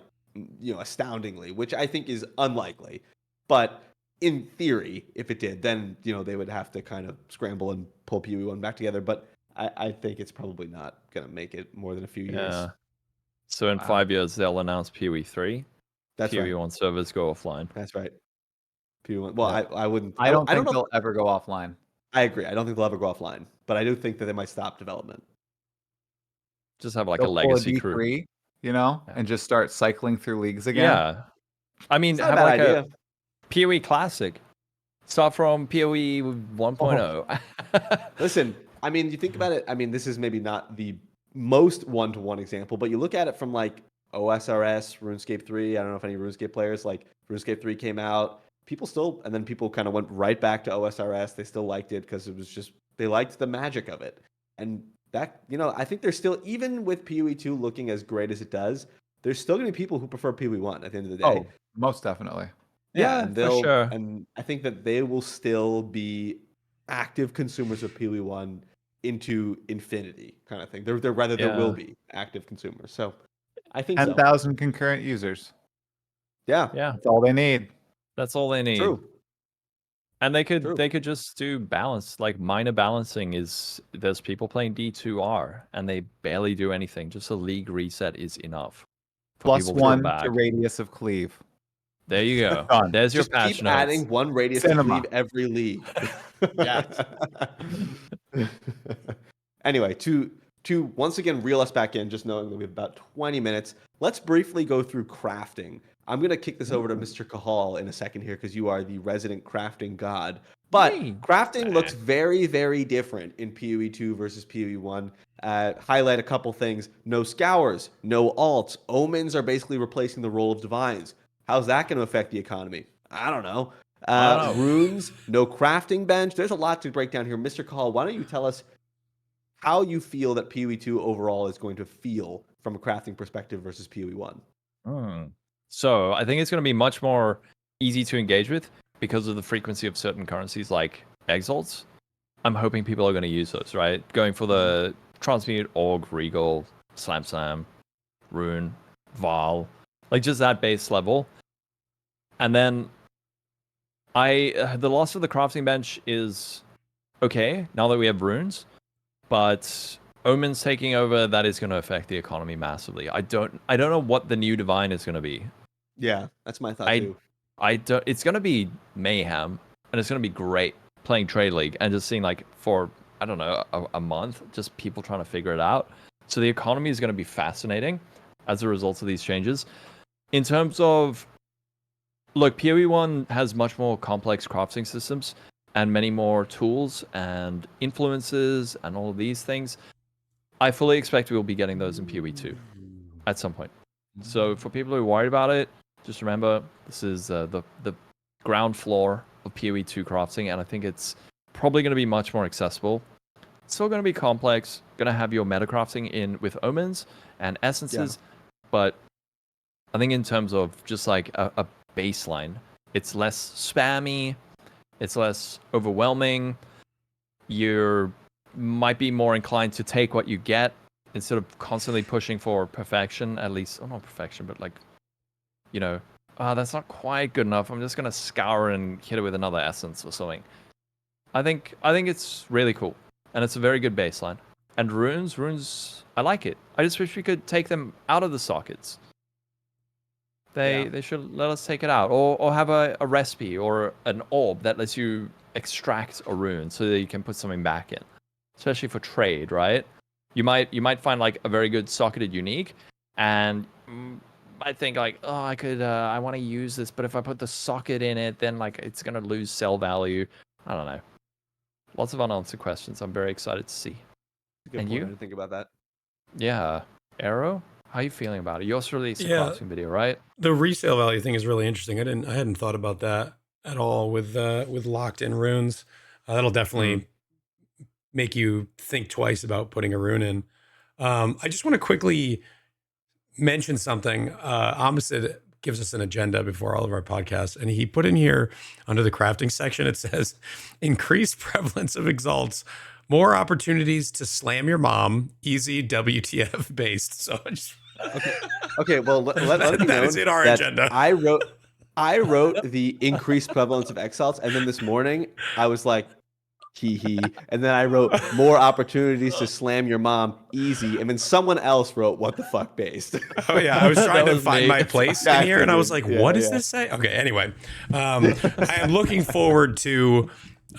astoundingly, which I think is unlikely. But in theory, if it did, then they would have to kind of scramble and pull PoE1 back together. But I think it's probably not going to make it more than a few years. Yeah. So in Wow. 5 years they'll announce PoE3. That's right. PoE1 servers go offline. That's right. PoE1. Well, Yeah. I wouldn't. I don't think know. they'll ever go offline. I agree. I don't think they'll ever go offline, but I do think that they might stop development. Just have like They'll a pull legacy D3, crew. and just start cycling through leagues again. Yeah. I mean, It's not have a bad like idea. a PoE Classic. Start from PoE 1.0. Listen, I mean, you think about it. I mean, this is maybe not the most one-to-one example, but you look at it from like OSRS, RuneScape 3. I don't know if any RuneScape players, like RuneScape 3 came out. And then people kind of went right back to OSRS. They still liked it because it was just, they liked the magic of it. And that, I think there's still, even with PoE2 looking as great as it does, there's still going to be people who prefer PoE1 at the end of the day. Oh, most definitely. Yeah, and for sure. And I think that they will still be active consumers of PoE1 into infinity, kind of thing. There will be active consumers. So I think 10,000 concurrent users. Yeah, Yeah, That's all they need. that's all they need. true. And they True. could just do balance, like minor balancing is there's people playing D2R and they barely do anything. Just a league reset is enough. For Plus people to 1 go back. to radius of cleave. There you go. Done. There's your Just patch keep notes. adding one radius to Cinema. leave every league. Yes. Anyway, to once again reel us back in, just knowing that we have about 20 minutes, let's briefly go through crafting. I'm going to kick this over to Mr. Kahal in a second here because you are the resident crafting god. But Hey. crafting looks very, very different in PoE2 versus PoE1. Highlight a couple things. No scours, no alts. Omens are basically replacing the role of divines. How's that going to affect the economy? I don't know. I don't know. Runes, no crafting bench. There's a lot to break down here. Mr. Kahal, why don't you tell us how you feel that PoE2 overall is going to feel from a crafting perspective versus PoE1? So I think it's going to be much more easy to engage with because of the frequency of certain currencies like exalts. I'm hoping people are going to use those, right? Going for the Transmute, Org, Regal, Slam, Rune, Val. like just that base level. And then the loss of the crafting bench is okay now that we have runes, but Omen's taking over, that is going to affect the economy massively. I don't know what the new divine is going to be. Yeah, that's my thought I too. It's going to be mayhem, and it's going to be great playing Trade League and just seeing like for I don't know a month just people trying to figure it out. So the economy is going to be fascinating as a result of these changes. In terms of look, PoE1 has much more complex crafting systems and many more tools and influences and all of these things. I fully expect we'll be getting those in PoE2 at some point. So for people who are worried about it, just remember this is the ground floor of PoE2 crafting, and I think it's probably going to be much more accessible. It's still going to be complex, going to have your meta crafting in with omens and essences, but I think in terms of just like a baseline, it's less spammy, it's less overwhelming. You might be more inclined to take what you get instead of constantly pushing for perfection, at least, not perfection, but like, you know, that's not quite good enough. I'm just going to scour and hit it with another essence or something. I think it's really cool, and it's a very good baseline. And runes, I like it. I just wish we could take them out of the sockets. They should let us take it out, or have a recipe or an orb that lets you extract a rune so that you can put something back in, especially for trade, right? You might find like a very good socketed unique, and I think like, oh, I want to use this, but if I put the socket in it, then like it's gonna lose sell value. I don't know. Lots of unanswered questions. I'm very excited to see. Good And point. you? I didn't think about that. Yeah, Arrow. How are you feeling about it? You also released a Yeah. crafting video, right? The resale value thing is really interesting. I hadn't thought about that at all with locked in runes. That'll definitely make you think twice about putting a rune in. I just want to quickly mention something. Omnicid gives us an agenda before all of our podcasts, and he put in here under the crafting section, it says increased prevalence of exalts, more opportunities to slam your mom, easy WTF based. So I just Okay, well, let it be that known is in our that agenda. I wrote the increased prevalence of exiles, and then this morning I was like, hee hee, and then I wrote more opportunities to slam your mom, easy, and then someone else wrote what the fuck based. Oh yeah, I was trying That to was find me. my place Yeah, in I here, and I was figured. like, Yeah, "What does yeah. this say?" Okay, anyway, I am looking forward to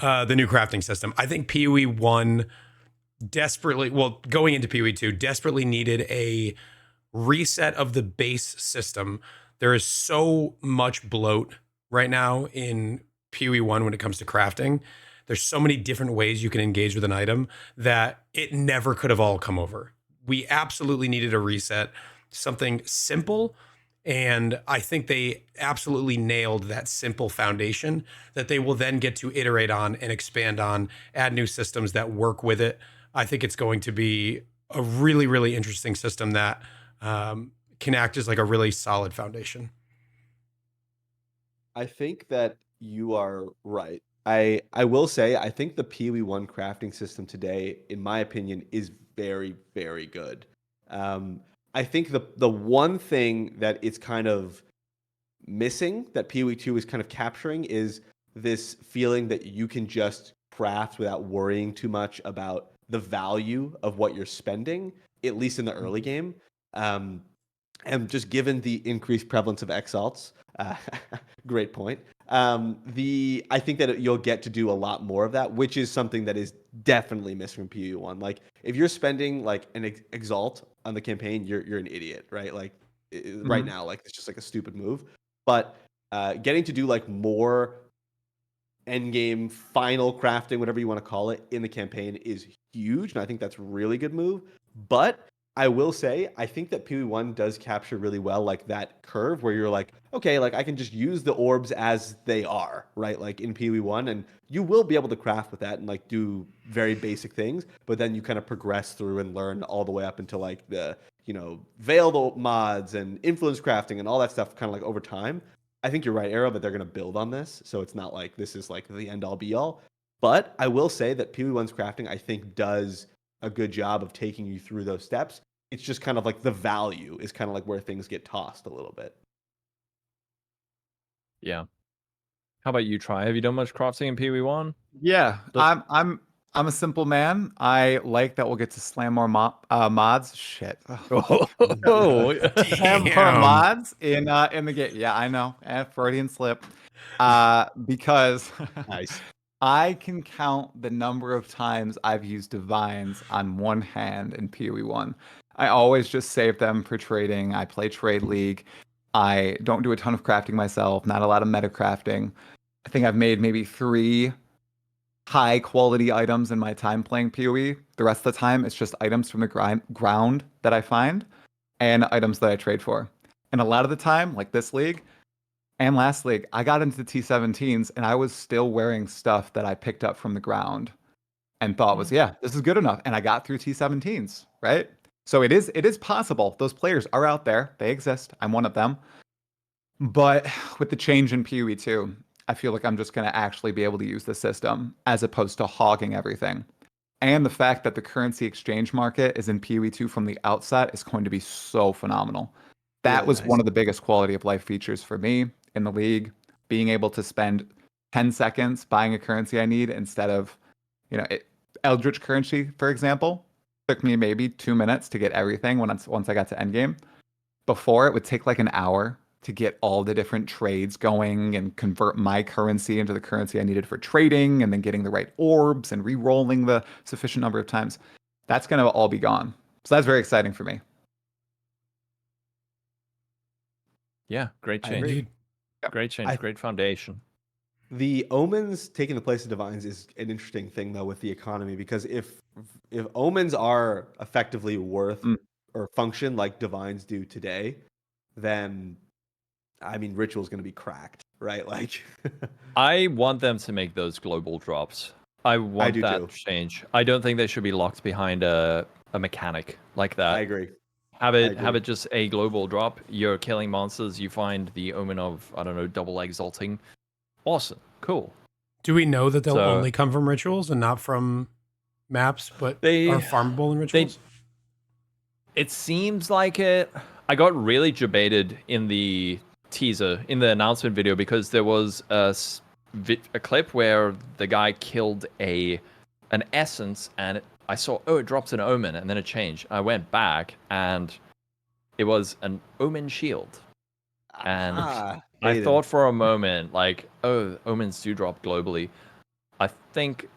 the new crafting system. I think PoE1 going into PoE2 desperately needed a reset of the base system. There is so much bloat right now in PoE1 when it comes to crafting. There's so many different ways you can engage with an item that it never could have all come over. We absolutely needed a reset, something simple. And I think they absolutely nailed that simple foundation that they will then get to iterate on and expand on, add new systems that work with it. I think it's going to be a really, really interesting system that can act as like a really solid foundation. I think that you are right. I will say I think the PoE1 crafting system today, in my opinion, is very, very good. I think the one thing that it's kind of missing that PoE2 is kind of capturing is this feeling that you can just craft without worrying too much about the value of what you're spending, at least in the early game. Um, and just given the increased prevalence of exalts, uh, great point. I think that you'll get to do a lot more of that, which is something that is definitely missing from PoE1. Like if you're spending like an exalt on the campaign, you're an idiot, right? Like right now, like it's just like a stupid move. But getting to do like more end game final crafting, whatever you want to call it, in the campaign is huge, and I think that's a really good move. But I will say, I think that PoE1 does capture really well like that curve where you're like, okay, like I can just use the orbs as they are, right? Like in PoE1, and you will be able to craft with that and like do very basic things, but then you kind of progress through and learn all the way up into like the, veiled mods and influence crafting and all that stuff kind of like over time. I think you're right, Arrow, that they're going to build on this. So it's not like this is like the end all be all. But I will say that PoE1's crafting, I think, does a good job of taking you through those steps. it's just kind of like the value is kind of like where things get tossed a little bit. Yeah. How about you, Try? Have you done much crafting in PoE1? Yeah, Look- I'm a simple man. I like that we'll get to slam more mods. Shit. Oh, Slam more Damn. mods in the game. Yeah, I know. Freudian slip. Because Nice. I can count the number of times I've used divines on one hand in PoE1. I always just save them for trading. I play Trade League. I don't do a ton of crafting myself, not a lot of meta crafting. I think I've made maybe 3 high quality items in my time playing PoE. The rest of the time, it's just items from the ground that I find and items that I trade for. And a lot of the time, like this league and last league, I got into the T17s and I was still wearing stuff that I picked up from the ground and thought was, yeah, this is good enough. And I got through T17s, right? So it is possible. Those players are out there. They exist. I'm one of them. But with the change in PoE2, I feel like I'm just going to actually be able to use the system as opposed to hogging everything. And the fact that the currency exchange market is in PoE2 from the outset is going to be so phenomenal. That Really was nice. one of the biggest quality of life features for me in the league, being able to spend 10 seconds buying a currency I need instead of, Eldritch currency, for example, took me maybe 2 minutes to get everything once I got to endgame. Before, it would take like an hour to get all the different trades going and convert my currency into the currency I needed for trading and then getting the right orbs and re-rolling the sufficient number of times. That's going to all be gone. So that's very exciting for me. yeah, great I change. agree. Indeed. Great change. I- Great foundation. The omens taking the place of divines is an interesting thing though with the economy, because if omens are effectively worth Mm. or function like divines do today, then I mean ritual's going to be cracked, right? Like I want them to make those global drops. I want do that too. change. I don't think they should be locked behind a mechanic like that. I agree. Have agree. it just a global drop. You're killing monsters. You find the omen of, I don't know, double exalting. Awesome. Cool. Do we know that they'll So- only come from rituals and not from maps, but They- are farmable in rituals? It seems like it. I got really debated in the teaser, in the announcement video, because there was a clip where the guy killed an essence, and I saw, oh, it drops an omen, and then it changed. I went back, and it was an omen shield. And I hated. thought for a moment, like, oh, omens do drop globally. I think,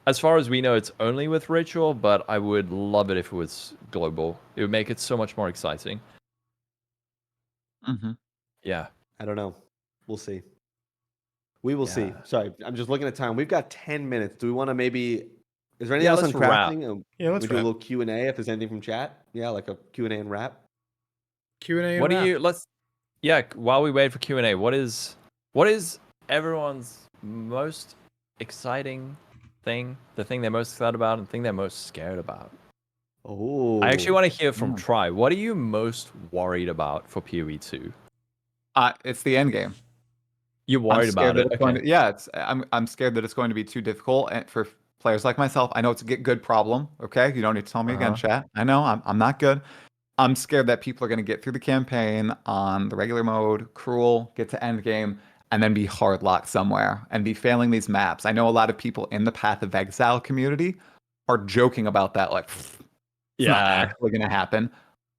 as far as we know, it's only with ritual, but I would love it if it was global. It would make it so much more exciting. Mm-hmm. Yeah. I don't know. We'll see. We will see. Yeah. Sorry, I'm just looking at time. We've got 10 minutes. Do we want to maybe? Is there anything Yeah, else on let's wrap. crafting? Um, Yeah, let's we do a wrap. little Q&A if there's anything from chat. Yeah, like a Q&A and wrap. Q&A. What do you? While we wait for Q&A, what is everyone's most exciting thing? The thing they're most excited about, and the thing they're most scared about. Oh, I actually want to hear from Mm. Try. What are you most worried about for PoE2? It's the end game. You're worried about it. Okay. Yeah, I'm scared that it's going to be too difficult for players like myself. I know it's a good problem. Okay, you don't need to tell me again, chat. I know I'm not good. I'm scared that people are going to get through the campaign on the regular mode, cruel, get to end game, and then be hard locked somewhere and be failing these maps. I know a lot of people in the Path of Exile community are joking about that, like it's not actually going to happen.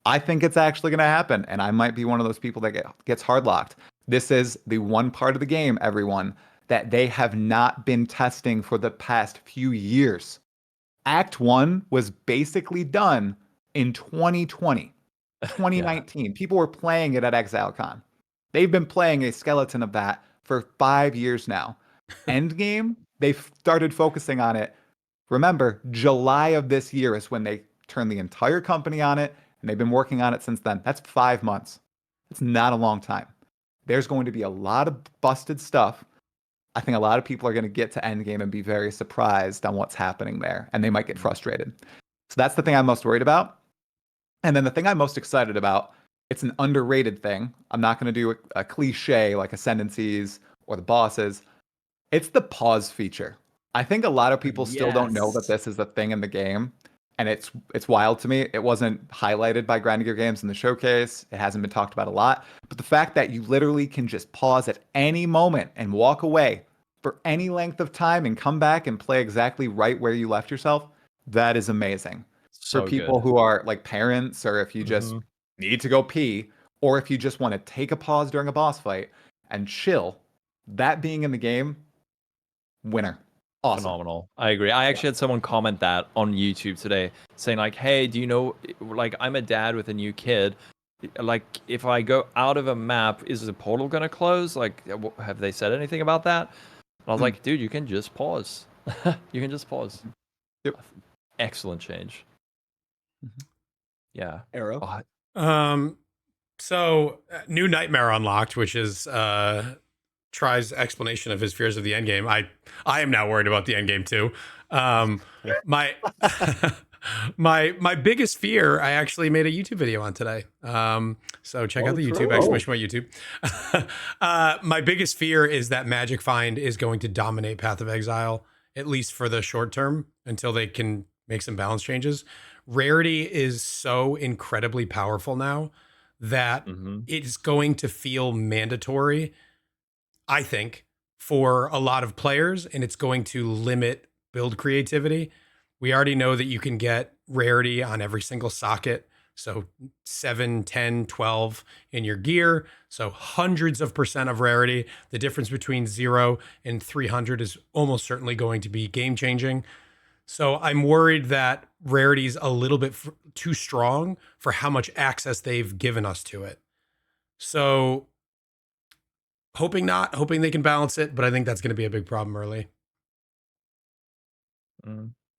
I think it's actually going to happen, and I might be one of those people that gets hard locked. This is the one part of the game, everyone, that they have not been testing for the past few years. Act 1 was basically done in 2020, 2019. People were playing it at ExileCon. They've been playing a skeleton of that for 5 years now. Endgame, they started focusing on it. Remember, July of this year is when they turned the entire company on it, and they've been working on it since then. That's 5 months. It's not a long time. There's going to be a lot of busted stuff. I think a lot of people are going to get to endgame and be very surprised on what's happening there, and they might get frustrated. So that's the thing I'm most worried about. And then the thing I'm most excited about, it's an underrated thing. I'm not going to do a cliche like Ascendancies or the bosses. It's the pause feature. I think a lot of people still don't know that this is a thing in the game. and it's wild to me. It wasn't highlighted by Grinding Gear Games in the showcase. It hasn't been talked about a lot. But the fact that you literally can just pause at any moment and walk away for any length of time and come back and play exactly right where you left yourself, that is amazing. For So people good. who are like parents, or if you just need to go pee, or if you just want to take a pause during a boss fight and chill, that being in the game, winner. Awesome. Phenomenal. I agree. I actually had someone comment that on YouTube today, saying like, "Hey, do you know, like, I'm a dad with a new kid. Like, if I go out of a map, is the portal gonna close? Like, have they said anything about that?" And I was like, "Dude, you can just pause. You can just pause." Yep. Excellent change. Yeah. Arrow. So new nightmare unlocked, which is Tri's explanation of his fears of the endgame. I am now worried about the endgame too. My my biggest fear, I actually made a YouTube video on today. So check out the YouTube, exclamation point YouTube. My biggest fear is that Magic Find is going to dominate Path of Exile, at least for the short term, until they can make some balance changes. Rarity is so incredibly powerful now that it's going to feel mandatory, I think, for a lot of players, and it's going to limit build creativity. We already know that you can get rarity on every single socket. So 7, 10, 12 in your gear. So hundreds of % of rarity. The difference between 0 and 300 is almost certainly going to be game changing. So I'm worried that rarity is a little bit too strong for how much access they've given us to it. So hoping they can balance it, but I think that's going to be a big problem early.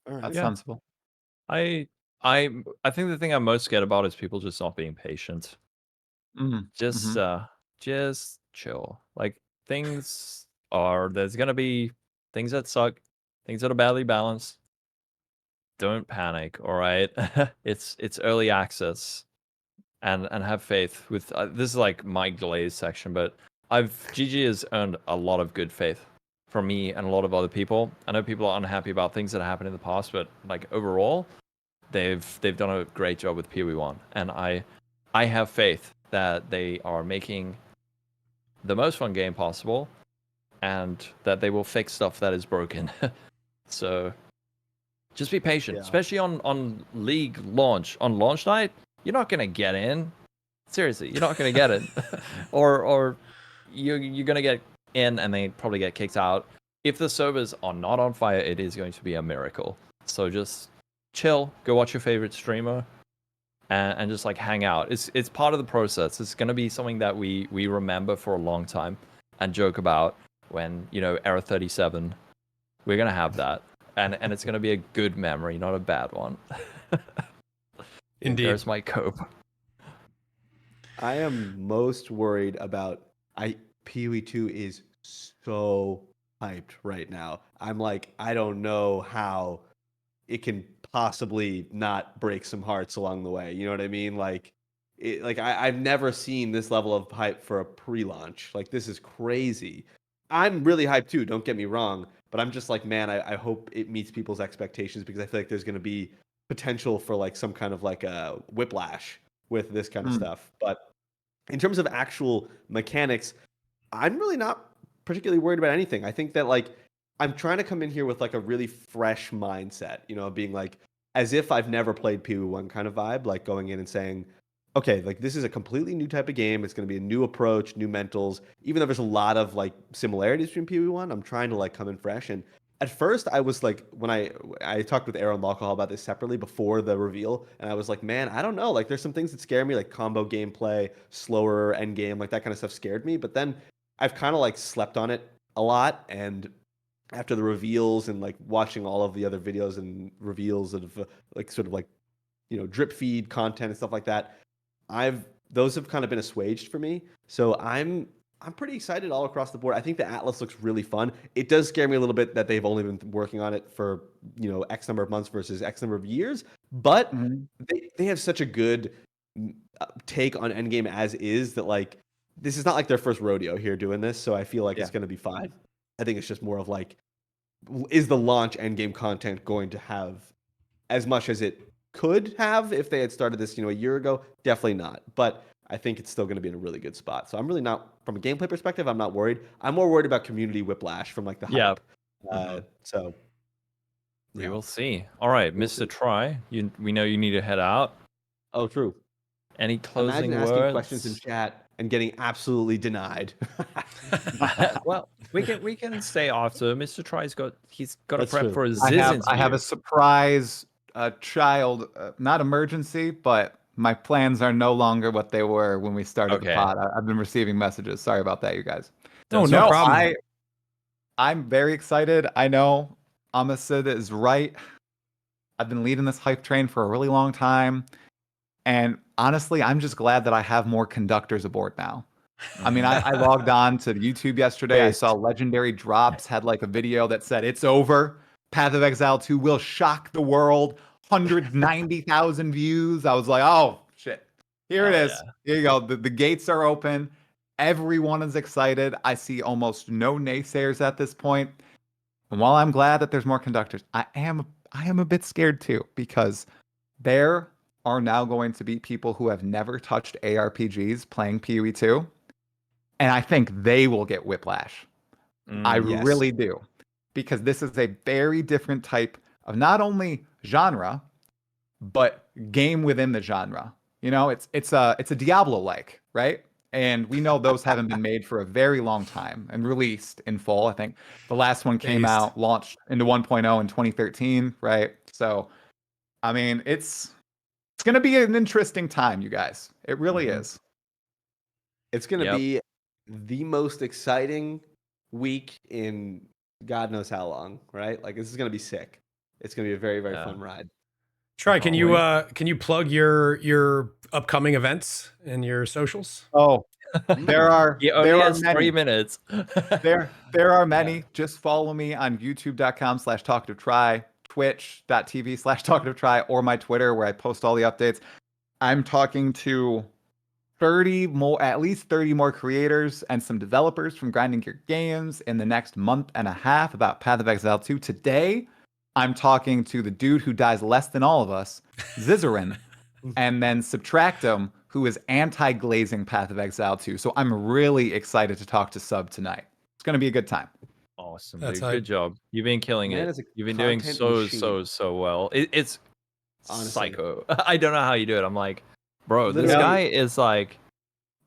That's sensible. I think the thing I'm most scared about is people just not being patient. Just chill. Like, there's gonna be things that suck, things that are badly balanced. Don't panic, all right? It's early access, and have faith with this is like my Glaze section, but GG has earned a lot of good faith from me and a lot of other people. I know people are unhappy about things that happened in the past, but like overall, they've done a great job with PoE1, and I have faith that they are making the most fun game possible, and that they will fix stuff that is broken. So just be patient, especially on League launch. On launch night, you're not gonna get in. Seriously, you're not gonna get in, or you're gonna get in and they probably get kicked out. If the servers are not on fire, it is going to be a miracle. So just chill, go watch your favorite streamer, and just like hang out. It's part of the process. It's gonna be something that we remember for a long time and joke about when, Era 37. We're gonna have that. And it's gonna be a good memory, not a bad one. Indeed. There's my cope. I am most worried about PoE2 is so hyped right now. I'm like, I don't know how it can possibly not break some hearts along the way. You know what I mean? Like, I've never seen this level of hype for a pre-launch. Like, this is crazy. I'm really hyped too, don't get me wrong, but I'm just like, man, I hope it meets people's expectations, because I feel like there's going to be potential for like some kind of like a whiplash with this kind of stuff. But in terms of actual mechanics, I'm really not particularly worried about anything. I think that like I'm trying to come in here with like a really fresh mindset, being like as if I've never played PoE1 kind of vibe, like going in and saying, okay, like this is a completely new type of game. It's going to be a new approach, new mentals. Even though there's a lot of like similarities between PoE1, I'm trying to like come in fresh. And at first, I was like, when I talked with Aaron Lolcohol about this separately before the reveal, and I was like, man, I don't know. Like, there's some things that scare me, like combo gameplay, slower end game, like that kind of stuff scared me. But then I've kind of like slept on it a lot, and after the reveals and like watching all of the other videos and reveals of like sort of like drip feed content and stuff like that, those have kind of been assuaged for me. So I'm pretty excited all across the board. I think the Atlas looks really fun. It does scare me a little bit that they've only been working on it for X number of months versus X number of years, but they have such a good take on endgame as is that like this is not like their first rodeo here doing this. So I feel like it's going to be fine. I think it's just more of like, is the launch endgame content going to have as much as it could have if they had started this, a year ago. Definitely not. But I think it's still going to be in a really good spot. So I'm really not, from a gameplay perspective, I'm not worried. I'm more worried about community whiplash from like the Yeah. hype. So We yeah. will see. All right, We'll Mr. see. Try. We know you need to head out. Oh, true. Any closing Imagine asking words? questions in chat and getting absolutely denied. Well, we can stay after. Mr. Try's he's got to That's prep true. for a I Ziz have interview. a surprise child, not emergency, but my plans are no longer what they were when we started the Okay. pod. I've been receiving messages. Sorry about that, you guys. No, no problem. I'm very excited. I know Amasid is right. I've been leading this hype train for a really long time. And honestly, I'm just glad that I have more conductors aboard now. I mean, I logged on to YouTube yesterday. I saw Legendary Drops had like a video that said, "It's over. Path of Exile 2 will shock the world. 190,000 views." I was like, oh, shit. Here it Hell is. Here you go. The gates are open. Everyone is excited. I see almost no naysayers at this point. And while I'm glad that there's more conductors, I am a bit scared too, because there are now going to be people who have never touched ARPGs playing PoE2. And I think they will get whiplash. I Yes. really do. Because this is a very different type of not only genre, but game within the genre. It's a Diablo-like, right? And we know those haven't been made for a very long time and released in full. I think the last one came Based. out, launched into 1.0 in 2013, right? So, I mean, it's going to be an interesting time, you guys. It really is. It's going to Yep. be the most exciting week in God knows how long, right? Like, this is going to be sick. It's going to be a very, very fun ride. Try, can you plug your upcoming events and your socials? Oh, there are He only there are has 3 many. minutes. There are many. Just follow me on youtube.com/TalkativeTri, twitch.tv/TalkativeTri, or my Twitter where I post all the updates. I'm talking to at least 30 more creators and some developers from Grinding Gear Games in the next month and a half about Path of Exile 2. Today, I'm talking to the dude who dies less than all of us, Zizarin, and then Subtractum, who is anti-glazing Path of Exile 2. So I'm really excited to talk to Sub tonight. It's going to be a good time. Awesome, That's dude. hype. Good job. You've been killing Man it. is a You've been doing content so well. It's Honestly. psycho. I don't know how you do it. I'm like, bro, this Literally. guy is like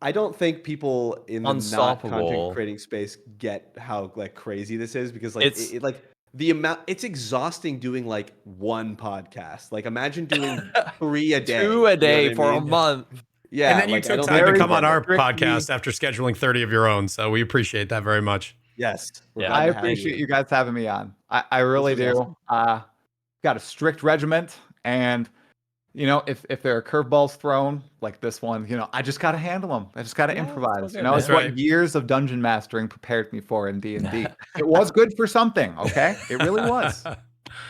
I don't think people in the not content unstoppable. creating space get how like crazy this is, because like It's- like the amount, it's exhausting doing like one podcast. Like, imagine doing 3 a day. 2 a day you know what for I a mean? month. Yeah, And then you like, I took don't time to think come on our strictly- podcast after scheduling 30 of your own. So we appreciate that very much. Yes, we're Yeah. glad I to have appreciate you guys having me on. I really This was do. Got a strict regiment, and if there are curveballs thrown like this one, I just got to handle them. I just got to Yeah, it's all improvise. good, It's man. what Right. years of dungeon mastering prepared me for in D&D. It was good for something, okay? It really was.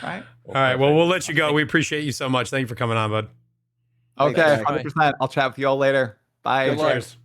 Right? All right. Well, we'll let you go. We appreciate you so much. Thank you for coming on, bud. Thanks, Okay, Jack. 100%. I'll chat with you all later. Bye. Good luck. Cheers.